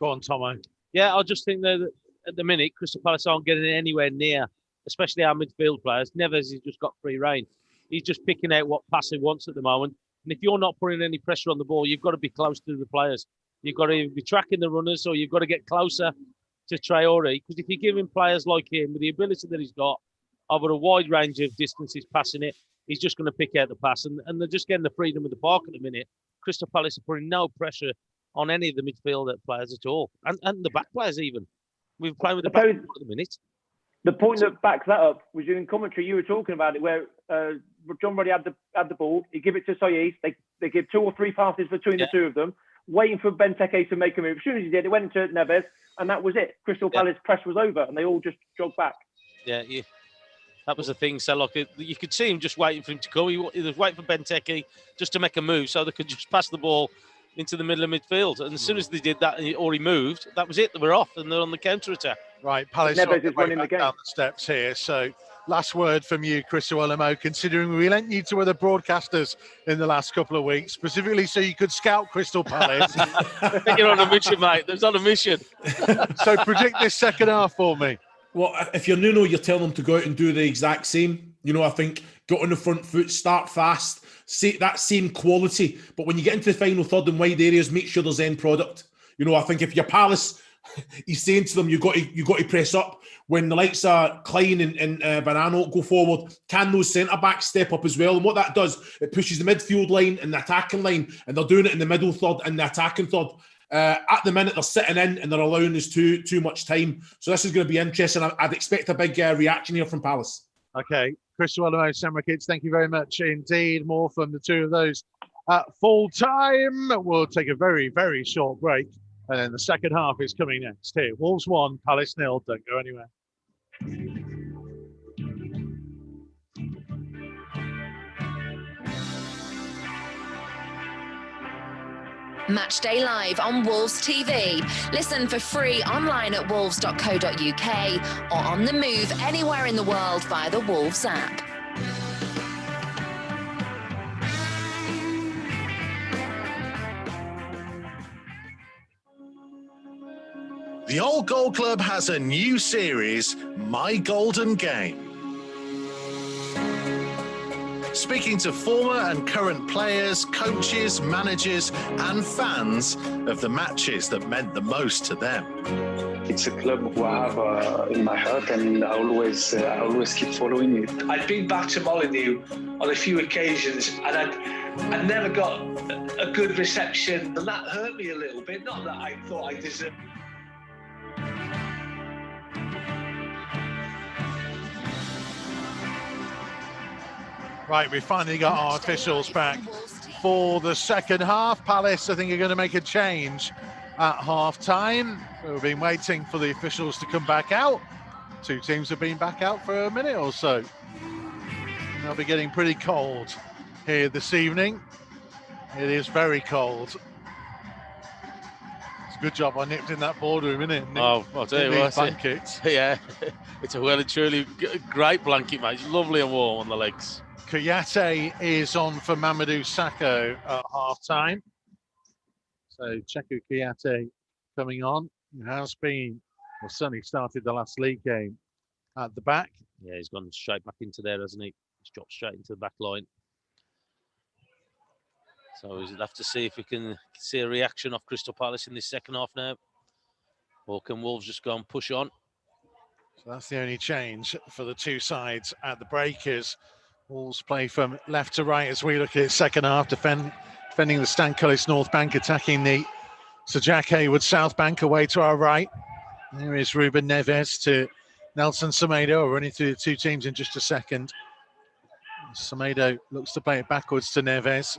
Go on, Tomo. Yeah, I just think that at the minute Crystal Palace aren't getting anywhere near, especially our midfield players. Neves has just got free rein. He's just picking out what pass he wants at the moment. And if you're not putting any pressure on the ball, you've got to be close to the players. You've got to be tracking the runners, or you've got to get closer to Traore, because if you're giving players like him, with the ability that he's got, over a wide range of distances passing it, he's just going to pick out the pass. And they're just getting the freedom of the park at the minute. Crystal Palace are putting no pressure on any of the midfield players at all. And the back players even. We're playing with the back at the minute. The point that backs that up was in commentary, you were talking about it, where John Ruddy had the ball, he give it to Saïd, they give 2 or 3 passes between the two of them. waiting for Benteke to make a move. As soon as he did, it went to Neves, and that was it. Crystal Palace press was over, and they all just jogged back. Yeah, that was the thing. So, look, you could see him just waiting for him to go. He was waiting for Benteke just to make a move so they could just pass the ball into the middle of midfield. And as soon as they did that, or he moved, that was it. They were off, and they're on the counter-attack. Right, Palace Neves is running the game down the steps here. So, last word from you, Chris Iwelumo, considering we lent you to other broadcasters in the last couple of weeks, specifically so you could scout Crystal Palace. You're on a mission, mate. There's on a mission. So, predict this second half for me. Well, if you're Nuno, you're telling them to go out and do the exact same. You know, I think get on the front foot, start fast, see that same quality. But when you get into the final third and wide areas, make sure there's end product. You know, I think if you're Palace, he's saying to them, you got to press up. When the likes of Klein and Van Aanholt go forward, can those centre backs step up as well? And what that does, it pushes the midfield line and the attacking line, and they're doing it in the middle third and the attacking third. At the minute, they're sitting in and they're allowing us too much time. So this is going to be interesting. I'd expect a big reaction here from Palace. Okay, Chris Iwelumo, Sam Ricketts, thank you very much indeed. More from the two of those at full time. We'll take a very, very short break. And then the second half is coming next. Here, Wolves 1, Palace 0. Don't go anywhere. Matchday Live on Wolves TV. Listen for free online at wolves.co.uk or on the move anywhere in the world via the Wolves app. The Old Goal Club has a new series, My Golden Game. Speaking to former and current players, coaches, managers and fans of the matches that meant the most to them. It's a club who I have in my heart, and I always keep following it. I'd been back to Molineux on a few occasions, and I'd never got a good reception, and that hurt me a little bit. Not that I thought I deserved. Right, we finally got our officials back for the second half. Palace, I think, are going to make a change at half-time. We've been waiting for the officials to come back out. Two teams have been back out for a minute or so. They'll be getting pretty cold here this evening. It is very cold. It's a good job I nipped in that boardroom, isn't it? Oh, I'll tell you what. Blankets. Yeah, it's a well and truly great blanket, mate. It's lovely and warm on the legs. Kouyaté is on for Mamadou Sakho at half-time. So Cheikhou Kouyaté coming on. He has been, well, certainly started the last league game at the back. Yeah, he's gone straight back into there, hasn't he? He's dropped straight into the back line. So we'll have to see if we can see a reaction off Crystal Palace in this second half now. Or can Wolves just go and push on? So that's the only change for the two sides at the break. Is Wolves play from left to right as we look at second half, defending the Stan Cullis North Bank, attacking the Sir Jack Hayward South Bank away to our right. There is Ruben Neves to Nelson Semedo. We're running through the two teams in just a second. Semedo looks to play it backwards to Neves.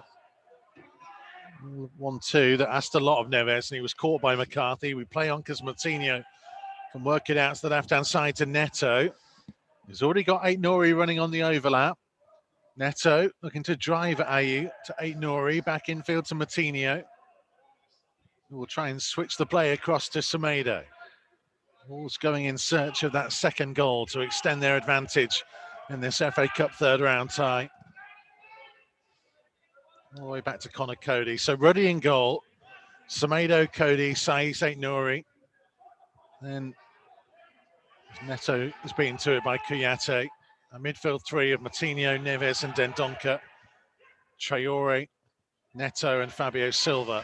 1-2 that asked a lot of Neves, and he was caught by McCarthy. We play on because Martinho can work it out to the left-hand side to Neto. He's already got Aït-Nouri running on the overlap. Neto looking to drive at Ayew to Aït-Nouri, back infield to Martinho. We'll try and switch the play across to Semedo. Wolves going in search of that second goal to extend their advantage in this FA Cup third round tie. All the way back to Conor Coady. So Ruddy in goal. Semedo, Coady, Saiss, Aït-Nouri. Then Neto is beaten to it by Kouyaté. A midfield three of Martinho, Neves and Dendoncker. Traoré, Neto and Fabio Silva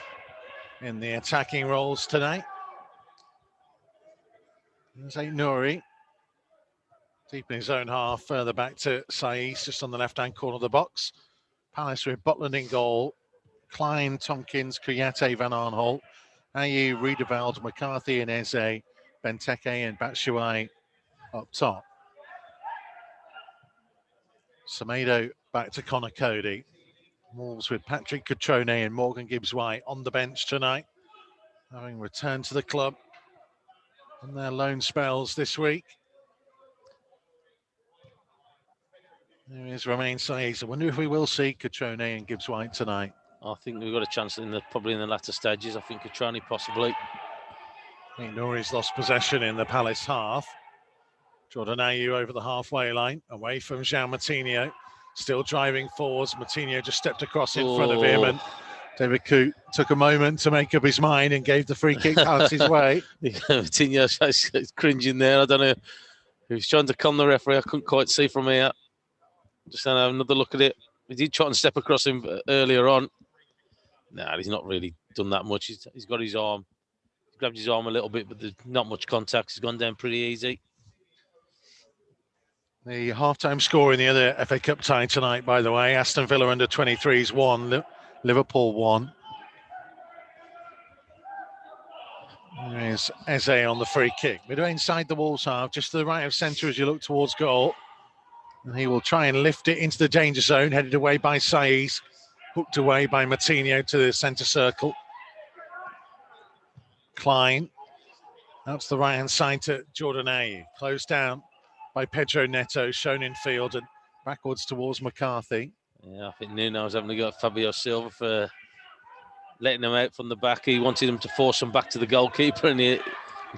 in the attacking roles today. There's Aït-Nouri. Deep in his own half, further back to Saiss, just on the left-hand corner of the box. Palace with Butland in goal. Klein, Tompkins, Kouyaté, Van Aanholt, Ayew, Riedewald, McCarthy and Eze, Benteke and Batshuayi up top. Semedo back to Conor Coady. Wolves with Patrick Cutrone and Morgan Gibbs-White on the bench tonight, having returned to the club on their loan spells this week. There is Romain Saiz. I wonder if we will see Cutrone and Gibbs-White tonight. I think we've got a chance probably in the latter stages. I think Cutrone possibly. I think Nouri's lost possession in the Palace half. Jordan Ayew over the halfway line, away from Jean Moutinho. Still driving forwards. Moutinho just stepped across in front of him, and David Coote took a moment to make up his mind and gave the free kick Palace's way. Moutinho's cringing there. I don't know. He was trying to con the referee. I couldn't quite see from here. Just have another look at it. He did try and step across him earlier on. Nah, he's not really done that much. He's got his arm. He's grabbed his arm a little bit, but there's not much contact. He's gone down pretty easy. The half-time score in the other FA Cup tie tonight, by the way. Aston Villa under 23s 1, Liverpool 1. There is Eze on the free kick. Midway inside the Wolves half, just to the right of centre as you look towards goal. And he will try and lift it into the danger zone, headed away by Saiz. Hooked away by Moutinho to the centre circle. Klein. Out to the right-hand side to Jordan Ayew. Closed down by Pedro Neto, shown in field and backwards towards McCarthy. Yeah, I think Nuno was having to go at Fabio Silva for letting him out from the back. He wanted him to force him back to the goalkeeper, and he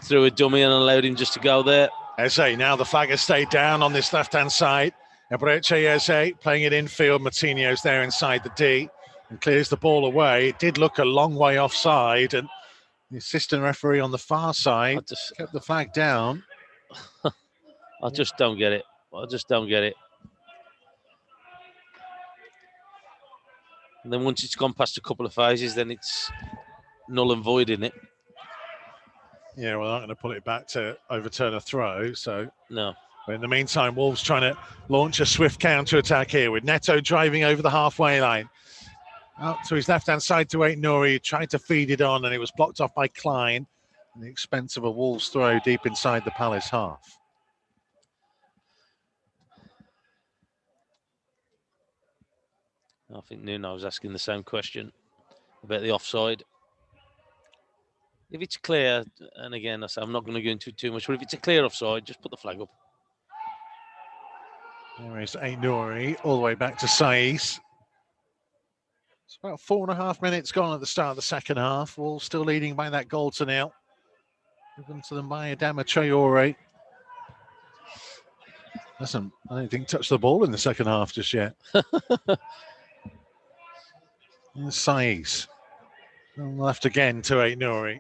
threw a dummy and allowed him just to go there. Eze, now the flag has stayed down on this left-hand side. Ebreche Eze playing it infield. Moutinho's there inside the D and clears the ball away. It did look a long way offside, and the assistant referee on the far side kept the flag down. I just don't get it. And then once it's gone past a couple of phases, then it's null and void, isn't it? Yeah, well, they're not going to put it back to overturn a throw, so... No. But in the meantime, Wolves trying to launch a swift counter-attack here with Neto driving over the halfway line. Out to his left-hand side to Aït-Nouri, tried to feed it on, and it was blocked off by Klein at the expense of a Wolves throw deep inside the Palace half. I think Nuno was asking the same question about the offside. If it's clear, and again, I'm not going to go into it too much, but if it's a clear offside, just put the flag up. There is Aït-Nouri, all the way back to Saiz. It's about 4.5 minutes gone at the start of the second half. Wolves still leading by that goal to nil. Given to them by Adama Traore. Listen, I don't think touched the ball in the second half just yet. Saiz. Left again to Aït-Nouri.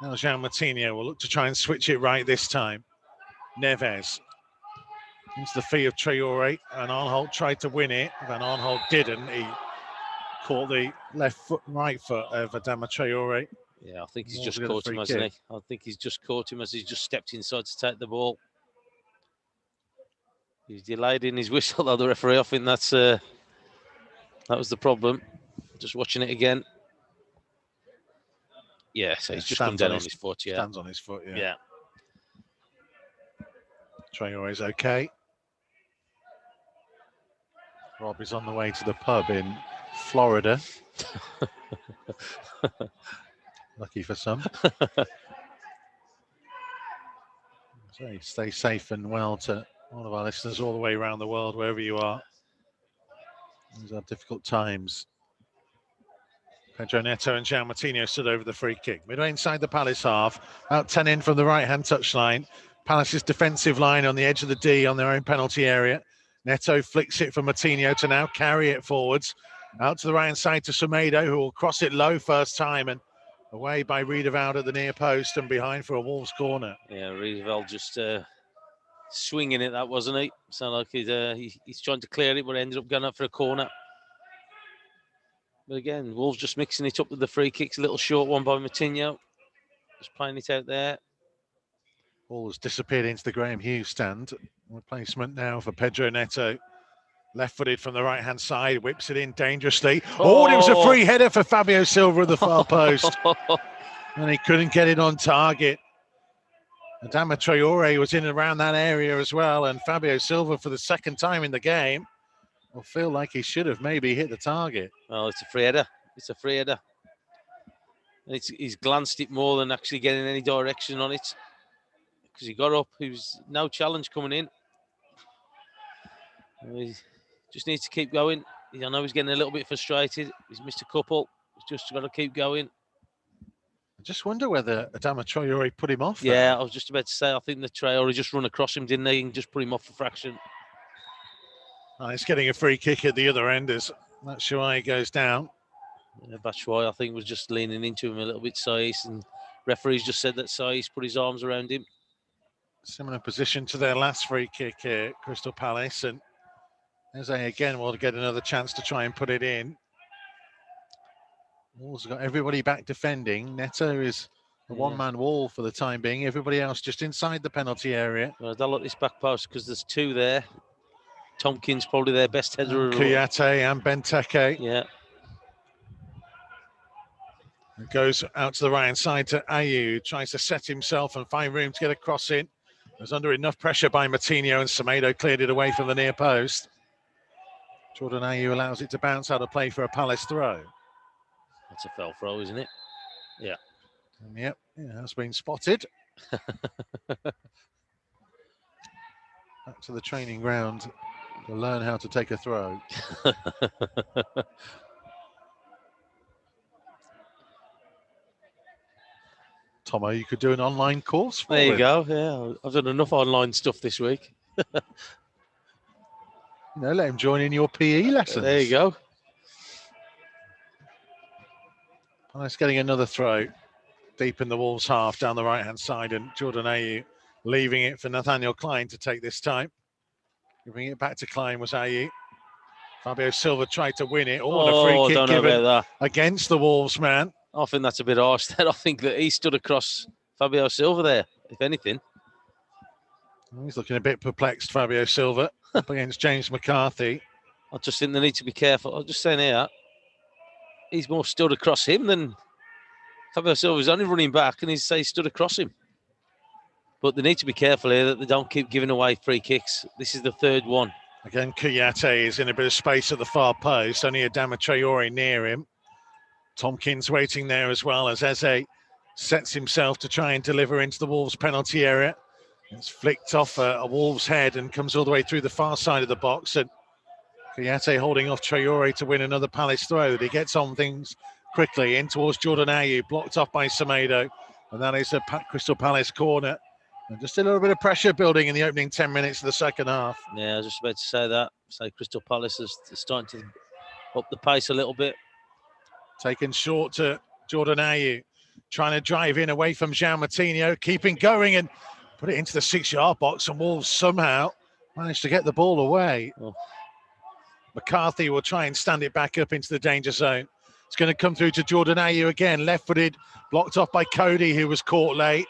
Now Jean Moutinho will look to try and switch it right this time. Neves. Into the feet of Traore. Van Aanholt tried to win it. Van Aanholt didn't. He caught the right foot of Adama Traore. Yeah, I think he's just caught him, hasn't he? I think he's just caught him as he's just stepped inside to take the ball. He's delayed in his whistle, though, the referee. I think that was the problem. Just watching it again. Yeah, so he's just come down on his foot, yeah. Stands on his foot, yeah. Yeah. Traore's okay. Rob is on the way to the pub in Florida. Lucky for some. So stay safe and well to all of our listeners all the way around the world, wherever you are. These are difficult times. Pedro Neto and Jean Moutinho stood over the free kick. Midway inside the Palace half, out 10 in from the right-hand touchline. Palace's defensive line on the edge of the D on their own penalty area. Neto flicks it for Moutinho to now carry it forwards. Out to the right-hand side to Semedo, who will cross it low first time, and away by Riedewald at the near post and behind for a Wolves corner. Yeah, Riedewald just swinging it, that wasn't he? Sounded like he's trying to clear it, but ended up going up for a corner. But again, Wolves just mixing it up with the free kicks. A little short one by Moutinho. Just playing it out there. Ball has disappeared into the Graham Hughes stand. Replacement now for Pedro Neto. Left-footed from the right-hand side, whips it in dangerously. Oh, it was a free header for Fabio Silva at the far post. And he couldn't get it on target. Adama Traore was in and around that area as well. And Fabio Silva, for the second time in the game, Or feel like he should have maybe hit the target. Oh, it's a free header. It's a free header. And he's glanced it more than actually getting any direction on it. Because he got up. He was no challenge coming in. He just needs to keep going. I know he's getting a little bit frustrated. He's missed a couple. He's just got to keep going. I just wonder whether Adama Traore put him off. Yeah, I was just about to say, I think the Traore just run across him, didn't he? And just put him off a fraction. Oh, he's getting a free kick at the other end as Batshuayi goes down. Yeah, Batshuayi, I think, was just leaning into him a little bit, Saiss, and referees just said that Saiss put his arms around him. Similar position to their last free kick here, Crystal Palace, and Eze again will get another chance to try and put it in. Wolves got everybody back defending. Neto is a one-man wall for the time being. Everybody else just inside the penalty area. Well, they'll look this back post because there's two there. Tompkins probably their best header. Kouyaté and Benteke. Yeah. It goes out to the right hand side to Ayew. Tries to set himself and find room to get a cross in. Was under enough pressure by Moutinho, and Semedo cleared it away from the near post. Jordan Ayew allows it to bounce out of play for a Palace throw. That's a foul throw, isn't it? Yeah. Yep, it has been spotted. Back to the training ground to learn how to take a throw. Tomo, you could do an online course for There you him. go. Yeah, I've done enough online stuff this week. Let him join in your PE lessons. There you go. Palace getting another throw deep in the Wolves half down the right-hand side, and Jordan Ayew leaving it for Nathaniel Klein to take this time. Giving it back to Klein was Ayew. Fabio Silva tried to win it. And a free kick given against the Wolves man. I think that's a bit harsh there. I think that he stood across Fabio Silva there, if anything. He's looking a bit perplexed, Fabio Silva, up against James McCarthy. I just think they need to be careful. I'm just saying here, he's more stood across him than Fabio Silva's only running back, and he stood across him. But they need to be careful here that they don't keep giving away free kicks. This is the third one. Again, Kouyaté is in a bit of space at the far post. Only Adama Traore near him. Tompkins waiting there as well as Eze sets himself to try and deliver into the Wolves penalty area. It's flicked off a Wolves head and comes all the way through the far side of the box. And Kouyaté holding off Traore to win another Palace throw. That he gets on things quickly in towards Jordan Ayew, blocked off by Semedo. And that is a Crystal Palace corner. And just a little bit of pressure building in the opening 10 minutes of the second half. Yeah, I was just about to say that. So Crystal Palace is starting to up the pace a little bit. Taken short to Jordan Ayew, trying to drive in away from João Moutinho, keeping going and put it into the 6-yard box, and Wolves somehow managed to get the ball away. Oh. McCarthy will try and stand it back up into the danger zone. It's going to come through to Jordan Ayew again, left-footed, blocked off by Cody, who was caught late.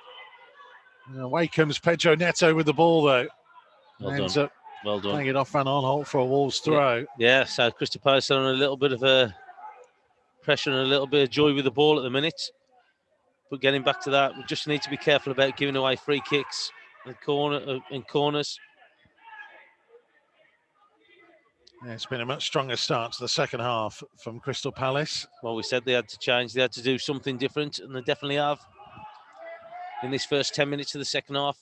And away comes Pedro Neto with the ball, though. Ends up playing it off Van Aanholt for a Wolves throw. Yeah, so Crystal Palace are on a little bit of a pressure and a little bit of joy with the ball at the minute. But getting back to that, we just need to be careful about giving away free kicks and corners. Yeah, it's been a much stronger start to the second half from Crystal Palace. Well, we said they had to change. They had to do something different, and they definitely have in this first 10 minutes of the second half.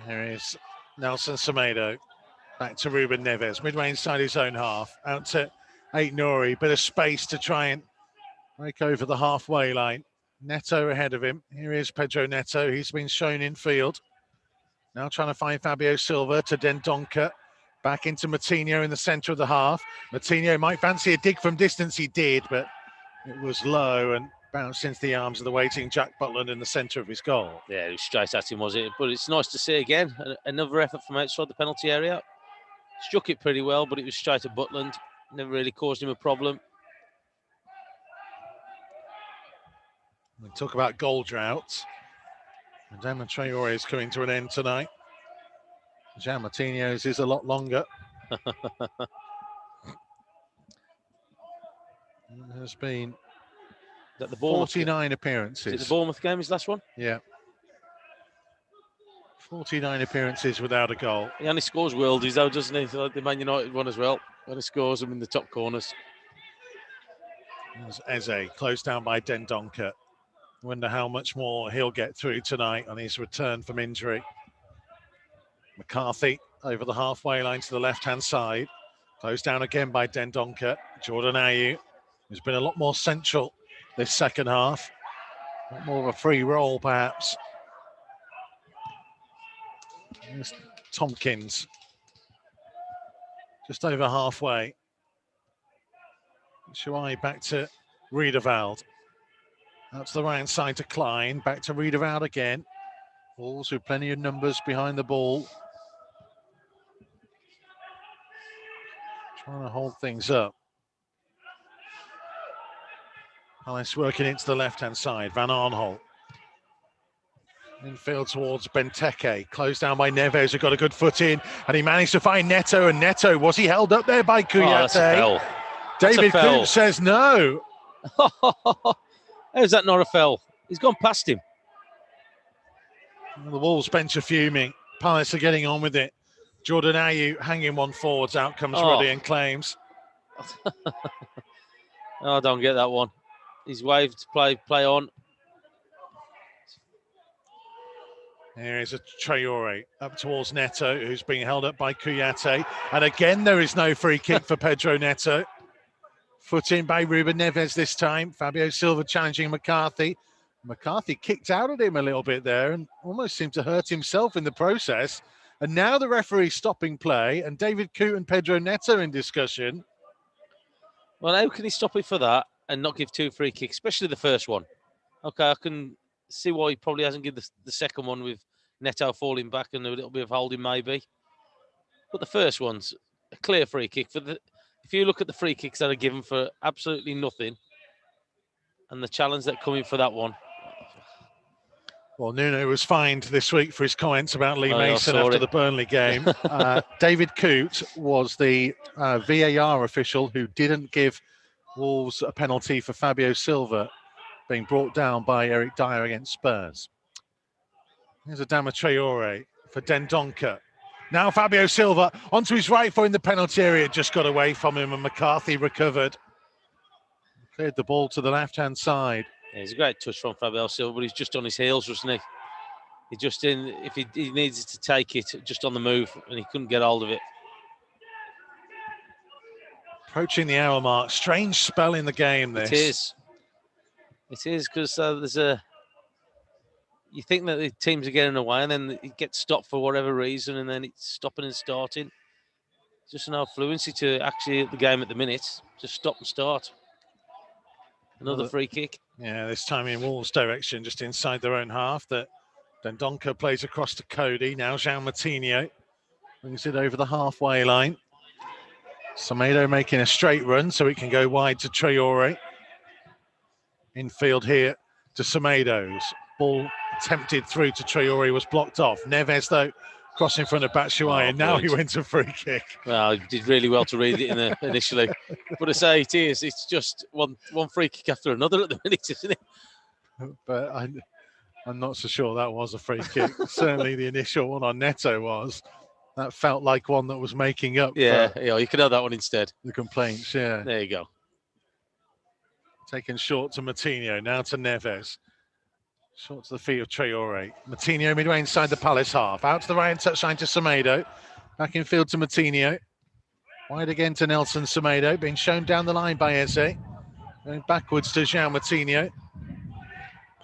Here is Nelson Semedo. Back to Ruben Neves, midway inside his own half. Out to Aït-Nouri, bit of space to try and break over the halfway line. Neto ahead of him. Here is Pedro Neto. He's been shown in field. Now trying to find Fabio Silva to Dendoncker. Back into Moutinho in the centre of the half. Moutinho might fancy a dig from distance. He did, but it was low and bounced into the arms of the waiting Jack Butland in the centre of his goal. Yeah, it was straight at him, was it? But it's nice to see again. Another effort from outside the penalty area. Struck it pretty well, but it was straight at Butland. Never really caused him a problem. We talk about goal droughts. Adama Traore is coming to an end tonight. João Moutinho's is a lot longer. It has been that the 49 appearances. Is it the Bournemouth game, his last one? Yeah. 49 appearances without a goal. He only scores worldies though, doesn't he? Like the Man United one as well. When he scores them in the top corners. There's Eze, closed down by Dendoncker. Wonder how much more he'll get through tonight on his return from injury. McCarthy over the halfway line to the left-hand side. Closed down again by Dendoncker. Jordan Ayew, who's been a lot more central this second half. A lot more of a free role, perhaps. There's Tompkins. Just over halfway. Shuai back to Riedewald. Out to the right side to Klein. Back to Riedewald again. Wolves with plenty of numbers behind the ball. Trying to hold things up. Palace working into the left-hand side. Van Aanholt. Infield towards Benteke. Closed down by Neves, who got a good foot in. And he managed to find Neto. And Neto, was he held up there by Kouyaté? That's a foul. David Coote says no. How's that not a foul? He's gone past him. The Wolves bench are fuming. Palace are getting on with it. Jordan Ayew hanging one forwards. Out comes Roddy and claims. I don't get that one. He's waved to play on. Here is a Traore up towards Neto, who's being held up by Kouyaté. And again, there is no free kick for Pedro Neto. Foot in by Ruben Neves this time. Fabio Silva challenging McCarthy. McCarthy kicked out at him a little bit there and almost seemed to hurt himself in the process. And now the referee's stopping play and David Coote and Pedro Neto in discussion. Well, how can he stop it for that and not give 2 free kicks, especially the first one? Okay, I can see why he probably hasn't given the second one with Neto falling back and a little bit of holding maybe. But the first one's a clear free kick. If you look at the free kicks that are given for absolutely nothing and the challenge that come in for that one. Well, Nuno was fined this week for his comments about Lee Mason after the Burnley game. David Coote was the VAR official who didn't give Wolves a penalty for Fabio Silva being brought down by Eric Dyer against Spurs. Here's Adama Traore for Dendoncker. Now Fabio Silva onto his right foot in the penalty area, just got away from him and McCarthy recovered. Cleared the ball to the left-hand side. Yeah, it's a great touch from Fabio Silva, but he's just on his heels, wasn't he? He just if he needed to take it, just on the move, and he couldn't get hold of it. Approaching the hour mark. Strange spell in the game, this. It is. It is, because there's you think that the teams are getting away, and then it gets stopped for whatever reason, and then it's stopping and starting. Just no fluency to actually the game at the minute. Just stop and start. Another free kick. Yeah, this time in Wolves' direction, just inside their own half. That Dendoncker plays across to Cody. Now João Moutinho brings it over the halfway line. Semedo making a straight run so it can go wide to Traore. Infield here to Semedo's. Ball attempted through to Traore, was blocked off. Neves, though, cross in front of Batshuayi, and now he went to free kick. Well, he did really well to read it initially. But I say it's just one free kick after another at the minute, isn't it? But I'm not so sure that was a free kick. Certainly the initial one on Neto was. That felt like one that was making up. Yeah, you could have that one instead. The complaints, yeah. There you go. Taken short to Moutinho, now to Neves. Short to the feet of Traore. Moutinho midway inside the Palace half. Out to the right touchline to Semedo. Back in field to Moutinho. Wide again to Nelson Semedo. Being shown down the line by Eze. Going backwards to João Moutinho.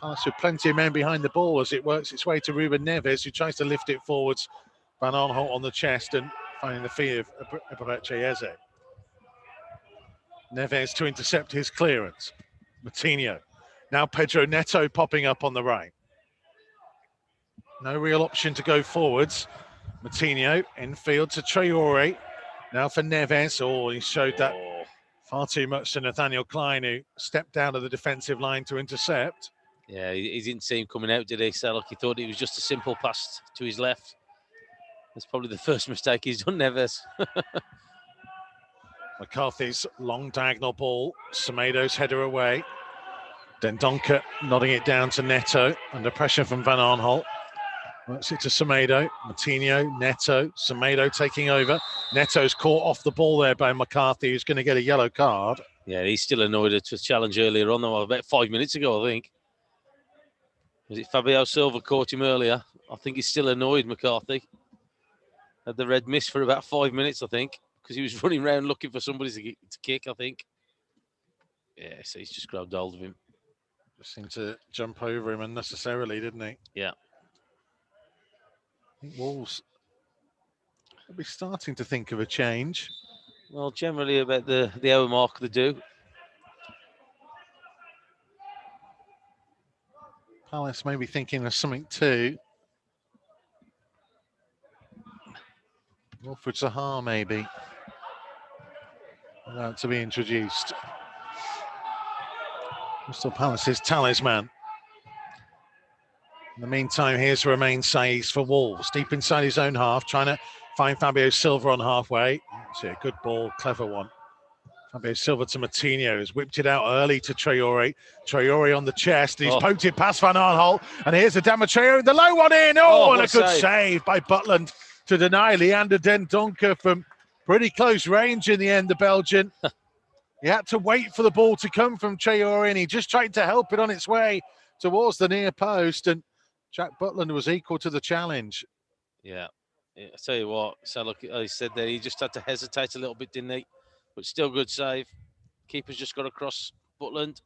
Palace with plenty of men behind the ball as it works its way to Ruben Neves, who tries to lift it forwards. Van Aanholt on the chest and finding the feet of Eberechi Eze. Neves to intercept his clearance. Moutinho. Now Pedro Neto popping up on the right. No real option to go forwards. Moutinho infield to Traore. Now for Neves. Oh, he showed that far too much to Nathaniel Klein, who stepped down to the defensive line to intercept. Yeah, he didn't see him coming out, did he? So he thought it was just a simple pass to his left. That's probably the first mistake he's done, Neves. McCarthy's long diagonal ball. Semedo's header away. Dendoncker nodding it down to Neto under pressure from Van Aanholt. Works it to Semedo, Moutinho, Neto, Semedo taking over. Neto's caught off the ball there by McCarthy, who's going to get a yellow card. Yeah, he's still annoyed at the challenge earlier on, though, about 5 minutes ago, I think. Was it Fabio Silva caught him earlier? I think he's still annoyed, McCarthy. Had the red miss for about 5 minutes, I think, because he was running around looking for somebody to kick, I think. Yeah, so he's just grabbed hold of him. Just seemed to jump over him unnecessarily, didn't he? Yeah. I think Wolves will be starting to think of a change. Well, generally about the hour mark they do. Palace may be thinking of something too. Wilfred Zaha maybe about to be introduced. Crystal Palace's talisman. In the meantime, here's Romain Saiz for Wolves, deep inside his own half, trying to find Fabio Silva on halfway. That's a good ball, clever one. Fabio Silva to Moutinho, has whipped it out early to Traore. Traore on the chest, he's poked it past Van Aanholt, and here's Adama Traore, the low one in. Oh, and a good save by Butland to deny Leander Den Donker from pretty close range in the end, the Belgian. He had to wait for the ball to come from Traore, and he just tried to help it on its way towards the near post, and Jack Butland was equal to the challenge. Yeah. I tell you what, so look, he said there, he just had to hesitate a little bit, didn't he? But still good save. Keeper's just got across Butland.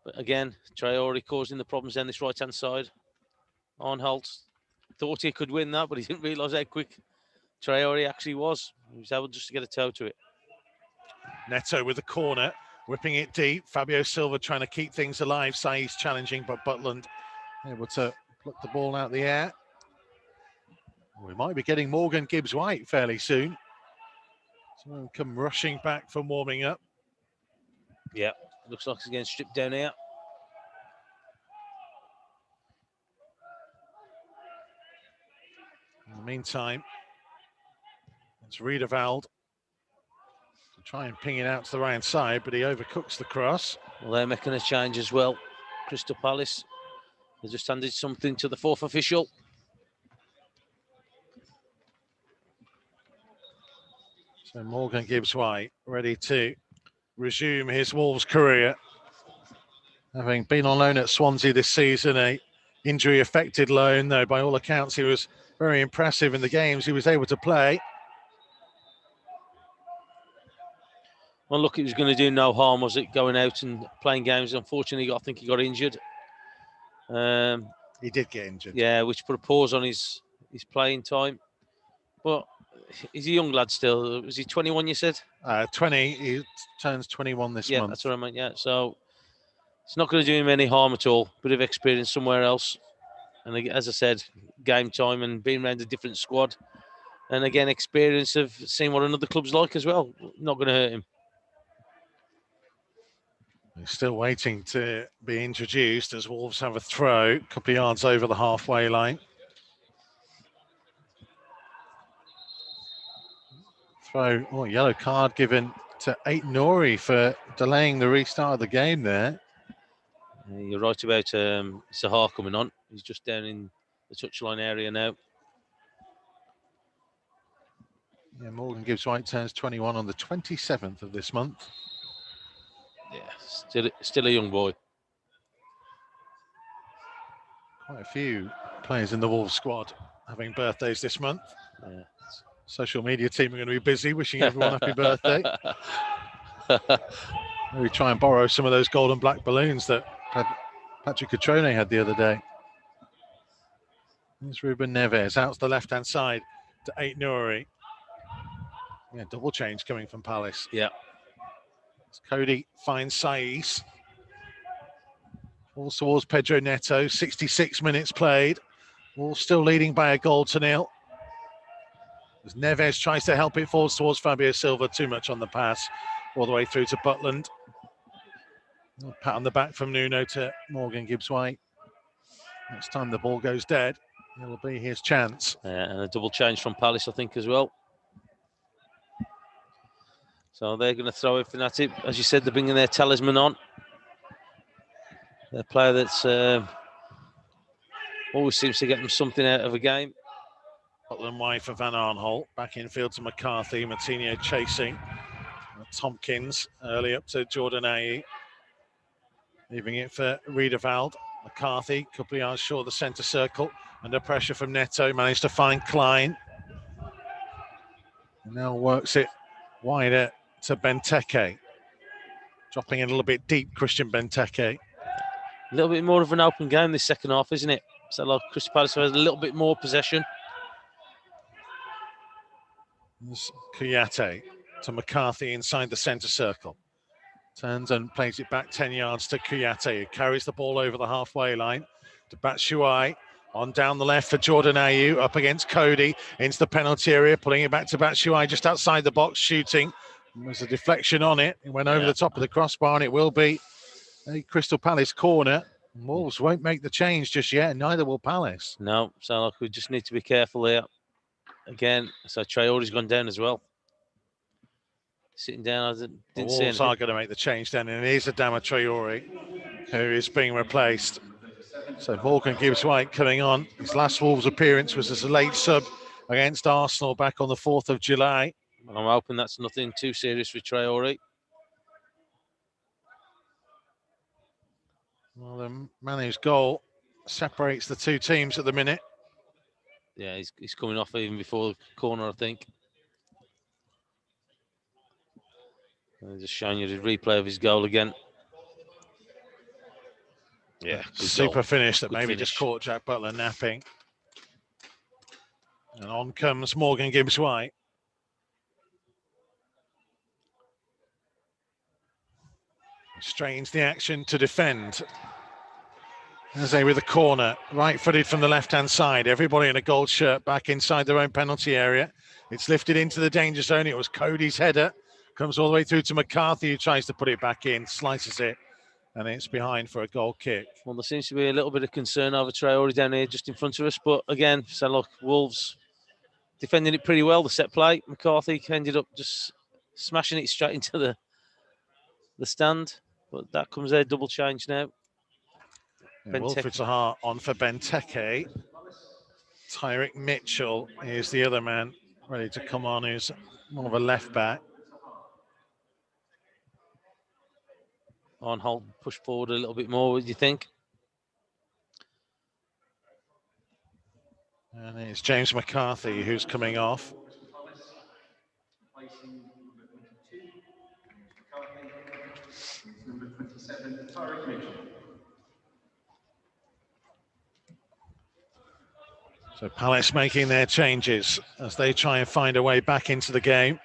But again, Traore causing the problems down this right-hand side. Aanholt thought he could win that, but he didn't realise how quick Traore actually was. He was able just to get a toe to it. Neto with the corner, whipping it deep. Fabio Silva trying to keep things alive. Saiz challenging, but Butland able to pluck the ball out of the air. We might be getting Morgan Gibbs-White fairly soon. Someone come rushing back from warming up. Yeah, looks like he's getting stripped down here. In the meantime, it's Riedewald to try and ping it out to the right side, but he overcooks the cross. Well, they're making a change as well. Crystal Palace, they just handed something to the fourth official. So Morgan Gibbs-White ready to resume his Wolves career. Having been on loan at Swansea this season, a injury-affected loan, though by all accounts he was very impressive in the games he was able to play. Well, look, it was going to do no harm, was it, going out and playing games? Unfortunately, I think he got injured. He did get injured. Yeah, which put a pause on his playing time. But he's a young lad still. Was he 21, you said? 20. He turns 21 this month. Yeah, that's what I meant, yeah. So it's not going to do him any harm at all. Bit of experience somewhere else. And as I said, game time and being around a different squad. And again, experience of seeing what another club's like as well. Not going to hurt him. He's still waiting to be introduced as Wolves have a throw, a couple of yards over the halfway line. Throw, yellow card given to Aït-Nouri for delaying the restart of the game there. You're right about Zaha coming on. He's just down in the touchline area now. Yeah, Morgan Gibbs-White turns 21 on the 27th of this month. Yeah, still a young boy. Quite a few players in the Wolves squad having birthdays this month. Yeah. Social media team are going to be busy wishing everyone happy birthday. Maybe try and borrow some of those gold and black balloons that Patrick Cutrone had the other day. There's Ruben Neves out to the left-hand side to Aït-Nouri. Yeah, double change coming from Palace. Yeah. Cody finds Saiz. Falls towards Pedro Neto. 66 minutes played. Wolves still leading by a goal to nil. As Neves tries to help it, falls towards Fabio Silva. Too much on the pass. All the way through to Butland. A pat on the back from Nuno to Morgan Gibbs-White. Next time the ball goes dead, it'll be his chance. And a double change from Palace, I think, as well. So they're going to throw everything at it. As you said, they're bringing their talisman on. Their player that's always seems to get them something out of a game. Butland wide for Van Arnholt. Back infield to McCarthy. Martinho chasing. Tompkins early up to Jordan Ayew. Leaving it for Riedewald. McCarthy, a couple of yards short of the centre circle. Under pressure from Neto. Managed to find Klein. And now works it wider to Benteke. Dropping in a little bit deep, Christian Benteke. A little bit more of an open game this second half, isn't it? So like Crystal Palace has a little bit more possession. Kouyaté to McCarthy inside the centre circle. Turns and plays it back 10 yards to Kouyaté, who carries the ball over the halfway line to Batshuayi. On down the left for Jordan Ayew, up against Cody, into the penalty area, pulling it back to Batshuayi, just outside the box, shooting. There's a deflection on it. It went over the top of the crossbar, and it will be a Crystal Palace corner. Wolves won't make the change just yet, and neither will Palace. No, so like we just need to be careful here. Again, so Traore's gone down as well. Sitting down, I didn't see Wolves anything. are going to make the change then, and it is Adama Traore who is being replaced. So Morgan Gibbs-White coming on. His last Wolves appearance was as a late sub against Arsenal back on the 4th of July. I'm hoping that's nothing too serious with Traore. Well, the Manu's goal separates the two teams at the minute. Yeah, he's coming off even before the corner, I think. Just showing you the replay of his goal again. Yeah, Super goal. finish that Good maybe finish. just caught Jack Butler napping. And on comes Morgan Gibbs-White. Strains the action to defend. As they with the corner, right-footed from the left-hand side. Everybody in a gold shirt back inside their own penalty area. It's lifted into the danger zone. It was Cody's header. Comes all the way through to McCarthy, who tries to put it back in, slices it, and it's behind for a goal kick. Well, there seems to be a little bit of concern over Traore down here just in front of us. But again, so look, Wolves defending it pretty well, the set play. McCarthy ended up just smashing it straight into the stand. But that comes there, double change now. Yeah, Wilfred Zaha on for Benteke. Tyrick Mitchell is the other man ready to come on, who's more of a left back. Arnholt push forward a little bit more, what do you think? And it's James McCarthy who's coming off. So Palace making their changes as they try and find a way back into the game.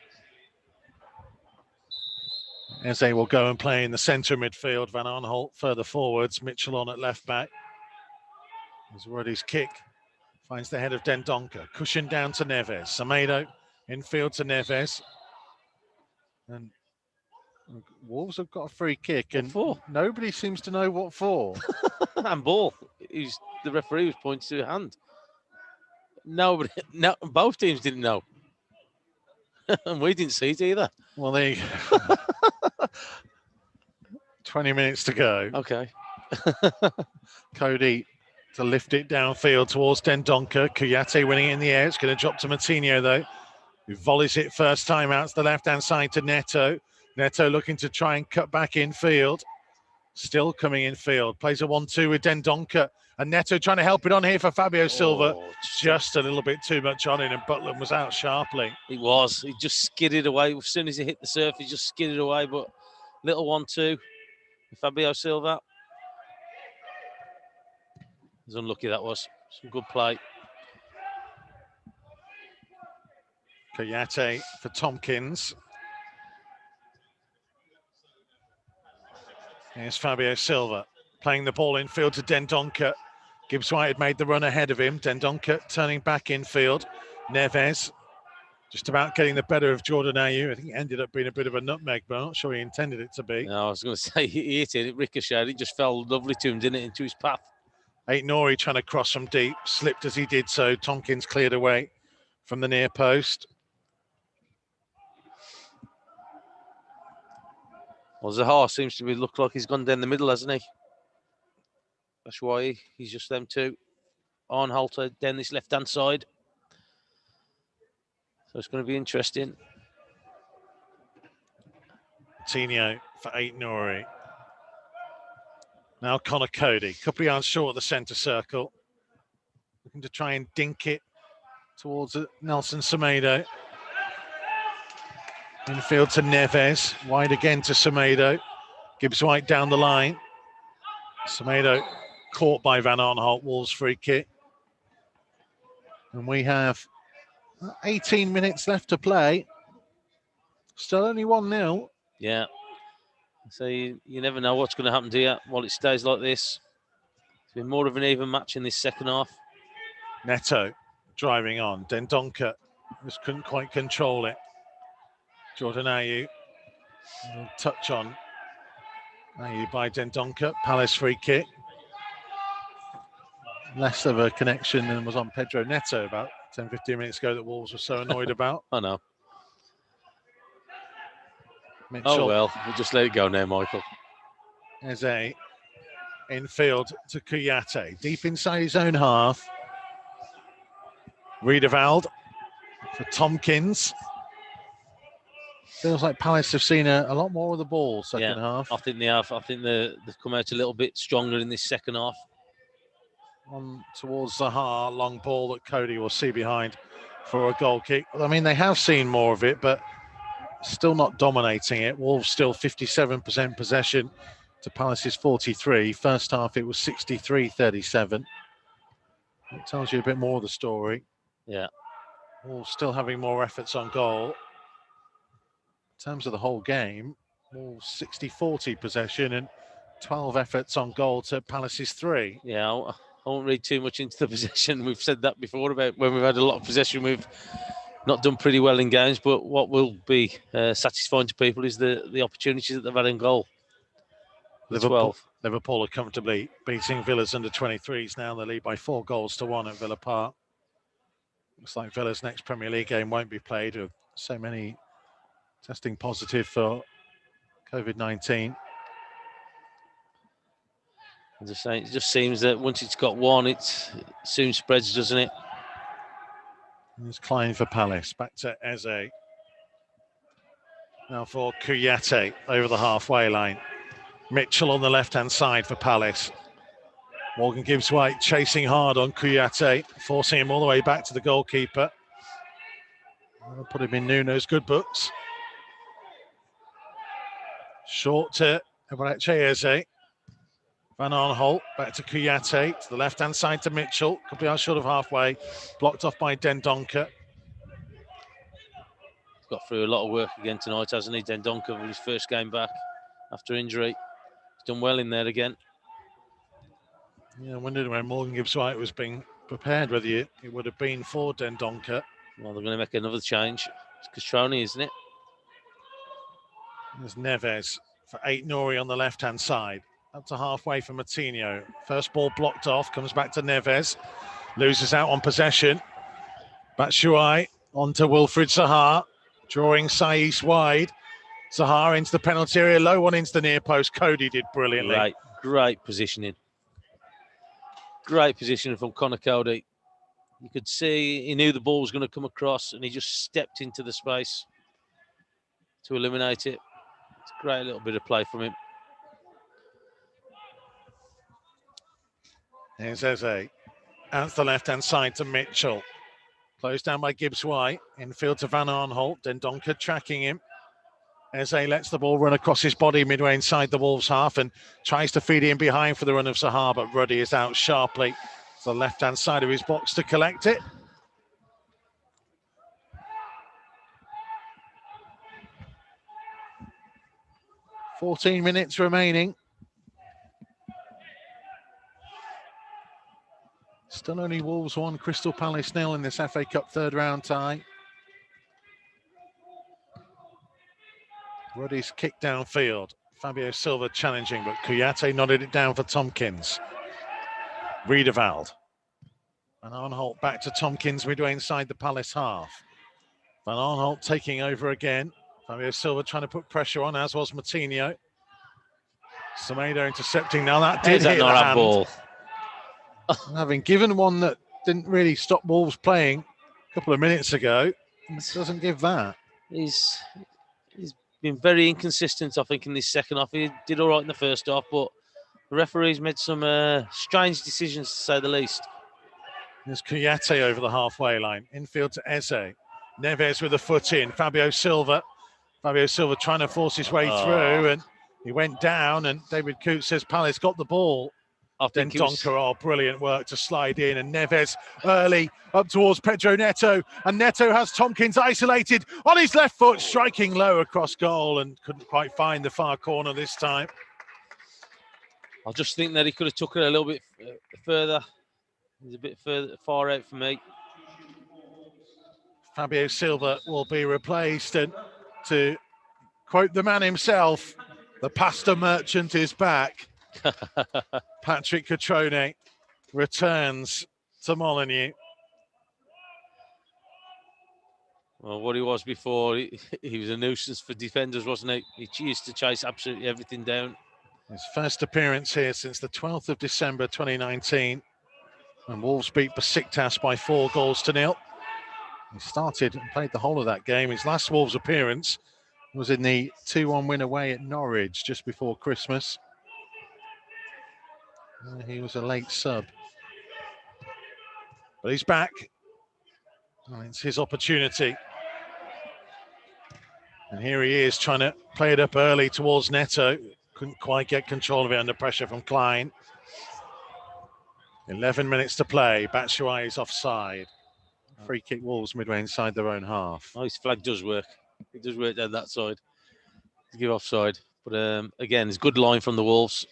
As they will go and play in the centre midfield. Van Arnholt further forwards. Mitchell on at left back. As Ruddy's kick finds the head of Dendoncker. Cushion down to Neves. Semedo infield to Neves. And Wolves have got a free kick. And nobody seems to know what for. And ball. The referee was pointing to a hand. Nobody, no, both teams didn't know. And we didn't see it either. Well, there you go. 20 minutes to go. Okay. Cody to lift it downfield towards Dendoncker. Kouyaté winning it in the air. It's going to drop to Martinho, though, who volleys it first time out to the left-hand side to Neto. Neto looking to try and cut back in field. Still coming in field. Plays a 1-2 with Dendoncker. And Neto trying to help it on here for Fabio Silva. Just a little bit too much on it, and Butland was out sharply. It was. He just skidded away. As soon as he hit the surf, he just skidded away. But little 1-2. Fabio Silva. It was unlucky, that was. Some good play. Kouyaté for Tompkins. Here's Fabio Silva playing the ball in field to Dendoncker. Gibbs-White had made the run ahead of him. Dendoncker turning back in field. Neves just about getting the better of Jordan Ayew. I think it ended up being a bit of a nutmeg, but I'm not sure he intended it to be. No, I was going to say he hit it. It ricocheted. It just fell lovely to him, didn't it, into his path. Aït-Nouri trying to cross from deep. Slipped as he did so. Tompkins cleared away from the near post. Well, Zaha seems to look like he's gone down the middle, hasn't he? That's why he's just them two. Arnholter down this left-hand side. So it's going to be interesting. Coutinho for Aït-Nouri. Now Connor Cody, a couple of yards short of the centre circle. Looking to try and dink it towards Nelson Semedo. Infield to Neves, wide again to Semedo. Gibbs White down the line. Semedo caught by Van Aanholt, Wolves free kick. And we have 18 minutes left to play. Still only 1-0. Yeah. So you never know what's going to happen to you while it stays like this. It's been more of an even match in this second half. Neto driving on. Dendoncker just couldn't quite control it. Jordan Ayew. Touch on Ayew by Dendoncker. Palace free kick. Less of a connection than was on Pedro Neto about 10-15 minutes ago that Wolves were so annoyed about. I know. Mitchell. Oh well, we'll just let it go now, Michael. Eze infield to Kouyaté, deep inside his own half. Riedewald for Tompkins. Feels like Palace have seen a lot more of the ball second half. I think they have. I think they've come out a little bit stronger in this second half. On towards Zaha, long ball that Cody will see behind for a goal kick. I mean, they have seen more of it, but still not dominating it. Wolves still 57% possession to Palace's 43. First half, it was 63-37. It tells you a bit more of the story. Yeah. Wolves still having more efforts on goal. In terms of the whole game, Wolves 60-40 possession and 12 efforts on goal to Palace's 3. Yeah, I won't read too much into the possession. We've said that before about when we've had a lot of possession, we've not done pretty well in games, but what will be satisfying to people is the opportunities that they've had in goal. Liverpool are comfortably beating Villa's under-23s now. They lead by 4-1 at Villa Park. Looks like Villa's next Premier League game won't be played with so many testing positive for COVID-19. As I say, it just seems that once it's got one, it soon spreads, doesn't it? There's Klein for Palace. Back to Eze. Now for Kouyaté over the halfway line. Mitchell on the left-hand side for Palace. Morgan Gibbs White chasing hard on Kouyaté, forcing him all the way back to the goalkeeper. I'll put him in Nuno's good books. Short to Eberechi Eze. Van Aanholt back to Kouyaté, to the left-hand side to Mitchell. Could be out short of halfway. Blocked off by Dendoncker. He's got through a lot of work again tonight, hasn't he? Dendoncker with his first game back after injury. He's done well in there again. Yeah, I wondered when Morgan Gibbs White was being prepared whether it would have been for Dendoncker. Well, they're going to make another change. It's Castroni, isn't it? There's Neves for Aït-Nouri on the left-hand side. Up to halfway for Moutinho. First ball blocked off, comes back to Neves. Loses out on possession. Batshuayi on to Wilfried Zaha. Drawing Saiss wide. Zaha into the penalty area, low one into the near post. Cody did brilliantly. Great positioning. Great positioning from Connor Cody. You could see he knew the ball was going to come across and he just stepped into the space to eliminate it. It's a great little bit of play from him. Here's Eze. Out to the left-hand side to Mitchell. Closed down by Gibbs White. Infield to Van Aanholt. Dendoncker tracking him. Eze lets the ball run across his body midway inside the Wolves half and tries to feed in behind for the run of Zaha, but Ruddy is out sharply to the left-hand side of his box to collect it. "14 minutes remaining. Still only Wolves 1, Crystal Palace 0 in this FA Cup third round tie. Ruddy's kick downfield. Fabio Silva challenging, but Kouyaté nodded it down for Tompkins. Riedewald. Van Aanholt back to Tompkins midway inside the Palace half. Van Aanholt taking over again. Fabio Silva trying to put pressure on, as was Moutinho. Semedo intercepting. Now that did hit the hand. Ball. Having given one that didn't really stop Wolves playing a couple of minutes ago, he doesn't give that. He's been very inconsistent, I think, in this second half. He did all right in the first half, but the referee's made some strange decisions, to say the least. There's Kouyaté over the halfway line. Infield to Eze. Neves with a foot in. Fabio Silva. Fabio Silva trying to force his way through, and he went down, and David Coote says Palace got the ball. Then Donker, brilliant work to slide in, and Neves early up towards Pedro Neto, and Neto has Tompkins isolated on his left foot, striking low across goal, and couldn't quite find the far corner this time. I just think that he could have took it a little bit further. He's a bit far out for me. Fabio Silva will be replaced, and to quote the man himself, the pasta merchant is back. Patrick Cutrone returns to Molineux. Well, what he was before, he was a nuisance for defenders, wasn't he? He used to chase absolutely everything down. His first appearance here since the 12th of December 2019, when Wolves beat Besiktas by 4-0. He started and played the whole of that game. His last Wolves appearance was in the 2-1 win away at Norwich just before Christmas. He was a late sub. But he's back. And it's his opportunity. And here he is trying to play it up early towards Neto. Couldn't quite get control of it under pressure from Klein. 11 minutes to play. Batshuayi is offside. Free kick Wolves midway inside their own half. Oh, his flag does work. It does work down that side to give offside. But again, it's a good line from the Wolves.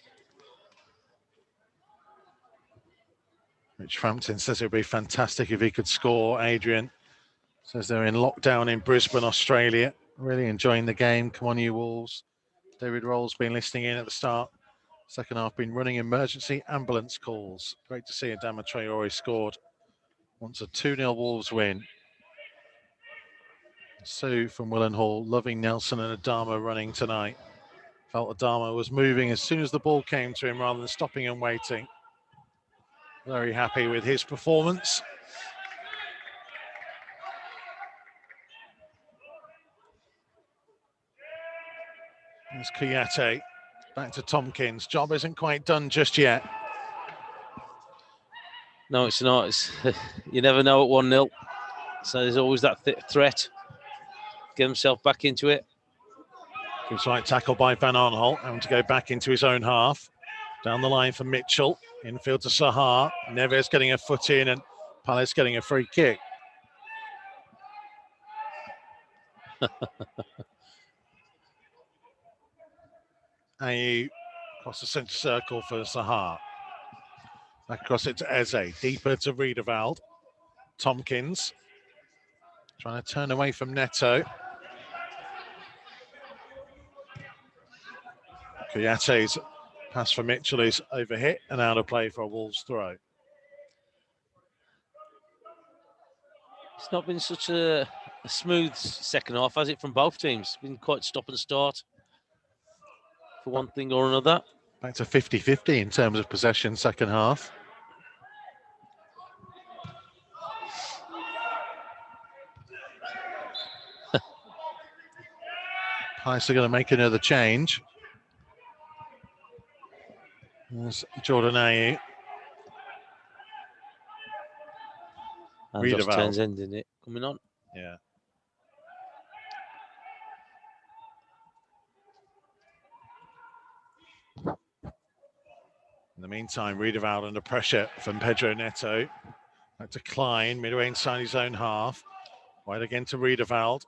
Rich Frampton says it would be fantastic if he could score. Adrian says they're in lockdown in Brisbane, Australia. Really enjoying the game. Come on, you Wolves. David Roll's been listening in at the start. Second half, been running emergency ambulance calls. Great to see Adama Traore scored. Wants a 2-0 Wolves win. Sue from Willenhall, loving Nelson and Adama running tonight. Felt Adama was moving as soon as the ball came to him rather than stopping and waiting. Very happy with his performance. There's Kouyaté. Back to Tompkins. Job isn't quite done just yet. No, it's not. You never know at 1-0. So there's always that threat. Get himself back into it. Gives right tackle by Van Aanholt. Having to go back into his own half. Down the line for Mitchell. Infield to Sahar. Neves getting a foot in, and Palace getting a free kick. Ayew across the centre circle for Sahar. Back across it to Eze. Deeper to Riedewald. Tompkins trying to turn away from Neto. Kouyaté's pass for Mitchell is overhit and out of play for a Wolves throw. It's not been such a smooth second half, has it, from both teams? It's been quite stop and start for one thing or another. Back to 50-50 in terms of possession second half. Palace are going to make another change. There's Jordan Ayew. And Josh Townsend, isn't it? Coming on. Yeah. In the meantime, Riedewald under pressure from Pedro Neto. Back to Klein, midway inside his own half. Wide again to Riedewald.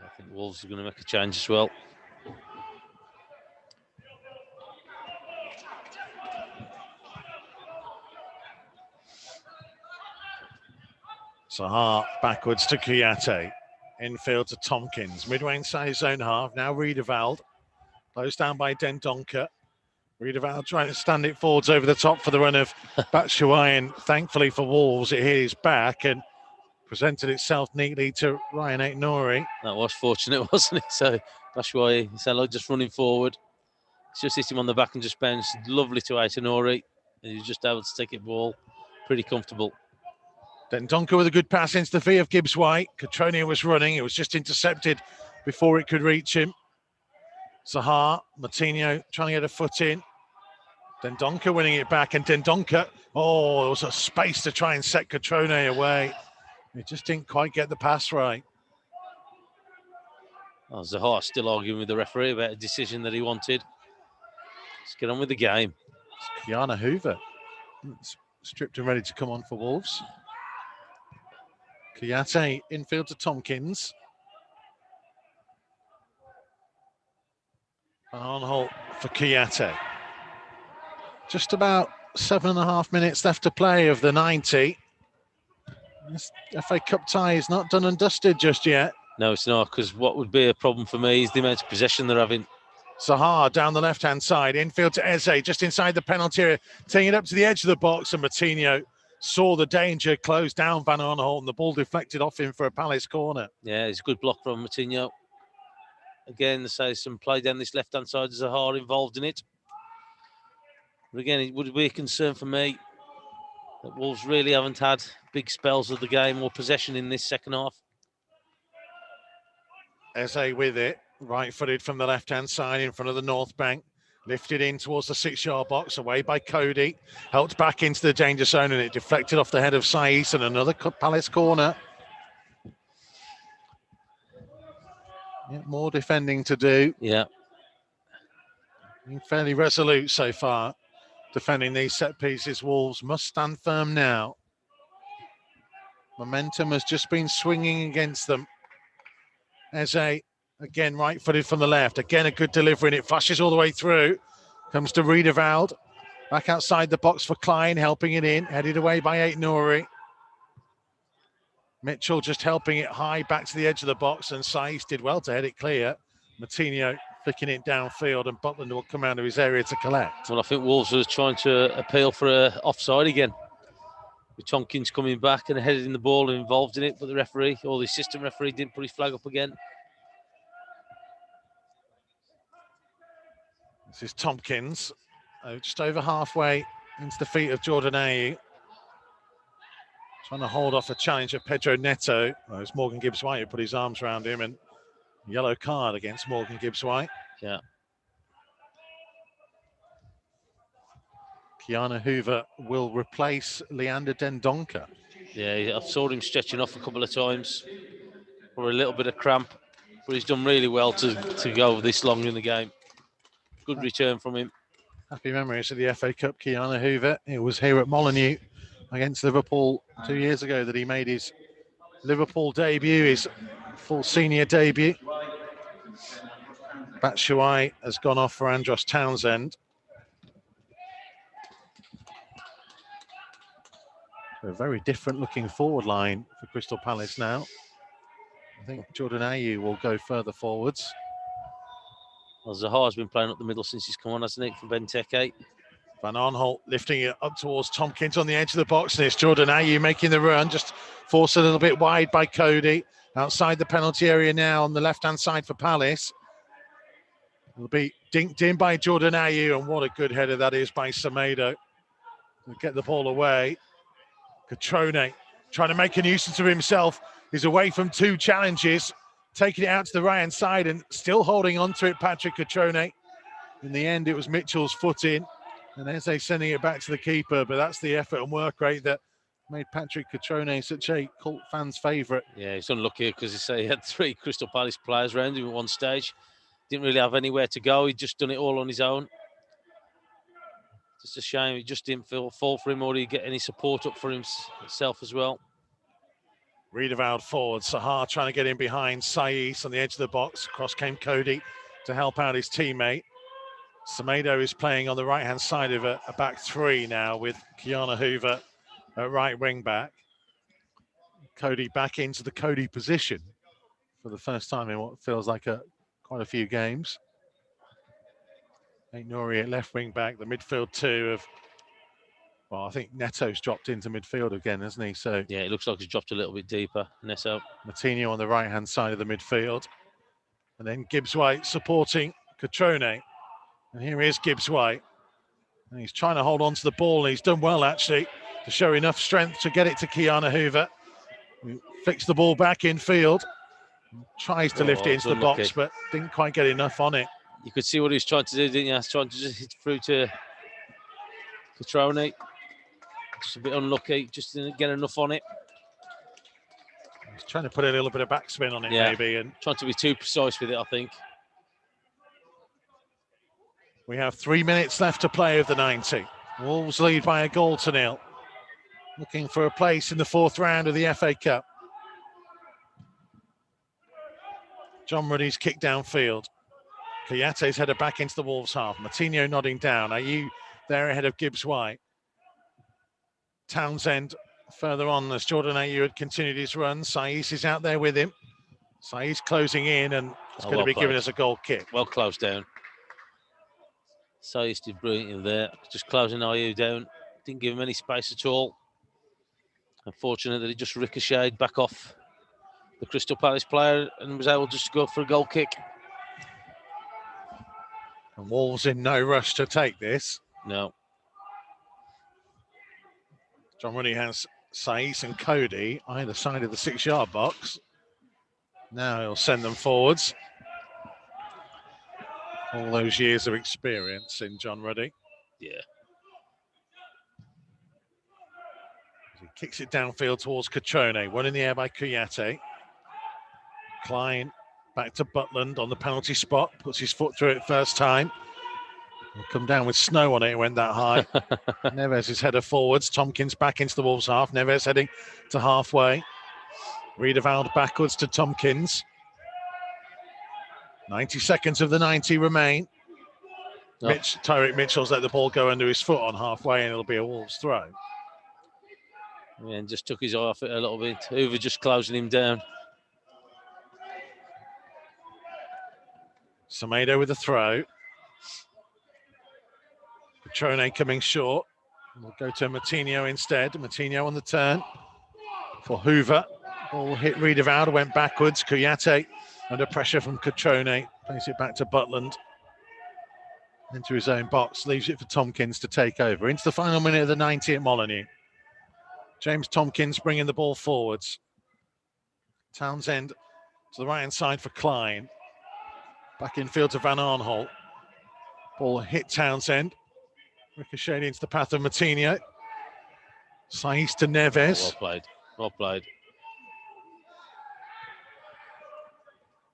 I think Wolves are going to make a change as well. Sahar backwards to Kouyaté. Infield to Tompkins. Midway inside his own half. Now Riedewald. Closed down by Dendoncker. Riedewald trying to stand it forwards over the top for the run of Batshuayi. And thankfully for Wolves, it hit his back and presented itself neatly to Ryan Aït-Nouri. That was fortunate, wasn't it? So Batshuayi sounded like just running forward. It's just hit him on the back and just bounced lovely to Aitanori. And he was just able to take it ball pretty comfortable. Dendoncker with a good pass into the feet of Gibbs White. Catrone was running. It was just intercepted before it could reach him. Zaha, Martinho trying to get a foot in. Dendoncker winning it back, and Dendoncker, there was a space to try and set Catrone away. He just didn't quite get the pass right. Zaha still arguing with the referee about a decision that he wanted. Let's get on with the game. It's Kiana Hoover. It's stripped and ready to come on for Wolves. Kouyaté infield to Tompkins. On hold for Kouyaté. Just about 7.5 minutes left to play of the 90. This FA Cup tie is not done and dusted just yet. No, it's not, because what would be a problem for me is the amount of possession they're having. Zaha down the left-hand side, infield to Eze, just inside the penalty area, taking it up to the edge of the box, and Martinho saw the danger, closed down Van Aanholt, and the ball deflected off him for a Palace corner. Yeah, it's a good block from Martinho. Again, there's some play down this left-hand side, Zaha involved in it. But again, it would be a concern for me that Wolves really haven't had big spells of the game or possession in this second half. Eze with it, right-footed from the left-hand side in front of the North Bank. Lifted in towards the 6-yard box, away by Cody. Helped back into the danger zone, and it deflected off the head of Saiss, and another Palace corner. Yeah, more defending to do. Yeah. Being fairly resolute so far. Defending these set pieces, Wolves must stand firm now. Momentum has just been swinging against them. Eze, again, right-footed from the left. Again, a good delivery, and it flashes all the way through. Comes to Riedewald. Back outside the box for Klein, helping it in. Headed away by Aït-Nouri. Mitchell just helping it high back to the edge of the box, and Saiss did well to head it clear. Martinho flicking it downfield, and Butland will come out of his area to collect. Well, I think Wolves was trying to appeal for a offside again, with Tompkins coming back and heading the ball and involved in it, but the referee, or the assistant referee, didn't put his flag up again. This is Tompkins, just over halfway into the feet of Jordan Ayew. Trying to hold off a challenge of Pedro Neto. It's Morgan Gibbs-White who put his arms around him, and yellow card against Morgan Gibbs-White. Yeah. Kiana Hoover will replace Leander Dendoncker. Yeah, I've saw him stretching off a couple of times for a little bit of cramp, but he's done really well to go this long in the game. Good return from him. Happy memories of the FA Cup, Kiana Hoover. It was here at Molineux against Liverpool 2 years ago that he made his Liverpool debut, his full senior debut. Batshuayi has gone off for Andros Townsend. A very different looking forward line for Crystal Palace now. I think Jordan Ayew will go further forwards. Well, Zaha's been playing up the middle since he's come on, hasn't he, for Benteke. Van Aanholt lifting it up towards Tompkins on the edge of the box, and it's Jordan Ayew making the run, just forced a little bit wide by Cody. Outside the penalty area now on the left-hand side for Palace. It'll be dinked in by Jordan Ayew, and what a good header that is by Semedo. He'll get the ball away. Catrone trying to make a nuisance of himself. He's away from two challenges, taking it out to the right-hand side and still holding on to it, Patrick Catrone. In the end, it was Mitchell's foot in, and Eze sending it back to the keeper, but that's the effort and work rate that made Patrick Catrone such a cult fan's favourite. Yeah, he's unlucky because he had 3 Crystal Palace players around him at one stage. Didn't really have anywhere to go. He'd just done it all on his own. Just a shame it just didn't fall for him, or he'd get any support up for himself as well. Riedewald forward, Zaha trying to get in behind Saiss on the edge of the box. Across came Cody to help out his teammate. Semedo is playing on the right-hand side of a back three now with Kiana Hoover at right wing back. Cody back into the Cody position for the first time in what feels like quite a few games. Aït-Nouri at left wing back, the midfield two of, well, I think Neto's dropped into midfield again, hasn't he? So yeah, it looks like he's dropped a little bit deeper, Neto. Martinho on the right-hand side of the midfield. And then Gibbs-White supporting Catrone. And here is Gibbs White. And he's trying to hold on to the ball. And he's done well, actually, to show enough strength to get it to Kiana Hoover. He flicks the ball back in field. Tries to lift it into the box, but didn't quite get enough on it. You could see what he was trying to do, didn't you? He was trying to just hit through to Catrone. Just a bit unlucky, just didn't get enough on it. He's trying to put a little bit of backspin on it, maybe. And trying to be too precise with it, I think. We have 3 minutes left to play of the 90. Wolves lead by a goal to nil. Looking for a place in the fourth round of the FA Cup. John Ruddy's kick downfield. Koyate's headed back into the Wolves half. Martinho nodding down. Are you there ahead of Gibbs White? Townsend further on as Jordan Ayew had continued his run. Saiss is out there with him. Saiss closing in, and it's going to be given as a goal kick. Well closed down. Saiss did brilliantly there. Just closing Ayew down. Didn't give him any space at all. Unfortunate that he just ricocheted back off the Crystal Palace player and was able just to go for a goal kick. And Wolves in no rush to take this. No. John Ruddy has Saiss and Cody either side of the 6-yard box. Now he'll send them forwards. All those years of experience in John Ruddy. Yeah. He kicks it downfield towards Catrone. One in the air by Kouyaté. Klein back to Butland on the penalty spot. Puts his foot through it first time. He'll come down with snow on it. It went that high. Neves is header forwards. Tompkins back into the Wolves half. Neves heading to halfway. Riedewald backwards to Tompkins. 90 seconds of the 90 remain. Oh. Tyreek Mitchell's let the ball go under his foot on halfway, and it'll be a Wolves throw. Yeah, and just took his eye off it a little bit. Hoover just closing him down. Semedo with a throw. Petrone coming short. We'll go to Martinho instead. Martinho on the turn for Hoover. Ball hit Riedewald, went backwards. Kouyaté under pressure from Catrone. Plays it back to Butland. Into his own box. Leaves it for Tompkins to take over. Into the final minute of the 90 at Molineux. James Tompkins bringing the ball forwards. Townsend to the right-hand side for Klein. Back in field to Van Aanholt. Ball hit Townsend. Ricocheted into the path of Martinho. Saiss to Neves. Well played. Well played.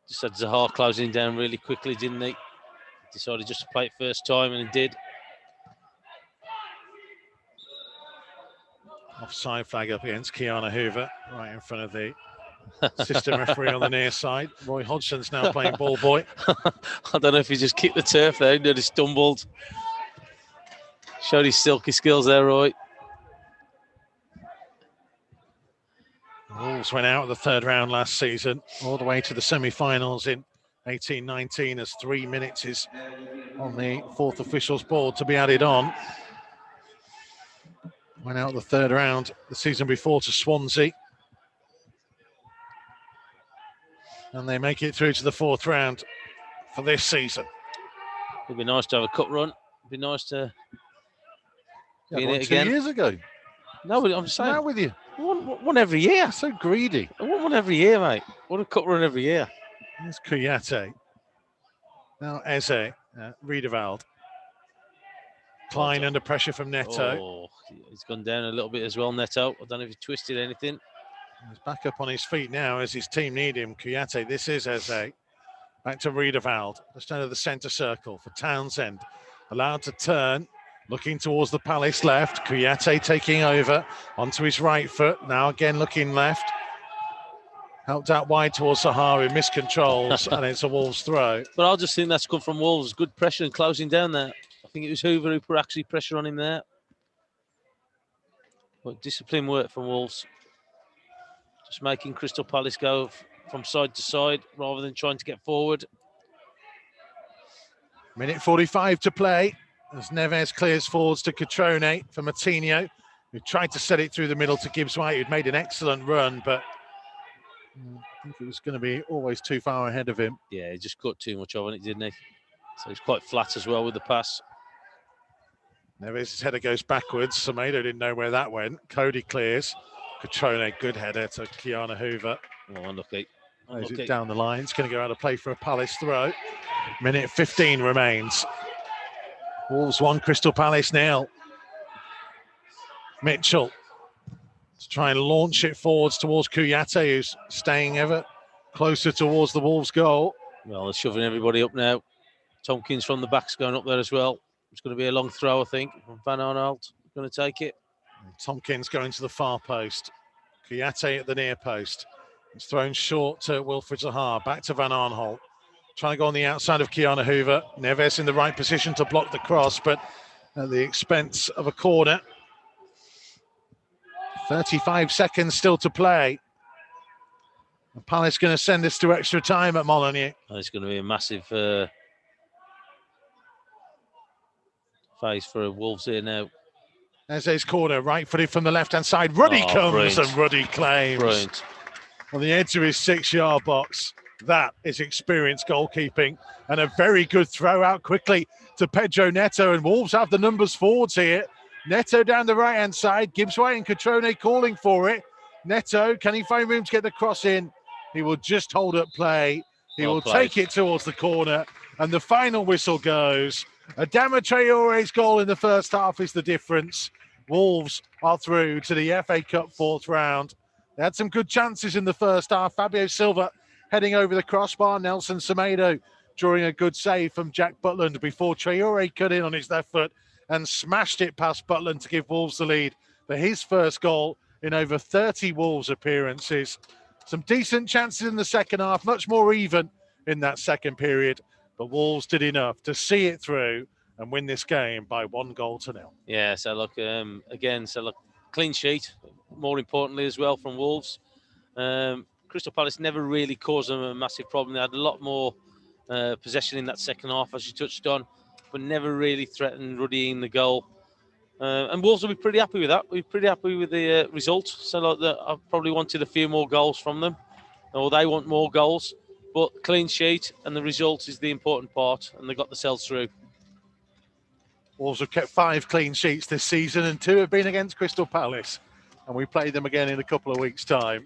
Just had Zaha closing down really quickly, didn't he? Decided just to play it first time, and he did. Offside flag up against Kiana Hoover, right in front of the assistant referee on the near side. Roy Hodgson's now playing ball boy. I don't know if he just kicked the turf there, he stumbled. Showed his silky skills there, Roy. Wolves went out of the third round last season, all the way to the semi-finals in 18-19, as 3 minutes is on the fourth officials board to be added on. Went out of the third round the season before to Swansea. And they make it through to the fourth round for this season. It'd be nice to have a cup run. It'd be nice to be in it 2 again. years ago. No, I'm just saying. I'm out with you. One every year. So greedy. I want one every year, mate. What a cup run every year. There's Kouyaté. Now Eze, Riedewald. Klein under pressure from Neto. Oh, he's gone down a little bit as well, Neto. I don't know if he twisted anything. He's back up on his feet now as his team need him. Kouyaté, this is Eze. Back to Riedewald, just under the centre circle for Townsend. Allowed to turn, looking towards the Palace left. Kouyaté taking over onto his right foot. Now again looking left. Helped out wide towards Sahari, miscontrols, and it's a Wolves throw. But I just think that's come from Wolves. Good pressure and closing down there. I think it was Hoover who put actually pressure on him there. But discipline work from Wolves. Just making Crystal Palace go from side to side rather than trying to get forward. Minute 45 to play as Neves clears forwards to Catrone for Martinho, who tried to set it through the middle to Gibbs White, who'd made an excellent run, but I think it was going to be always too far ahead of him. Yeah, he just cut too much of it, didn't he? So he's quite flat as well with the pass. Neves' header goes backwards. Semedo didn't know where that went. Cody clears. Cutrone, good header to Kiana Hoover. Oh, unlucky. Is it down the line? It's going to go out of play for a Palace throw. Minute 15 remains. Wolves 1, Crystal Palace 0. Mitchell to try and launch it forwards towards Kouyaté, who's staying ever closer towards the Wolves' goal. Well, they're shoving everybody up now. Tompkins from the back's going up there as well. It's going to be a long throw, I think, from Van Aanholt. Going to take it. Tompkins going to the far post. Kouyaté at the near post. It's thrown short to Wilfried Zaha. Back to Van Aanholt. Trying to go on the outside of Kiana Hoover. Neves in the right position to block the cross, but at the expense of a corner. 35 seconds still to play. The Palace going to send this to extra time at Molineux. It's going to be a massive phase for Wolves here now. Eze's corner, right-footed from the left-hand side. Ruddy comes brilliant. And Ruddy claims. Brilliant. On the edge of his 6-yard box. That is experienced goalkeeping. And a very good throw out quickly to Pedro Neto. And Wolves have the numbers forwards here. Neto down the right-hand side. Gibbs-White and Cutrone calling for it. Neto, can he find room to get the cross in? He will just hold up play. He will take it towards the corner. And the final whistle goes. Adama Traore's goal in the first half is the difference. Wolves are through to the FA Cup 4th round. They had some good chances in the first half. Fabio Silva heading over the crossbar. Nelson Semedo drawing a good save from Jack Butland before Traore cut in on his left foot and smashed it past Butland to give Wolves the lead for his first goal in over 30 Wolves appearances. Some decent chances in the second half, much more even in that second period. But Wolves did enough to see it through and win this game by 1-0. Yeah, so look, clean sheet, more importantly as well from Wolves. Crystal Palace never really caused them a massive problem. They had a lot more possession in that second half, as you touched on, but never really threatened Ruddy in the goal. And Wolves will be pretty happy with that. We're pretty happy with the result. So I probably wanted a few more goals from them, or they want more goals. But clean sheet and the result is the important part, and they got themselves through. Wolves have kept 5 clean sheets this season, and 2 have been against Crystal Palace. And we play them again in a couple of weeks' time.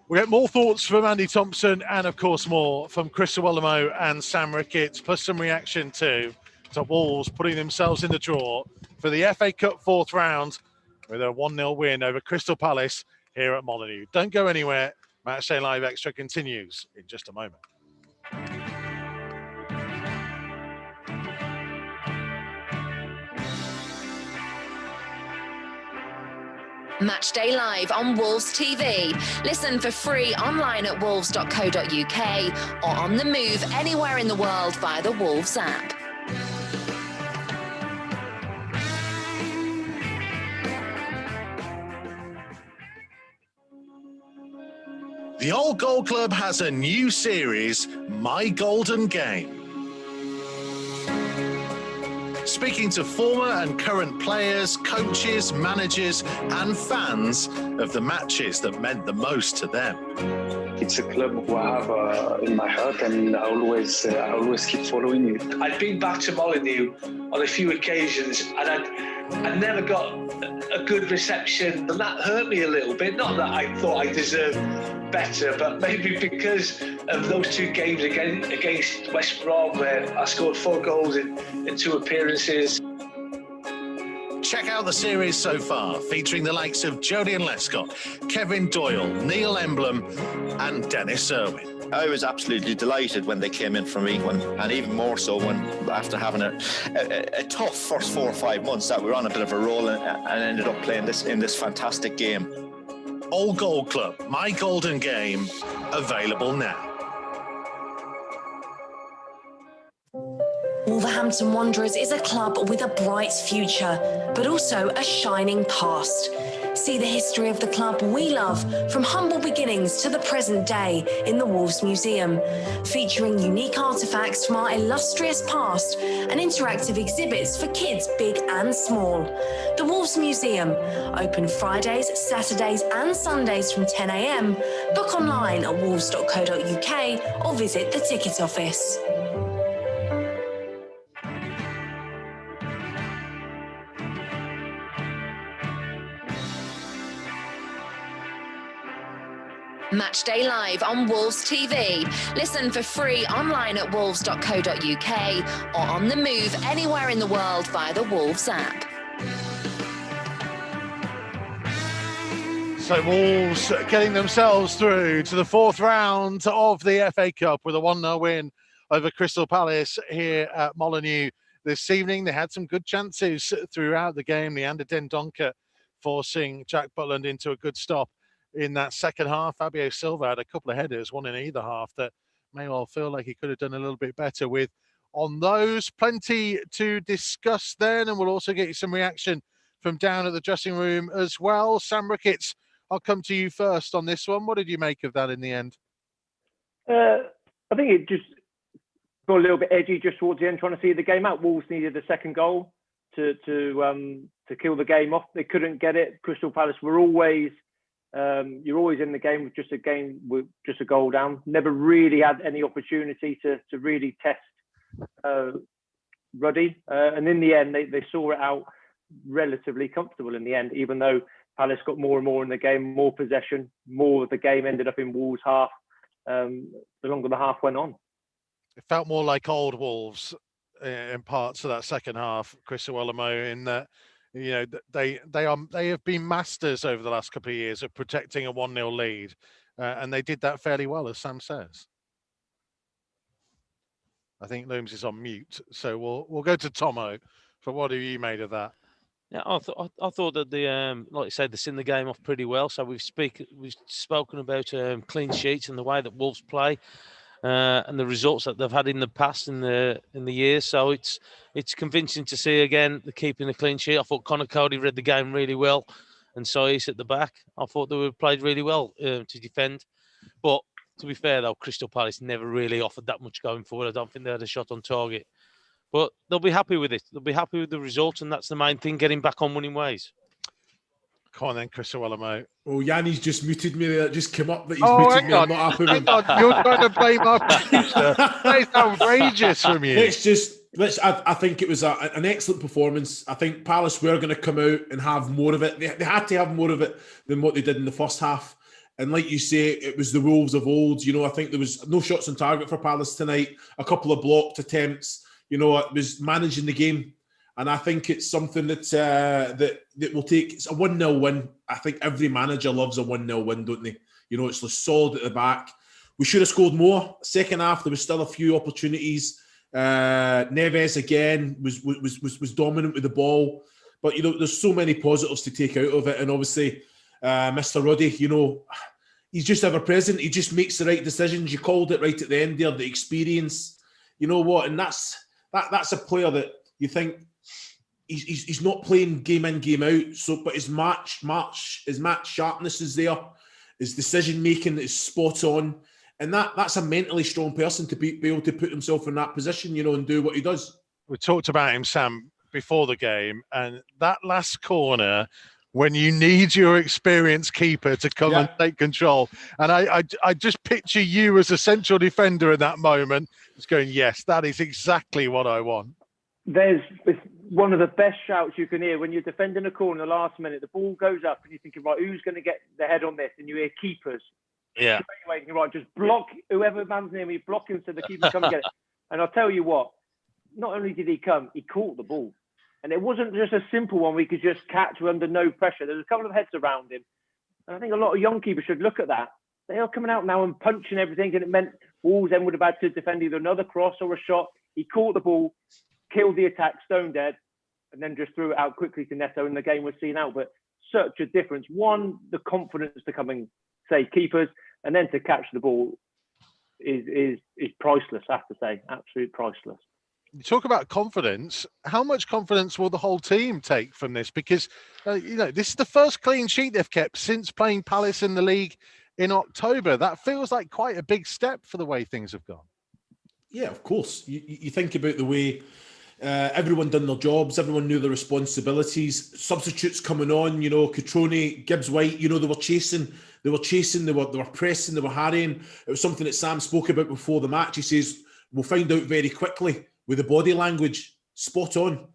We'll get more thoughts from Andy Thompson and, of course, more from Chris Iwelumo and Sam Ricketts, plus some reaction too to Wolves putting themselves in the draw for the FA Cup 4th round with a 1-0 win over Crystal Palace here at Molineux. Don't go anywhere. Matchday Live Extra continues in just a moment. Matchday Live on Wolves TV. Listen for free online at wolves.co.uk or on the move anywhere in the world via the Wolves app. The Old Goal Club has a new series, My Golden Game. Speaking to former and current players, coaches, managers and fans of the matches that meant the most to them. It's a club who I have in my heart, and I always keep following it. I'd been back to Molineux on a few occasions, and I never got a good reception, and that hurt me a little bit. Not that I thought I deserved better, but maybe because of those 2 games against West Brom, where I scored 4 goals in 2 appearances. Check out the series so far, featuring the likes of Jodian Lescott, Kevin Doyle, Neil Emblem and Dennis Irwin. I was absolutely delighted when they came in for me, and even more so when after having a tough first 4 or 5 months that we were on a bit of a roll and ended up playing in this fantastic game. Old Goal Club, My Golden Game, available now. Wolverhampton Wanderers is a club with a bright future, but also a shining past. See the history of the club we love from humble beginnings to the present day in the Wolves Museum, featuring unique artefacts from our illustrious past and interactive exhibits for kids big and small. The Wolves Museum, open Fridays, Saturdays and Sundays from 10 a.m. Book online at wolves.co.uk or visit the ticket office. Matchday Live on Wolves TV. Listen for free online at wolves.co.uk or on the move anywhere in the world via the Wolves app. So Wolves getting themselves through to the fourth round of the FA Cup with a 1-0 win over Crystal Palace here at Molineux this evening. They had some good chances throughout the game. Leander Dendoncker forcing Jack Butland into a good stop in that second half. Fabio Silva had a couple of headers, one in either half, that may well feel like he could have done a little bit better with. On those, plenty to discuss then, and we'll also get you some reaction from down at the dressing room as well. Sam Ricketts, I'll come to you first on this one. What did you make of that in the end? I think it just got a little bit edgy just towards the end, trying to see the game out. Wolves needed a second goal to kill the game off. They couldn't get it. Crystal Palace were always, you're always in the game with just a goal down. Never really had any opportunity to really test Ruddy. And in the end, they saw it out relatively comfortable in the end, even though Palace got more and more in the game, more possession, more of the game ended up in Wolves' half the longer the half went on. It felt more like old Wolves in parts of that second half, Chris Iwelumo, in that, you know, they have been masters over the last couple of years of protecting a 1-0 lead, and they did that fairly well, as Sam says. I think Looms is on mute, so we'll go to Tomo for what have you made of that? Yeah, I thought that like I said, they seen the game off pretty well. So we've spoken about clean sheets and the way that Wolves play, and the results that they've had in the past in the years. So it's convincing to see again the keeping a clean sheet. I thought Connor Cody read the game really well, and Saiss at the back. I thought they played really well to defend. But to be fair though, Crystal Palace never really offered that much going forward. I don't think they had a shot on target. But they'll be happy with it. They'll be happy with the result, and that's the main thing, getting back on winning ways. Come on then, Chris Iwelumo. Oh, Yanni's just muted me. That just came up that he's muted me. I'm not happy with that. You're trying to blame our producer. That is outrageous from you. I think it was an excellent performance. I think Palace were going to come out and have more of it. They had to have more of it than what they did in the first half. And like you say, it was the Wolves of old. You know, I think there was no shots on target for Palace tonight. A couple of blocked attempts. You know, it was managing the game, and I think it's something that will take. It's a 1-0 win. I think every manager loves a 1-0 win, don't they? You know, it's solid at the back. We should have scored more. Second half, there was still a few opportunities. Neves again was dominant with the ball, but you know, there's so many positives to take out of it, and obviously, Mr. Ruddy, you know, he's just ever present. He just makes the right decisions. You called it right at the end there, the experience. You know what, and that's a player that you think he's not playing game in, game out. So, but his match sharpness is there, his decision making is spot on, and that's a mentally strong person to be able to put himself in that position, you know, and do what he does. We talked about him, Sam, before the game, and that last corner, when you need your experienced keeper to come and take control. And I just picture you as a central defender in that moment, just going, yes, that is exactly what I want. It's one of the best shouts you can hear when you're defending a corner in the last minute. The ball goes up and you're thinking, right, who's going to get the head on this? And you hear keepers. Yeah. Anyway, right, just block whoever man's near me, block him so the keeper come and get it. And I'll tell you what, not only did he come, he caught the ball. And it wasn't just a simple one we could just catch under no pressure. There was a couple of heads around him. And I think a lot of young keepers should look at that. They are coming out now and punching everything, and it meant Wolves then would have had to defend either another cross or a shot. He caught the ball, killed the attack, stone dead, and then just threw it out quickly to Neto, and the game was seen out. But such a difference. One, the confidence to come and say keepers, and then to catch the ball is priceless, I have to say. Absolute priceless. You talk about confidence. How much confidence will the whole team take from this? Because, you know, this is the first clean sheet they've kept since playing Palace in the league in October. That feels like quite a big step for the way things have gone. Yeah, of course. You think about the way everyone done their jobs, everyone knew their responsibilities, substitutes coming on, you know, Cutrone, Gibbs-White, you know, they were chasing, they were pressing, they were harrying. It was something that Sam spoke about before the match. He says, we'll find out very quickly with the body language. Spot on.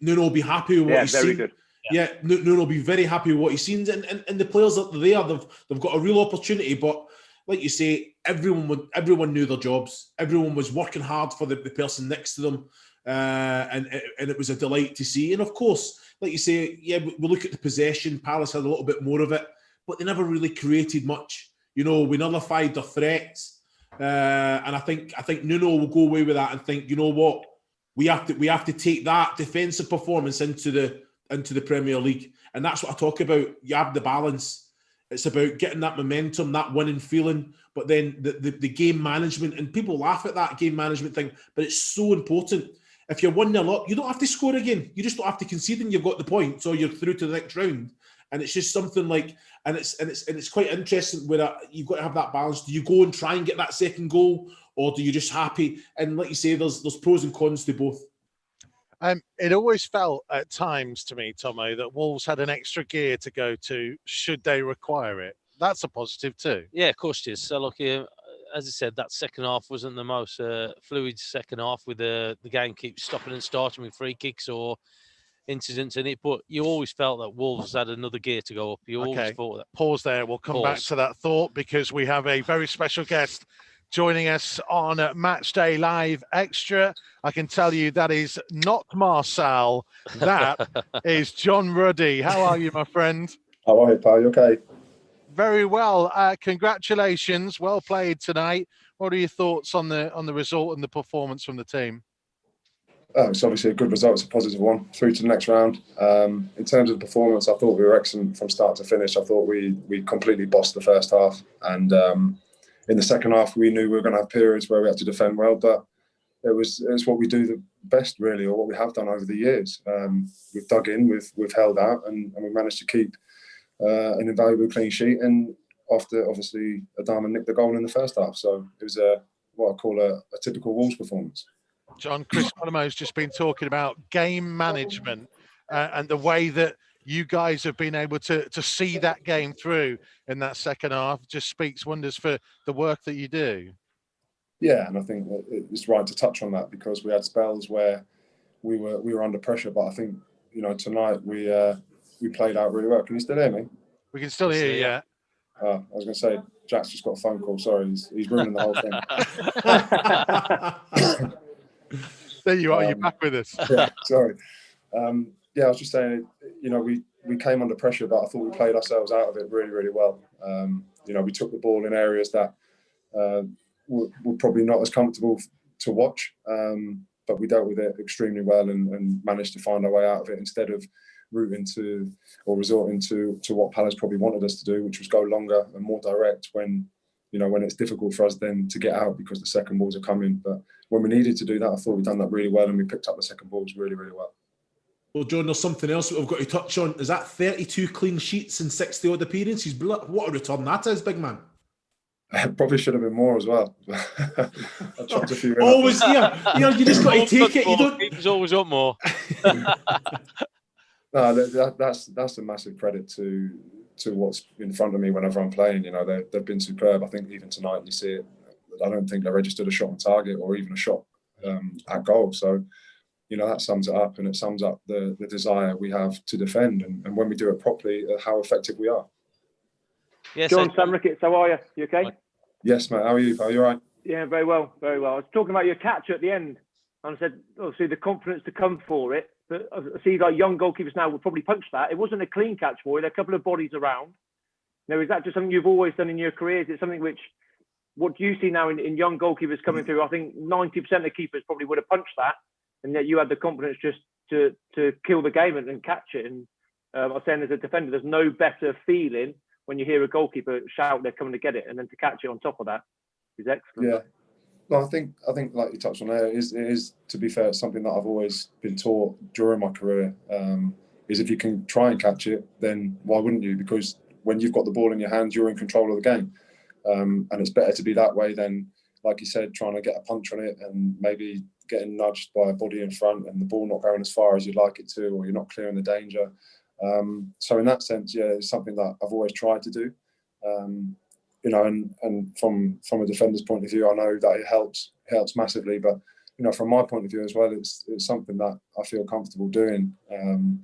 Nuno will be happy with what he's seen. Good. Yeah, Nuno will be very happy with what he's seen. And the players that are there, they've got a real opportunity, but like you say, everyone knew their jobs. Everyone was working hard for the person next to them, and it was a delight to see. And of course, like you say, yeah, we look at the possession. Palace had a little bit more of it, but they never really created much. You know, we nullified their threats, and I think Nuno will go away with that and think, you know what, we have to take that defensive performance into the Premier League, and that's what I talk about. You have the balance. It's about getting that momentum, that winning feeling, but then the game management. And people laugh at that game management thing, but it's so important. If you're 1-0 up, you don't have to score again. You just don't have to concede, and you've got the points, or you're through to the next round. And it's just something like, and it's quite interesting where you've got to have that balance. Do you go and try and get that second goal, or do you just happy? And like you say, there's pros and cons to both. It always felt at times to me, Tomo, that Wolves had an extra gear to go to should they require it. That's a positive too. Yeah, of course it is. So, look, as I said, that second half wasn't the most fluid second half with the game keeps stopping and starting with free kicks or incidents in it. But you always felt that Wolves had another gear to go up. You always thought that. Pause there. We'll come back to that thought because we have a very special guest joining us on Matchday Live Extra. I can tell you that is not Marcel. That is John Ruddy. How are you, my friend? How are you, pal? You okay? Very well. Congratulations. Well played tonight. What are your thoughts on the result and the performance from the team? It's obviously a good result. It's a positive one. Through to the next round. In terms of performance, I thought we were excellent from start to finish. I thought we completely bossed the first half. And in the second half, we knew we were going to have periods where we had to defend well, but it's what we do the best, really, or what we have done over the years. We've dug in, we've held out, and we managed to keep an invaluable clean sheet. And after, obviously, Adama nicked the goal in the first half. So it was what I call a typical Wolves performance. John, Chris Onomo's just been talking about game management and the way that you guys have been able to see that game through in that second half. Just speaks wonders for the work that you do. Yeah, and I think it's right to touch on that because we had spells where we were under pressure, but I think tonight we played out really well. Can you still hear me? We can still hear you. Yeah. I was going to say Jack's just got a phone call. Sorry, he's ruining the whole thing. There you are. You're back with us. Yeah, sorry. Yeah, I was just saying, we came under pressure, but I thought we played ourselves out of it really, really well. We took the ball in areas that were probably not as comfortable to watch, but we dealt with it extremely well and managed to find our way out of it instead of resorting to what Palace probably wanted us to do, which was go longer and more direct when it's difficult for us then to get out because the second balls are coming. But when we needed to do that, I thought we'd done that really well and we picked up the second balls really, really well. Well, John, there's something else that we've got to touch on. Is that 32 clean sheets in 60 odd appearances? What a return that is, big man. Probably should have been more as well. I chopped a few in. Always, you just got to take it. You don't. He's always up more. No, that's a massive credit to what's in front of me whenever I'm playing. They've been superb. I think even tonight you see it. I don't think they registered a shot on target or even a shot at goal. So, that sums it up, and it sums up the desire we have to defend, and when we do it properly, how effective we are. Yes, John, Sam Ricketts, how are you? You okay? Yes, mate. How are you? Are you all right? Yeah, very well, very well. I was talking about your catch at the end, and I said, obviously, the confidence to come for it. But I see like young goalkeepers now would probably punch that. It wasn't a clean catch for you. There are a couple of bodies around. Now, is that just something you've always done in your career? Is it something what do you see now in young goalkeepers coming through? I think 90% of keepers probably would have punched that, and yet you had the confidence just to kill the game and catch it. And I was saying as a defender, there's no better feeling when you hear a goalkeeper shout they're coming to get it, and then to catch it on top of that is excellent. Yeah. No, I think like you touched on there, it is to be fair, something that I've always been taught during my career, is if you can try and catch it, then why wouldn't you? Because when you've got the ball in your hands, you're in control of the game. And it's better to be that way than, like you said, trying to get a punch on it and maybe getting nudged by a body in front and the ball not going as far as you'd like it to, or you're not clearing the danger. So in that sense, yeah, it's something that I've always tried to do. And from a defender's point of view, I know that it helps massively. But from my point of view as well, it's something that I feel comfortable doing. And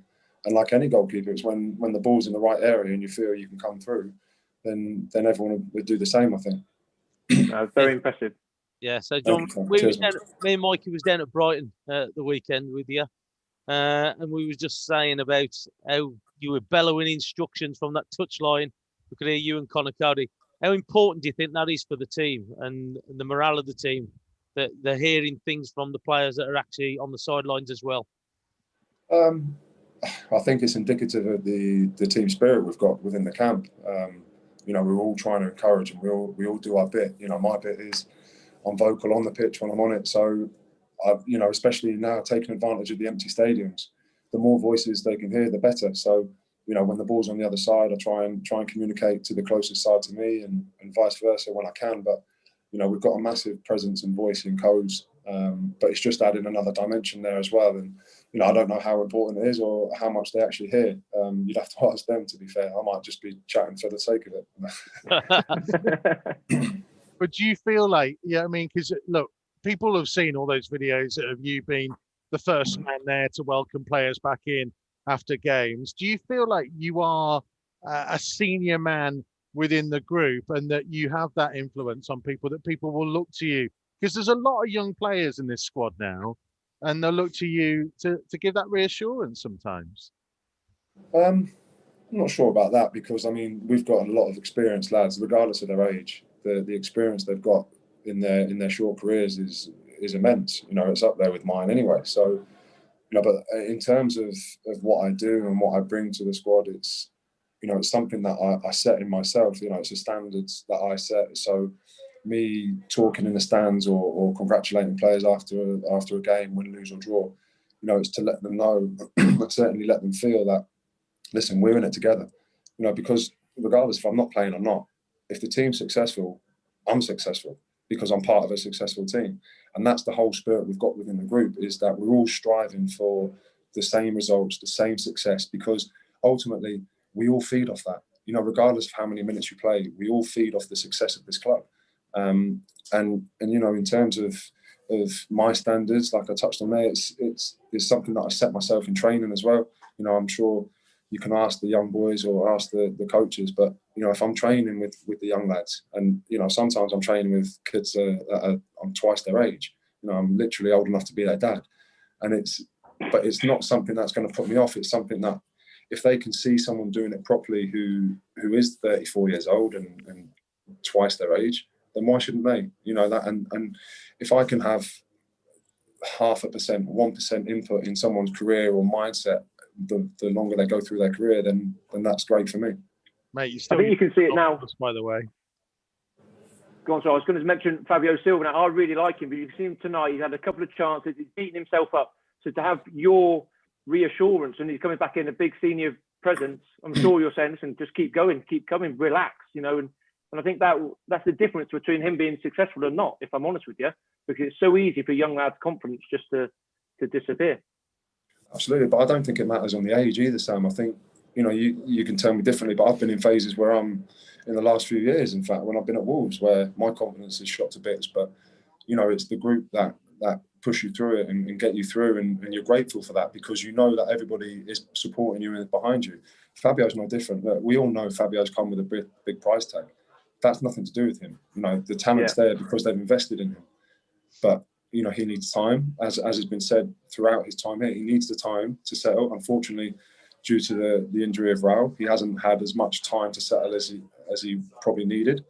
like any goalkeeper, it's when the ball's in the right area and you feel you can come through, then everyone would do the same, I think. Very impressive. Yeah, so John, Cheers, me and Mikey was down at Brighton the weekend with you, and we were just saying about how you were bellowing instructions from that touchline. We could hear you and Conor Cody. How important do you think that is for the team and the morale of the team, that they're hearing things from the players that are actually on the sidelines as well? I think it's indicative of the team spirit we've got within the camp. We're all trying to encourage, and we all do our bit. My bit is I'm vocal on the pitch when I'm on it. So, especially now taking advantage of the empty stadiums, the more voices they can hear, the better. So, when the ball's on the other side, I try and communicate to the closest side to me, and vice versa when I can. But we've got a massive presence and voice in codes, but it's just adding another dimension there as well. And I don't know how important it is or how much they actually hear. You'd have to ask them, to be fair. I might just be chatting for the sake of it. But do you feel like, because look, people have seen all those videos of you being the first man there to welcome players back in after games. Do you feel like you are a senior man within the group, and that you have that influence on people, that people will look to you? Because there's a lot of young players in this squad now, and they'll look to you to give that reassurance sometimes. I'm not sure about that, because we've got a lot of experienced lads, regardless of their age. The experience they've got in their short careers is immense. It's up there with mine anyway. So, but in terms of what I do and what I bring to the squad, it's it's something that I set in myself. It's a standards that I set. So, me talking in the stands or congratulating players after a game, win, lose or draw, it's to let them know, but certainly let them feel that, listen, we're in it together. Because regardless if I'm not playing or not, if the team's successful, I'm successful because I'm part of a successful team. And that's the whole spirit we've got within the group, is that we're all striving for the same results, the same success, because ultimately we all feed off that. Regardless of how many minutes you play, we all feed off the success of this club. And in terms of my standards, like I touched on there, it's something that I set myself in training as well. I'm sure you can ask the young boys or ask the coaches, but if I'm training with the young lads, and sometimes I'm training with kids that I'm twice their age. I'm literally old enough to be their dad, but it's not something that's going to put me off. It's something that if they can see someone doing it properly who is 34 years old and twice their age, then why shouldn't they? That, and if I can have 0.5%, 1% input in someone's career or mindset, the longer they go through their career, then that's great for me. Mate, I think you can see it now. By the way, go on. So I was going to mention Fabio Silva. Now, I really like him, but you've seen him tonight. He's had a couple of chances. He's beaten himself up. So to have your reassurance, and he's coming back in a big senior presence, I'm sure you're saying, listen, just keep going, keep coming, relax, and I think that's the difference between him being successful or not, if I'm honest with you, because it's so easy for young lads' confidence just to disappear. Absolutely, but I don't think it matters on the age either, Sam. I think, you can tell me differently, but I've been in phases where I'm, in the last few years, in fact, when I've been at Wolves, where my confidence is shot to bits, but, it's the group that push you through it and get you through, and you're grateful for that, because that everybody is supporting you and behind you. Fabio's no different. We all know Fabio's come with a big price tag. That's nothing to do with him. The talent's there because they've invested in him. But, he needs time, as has been said throughout his time here. He needs the time to settle. Unfortunately, due to the injury of Raul, he hasn't had as much time to settle as he probably needed.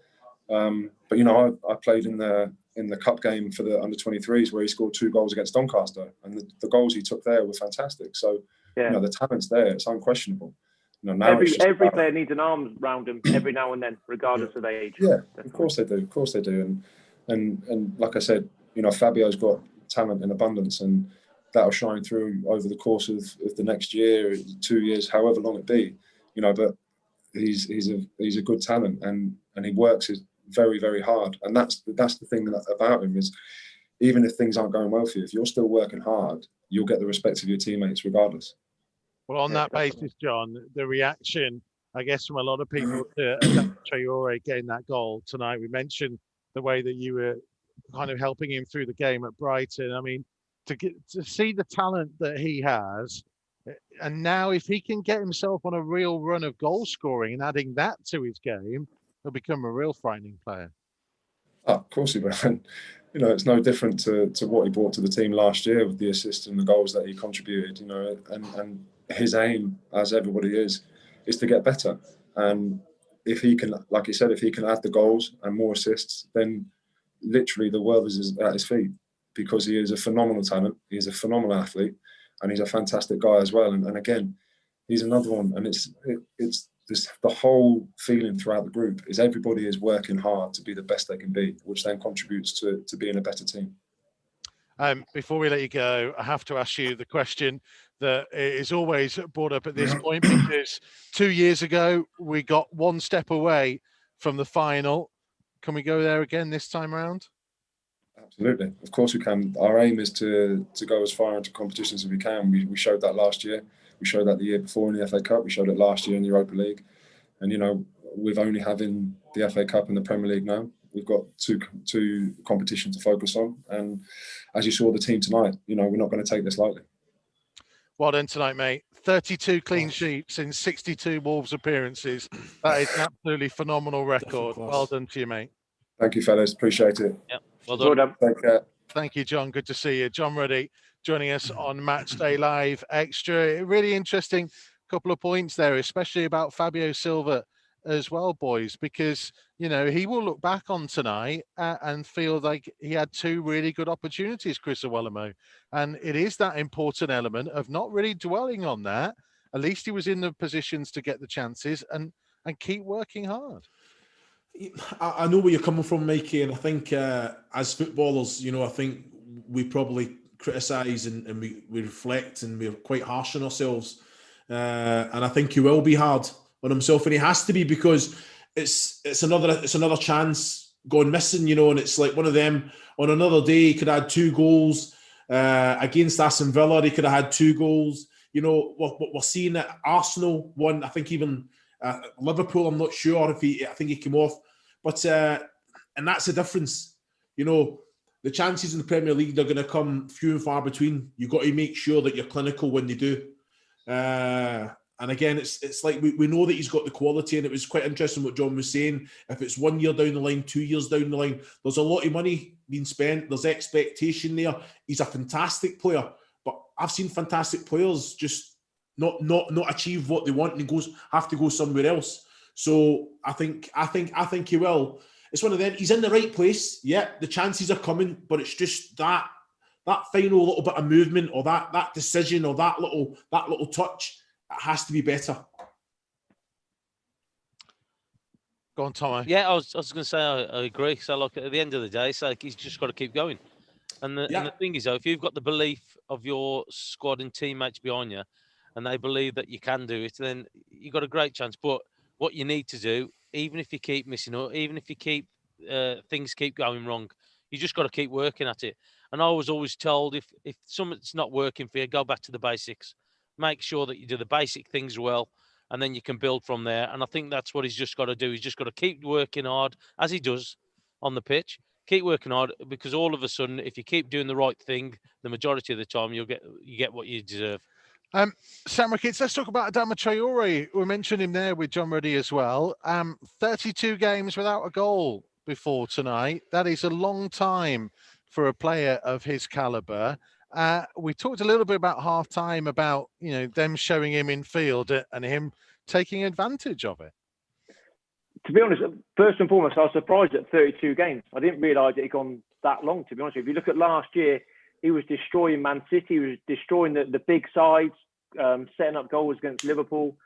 But I played in the cup game for the under-23s where he scored 2 goals against Doncaster, and the goals he took there were fantastic. So the talent's there; it's unquestionable. Now every player needs an arm around him every now and then, regardless of age. Yeah, definitely. Of course they do, and like I said, Fabio's got talent in abundance, and that'll shine through over the course of the next year, 2 years, however long it be. But he's a good talent, and he works very, very hard, and that's the thing about him, is even if things aren't going well for you, if you're still working hard, you'll get the respect of your teammates regardless. Well, on that basis, John, the reaction, I guess, from a lot of people to Adama Traore getting that goal tonight. We mentioned the way that you were kind of helping him through the game at Brighton. I mean, to see the talent that he has, and now if he can get himself on a real run of goal scoring and adding that to his game, he'll become a real frightening player. Oh, of course he will. And, you know, it's no different to what he brought to the team last year with the assists and the goals that he contributed, you know, and his aim, as everybody is to get better. And if he can, like he said, if he can add the goals and more assists, then literally the world is at his feet, because he is a phenomenal talent. He's a phenomenal athlete, and he's a fantastic guy as well. And again, he's another one. And it's this, the whole feeling throughout the group is everybody is working hard to be the best they can be, which then contributes to being a better team. Before we let you go, I have to ask you the question that is always brought up at this point, because 2 years ago we got one step away from the final. Can we go there again this time around? Absolutely, of course we can. Our aim is to go as far into competitions as we can. We showed that last year. We showed that the year before in the FA Cup. We showed it last year in the Europa League. And, you know, with only having the FA Cup and the Premier League now, we've got two competitions to focus on. And as you saw the team tonight, you know, we're not going to take this lightly. Well done tonight, mate. 32 clean sheets in 62 Wolves appearances. That is an absolutely phenomenal record. Well done to you, mate. Thank you, fellas. Appreciate it. Yeah, well done. Take care. Thank you, John. Good to see you. John Ruddy joining us on Matchday Live Extra. Really interesting couple of points there, especially about Fabio Silva as well, boys, because, you know, he will look back on tonight and feel like he had two really good opportunities, Chris Iwelumo. And it is that important element of not really dwelling on that. At least he was in the positions to get the chances and keep working hard. I know where you're coming from, Mikey, and I think as footballers, you know, I think we probably criticise and we reflect and we're quite harsh on ourselves. And I think he will be hard on himself, and he has to be, because it's another chance going missing, you know. And it's like one of them. On another day, he could have had 2 goals against Aston Villa. He could have had 2 goals. You know, we're seeing that Arsenal won. I think even Liverpool. I'm not sure if I think he came off, but and that's the difference. You know, the chances in the Premier League, they're going to come few and far between. You've got to make sure that you're clinical when you do. And again, it's like we know that he's got the quality, and it was quite interesting what John was saying. If it's 1 year down the line, 2 years down the line, there's a lot of money being spent. There's expectation there. He's a fantastic player, but I've seen fantastic players just not achieve what they want and have to go somewhere else. So I think he will. It's one of them. He's in the right place. Yeah, the chances are coming, but it's just that final little bit of movement, or that decision, or that little touch. It has to be better. Go on, Tomo. Yeah, I was going to say I agree. So, look, at the end of the day, it's like he's just got to keep going. And the thing is, though, if you've got the belief of your squad and teammates behind you, and they believe that you can do it, then you've got a great chance. But what you need to do, even if you keep missing out, even if you keep things keep going wrong, you just got to keep working at it. And I was always told, if something's not working for you, go back to the basics. Make sure that you do the basic things well, and then you can build from there. And I think that's what he's just got to do. He's just got to keep working hard, as he does on the pitch. Keep working hard, because all of a sudden, if you keep doing the right thing, the majority of the time, you get what you deserve. Sam Ricketts, let's talk about Adama Traore. We mentioned him there with John Ruddy as well. 32 games without a goal before tonight. That is a long time for a player of his calibre. We talked a little bit about half-time, about, you know, them showing him in field and him taking advantage of it. To be honest, first and foremost, I was surprised at 32 games. I didn't realise it had gone that long, to be honest with you. If you look at last year, he was destroying Man City, he was destroying the big sides, setting up goals against Liverpool.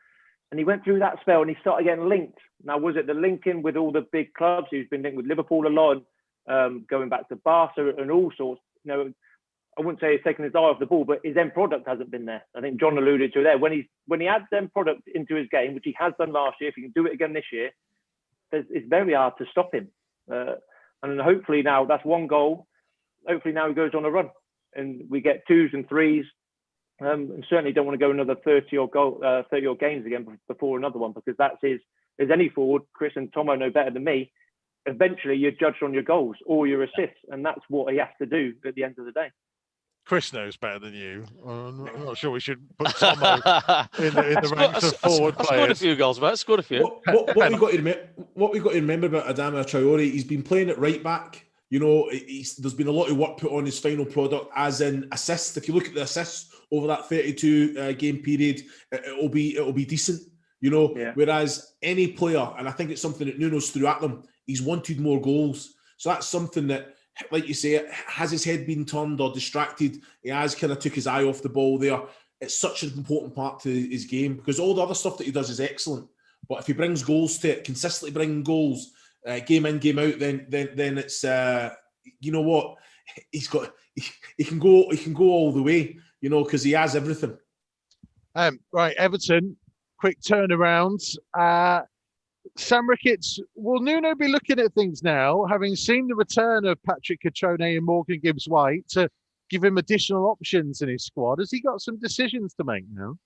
And he went through that spell and he started getting linked. Now, was it the linking with all the big clubs? He's been linked with Liverpool a lot, going back to Barca and all sorts. You know, I wouldn't say he's taken his eye off the ball, but his end product hasn't been there. I think John alluded to it there. When he adds end product into his game, which he has done last year, if he can do it again this year, it's very hard to stop him. And hopefully now that's one goal. Hopefully now he goes on a run and we get 2s and 3s. And certainly don't want to go another 30 odd games again before another one, because that's as any forward, Chris and Tomo know better than me, eventually you're judged on your goals or your assists, and that's what he has to do at the end of the day. Chris knows better than you. I'm not sure we should put Tomo in the ranks of forward players. Scored a few goals, mate. Scored a few. What we've got to remember about Adama Traore, he's been playing at right back. You know, there's been a lot of work put on his final product, as in assists. If you look at the assists over that 32 game period, it'll be decent. You know, whereas any player, and I think it's something that Nuno's threw at them, he's wanted more goals. So that's something that, like you say, has his head been turned or distracted? He has kind of took his eye off the ball there. It's such an important part to his game, because all the other stuff that he does is excellent. But if he brings goals to it, consistently bringing goals, game in, game out, then it's you know what, he can go all the way, you know, because he has everything. Right, Everton, quick turnaround. Sam Ricketts, will Nuno be looking at things now, having seen the return of Patrick Cutrone and Morgan Gibbs-White, to give him additional options in his squad? Has he got some decisions to make now?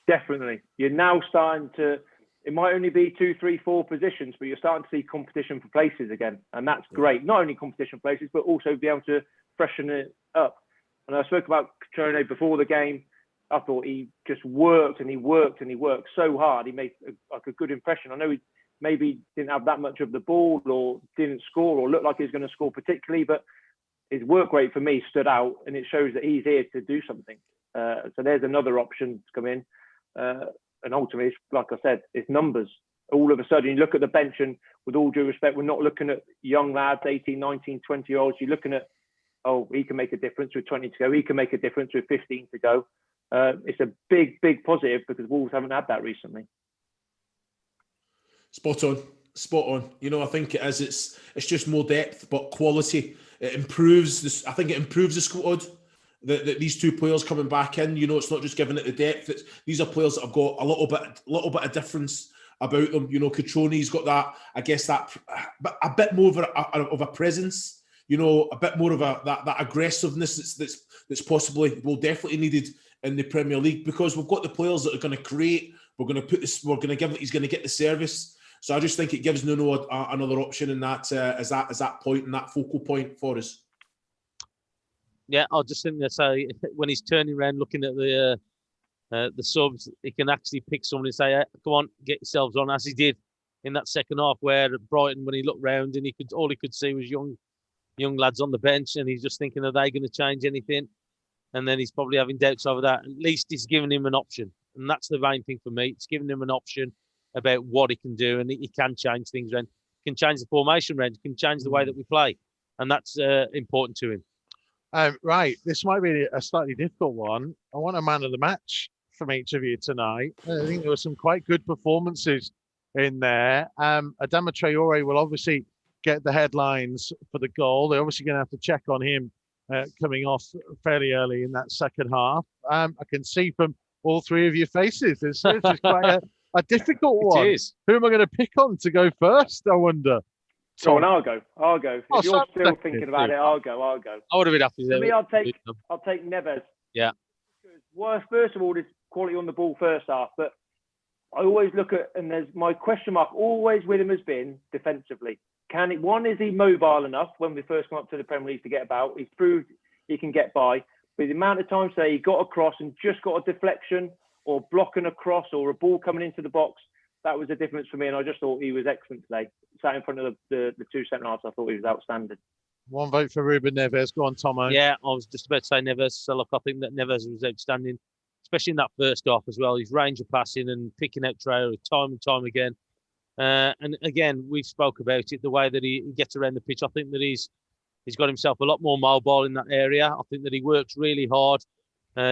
Definitely. You're now starting to, it might only be 2, 3, 4 positions, but you're starting to see competition for places again. And that's great. Not only competition for places, but also be able to freshen it up. And I spoke about Cutrone before the game. I thought he just worked and he worked and he worked so hard. He made a good impression. I know he maybe didn't have that much of the ball or didn't score or looked like he was going to score particularly, but his work rate for me stood out, and it shows that he's here to do something. So there's another option to come in. And ultimately, like I said, it's numbers. All of a sudden, you look at the bench, and with all due respect, we're not looking at young lads, 18, 19, 20-year-olds. You're looking at, oh, he can make a difference with 20 to go. He can make a difference with 15 to go. It's a big, big positive, because Wolves haven't had that recently. Spot on. You know, I think it is. It's just more depth, but quality. It improves this. I think it improves the squad. That these two players coming back in, you know, it's not just giving it the depth. These are players that have got a little bit of difference about them. You know, Cutrone's got that, I guess, that a bit more of a presence. You know, a bit more of that aggressiveness that's possibly, well, definitely needed in the Premier League, because we've got the players that are going to create. We're going to put this. We're going to give it. He's going to get the service. So I just think it gives Nuno another option in that as that point and that focal point for us. Yeah, I just think that say when he's turning around looking at the subs, he can actually pick someone and say, hey, "Come on, get yourselves on," as he did in that second half, where Brighton, when he looked round and all he could see was young lads on the bench, and he's just thinking, are they going to change anything? And then he's probably having doubts over that. At least he's giving him an option, and that's the main thing for me. It's giving him an option about what he can do, and he can change things around. He can change the formation around. He can change the way that we play, and that's important to him. Right, this might be a slightly difficult one. I want a man of the match from each of you tonight. I think there were some quite good performances in there. Adama Traore will obviously get the headlines for the goal. They're obviously going to have to check on him coming off fairly early in that second half. I can see from all three of your faces, it's just quite a difficult one. It is. Who am I going to pick on to go first, I wonder? Tom. I'll go. If you're still thinking about it, I'll go. I would have been happy. For me, I'll take Neves. Yeah. Well, first of all, there's quality on the ball first half, but I always look at, and there's my question mark always with him has been defensively. Is he mobile enough when we first come up to the Premier League to get about? He's proved he can get by. But the amount of times that he got across and just got a deflection or blocking a cross or a ball coming into the box, that was the difference for me. And I just thought he was excellent today. Sat in front of the two centre halves, I thought he was outstanding. One vote for Ruben Neves. Go on, Tomo. Yeah, I was just about to say Neves. So look, I think that Neves was outstanding, especially in that first half as well. His range of passing and picking out Traore time and time again. And again, we spoke about it, the way that he gets around the pitch. I think that he's got himself a lot more mobile in that area. I think that he works really hard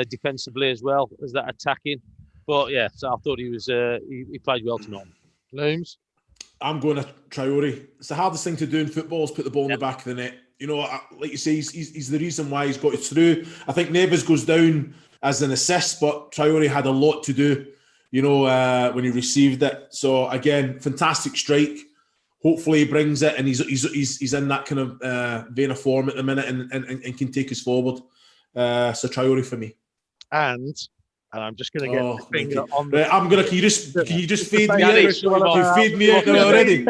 defensively as well as that attacking. But yeah, so I thought he was he played well tonight. Looms? I'm going to Traore. It's the hardest thing to do in football is put the ball in the back of the net. You know, like you say, he's the reason why he's got it through. I think Neves goes down as an assist, but Traore had a lot to do, you know, when he received it. So again, fantastic strike. Hopefully he brings it, and he's in that kind of vein of form at the minute and can take us forward. So Traore for me. And I'm just going to get the finger on. I'm going to. Can you just feed me out? You feed me out already.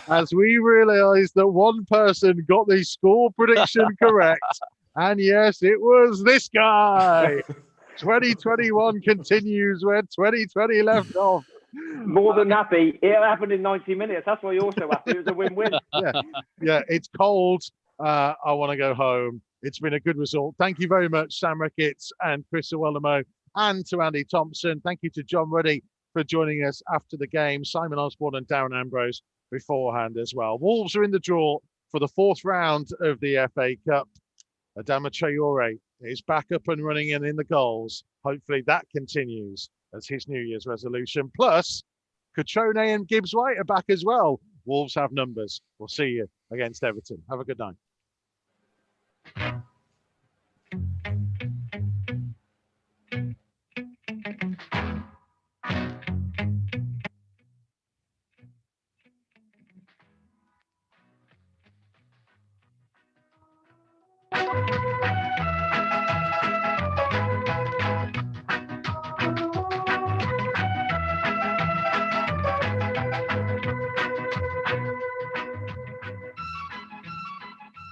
As we realise that one person got the score prediction correct, And yes, it was this guy. 2021 continues where 2020 left off. More than happy. It happened in 90 minutes. That's why you're so happy. It was a win-win. Yeah, it's cold. I want to go home. It's been a good result. Thank you very much, Sam Ricketts and Chris Owellamo, and to Andy Thompson. Thank you to John Ruddy for joining us after the game, Simon Osborne and Darren Ambrose beforehand as well. Wolves are in the draw for the 4th round of the FA Cup. Adama Traore is back up and running and in the goals. Hopefully that continues as his New Year's resolution. Plus, Cutrone and Gibbs-White are back as well. Wolves have numbers. We'll see you against Everton. Have a good night.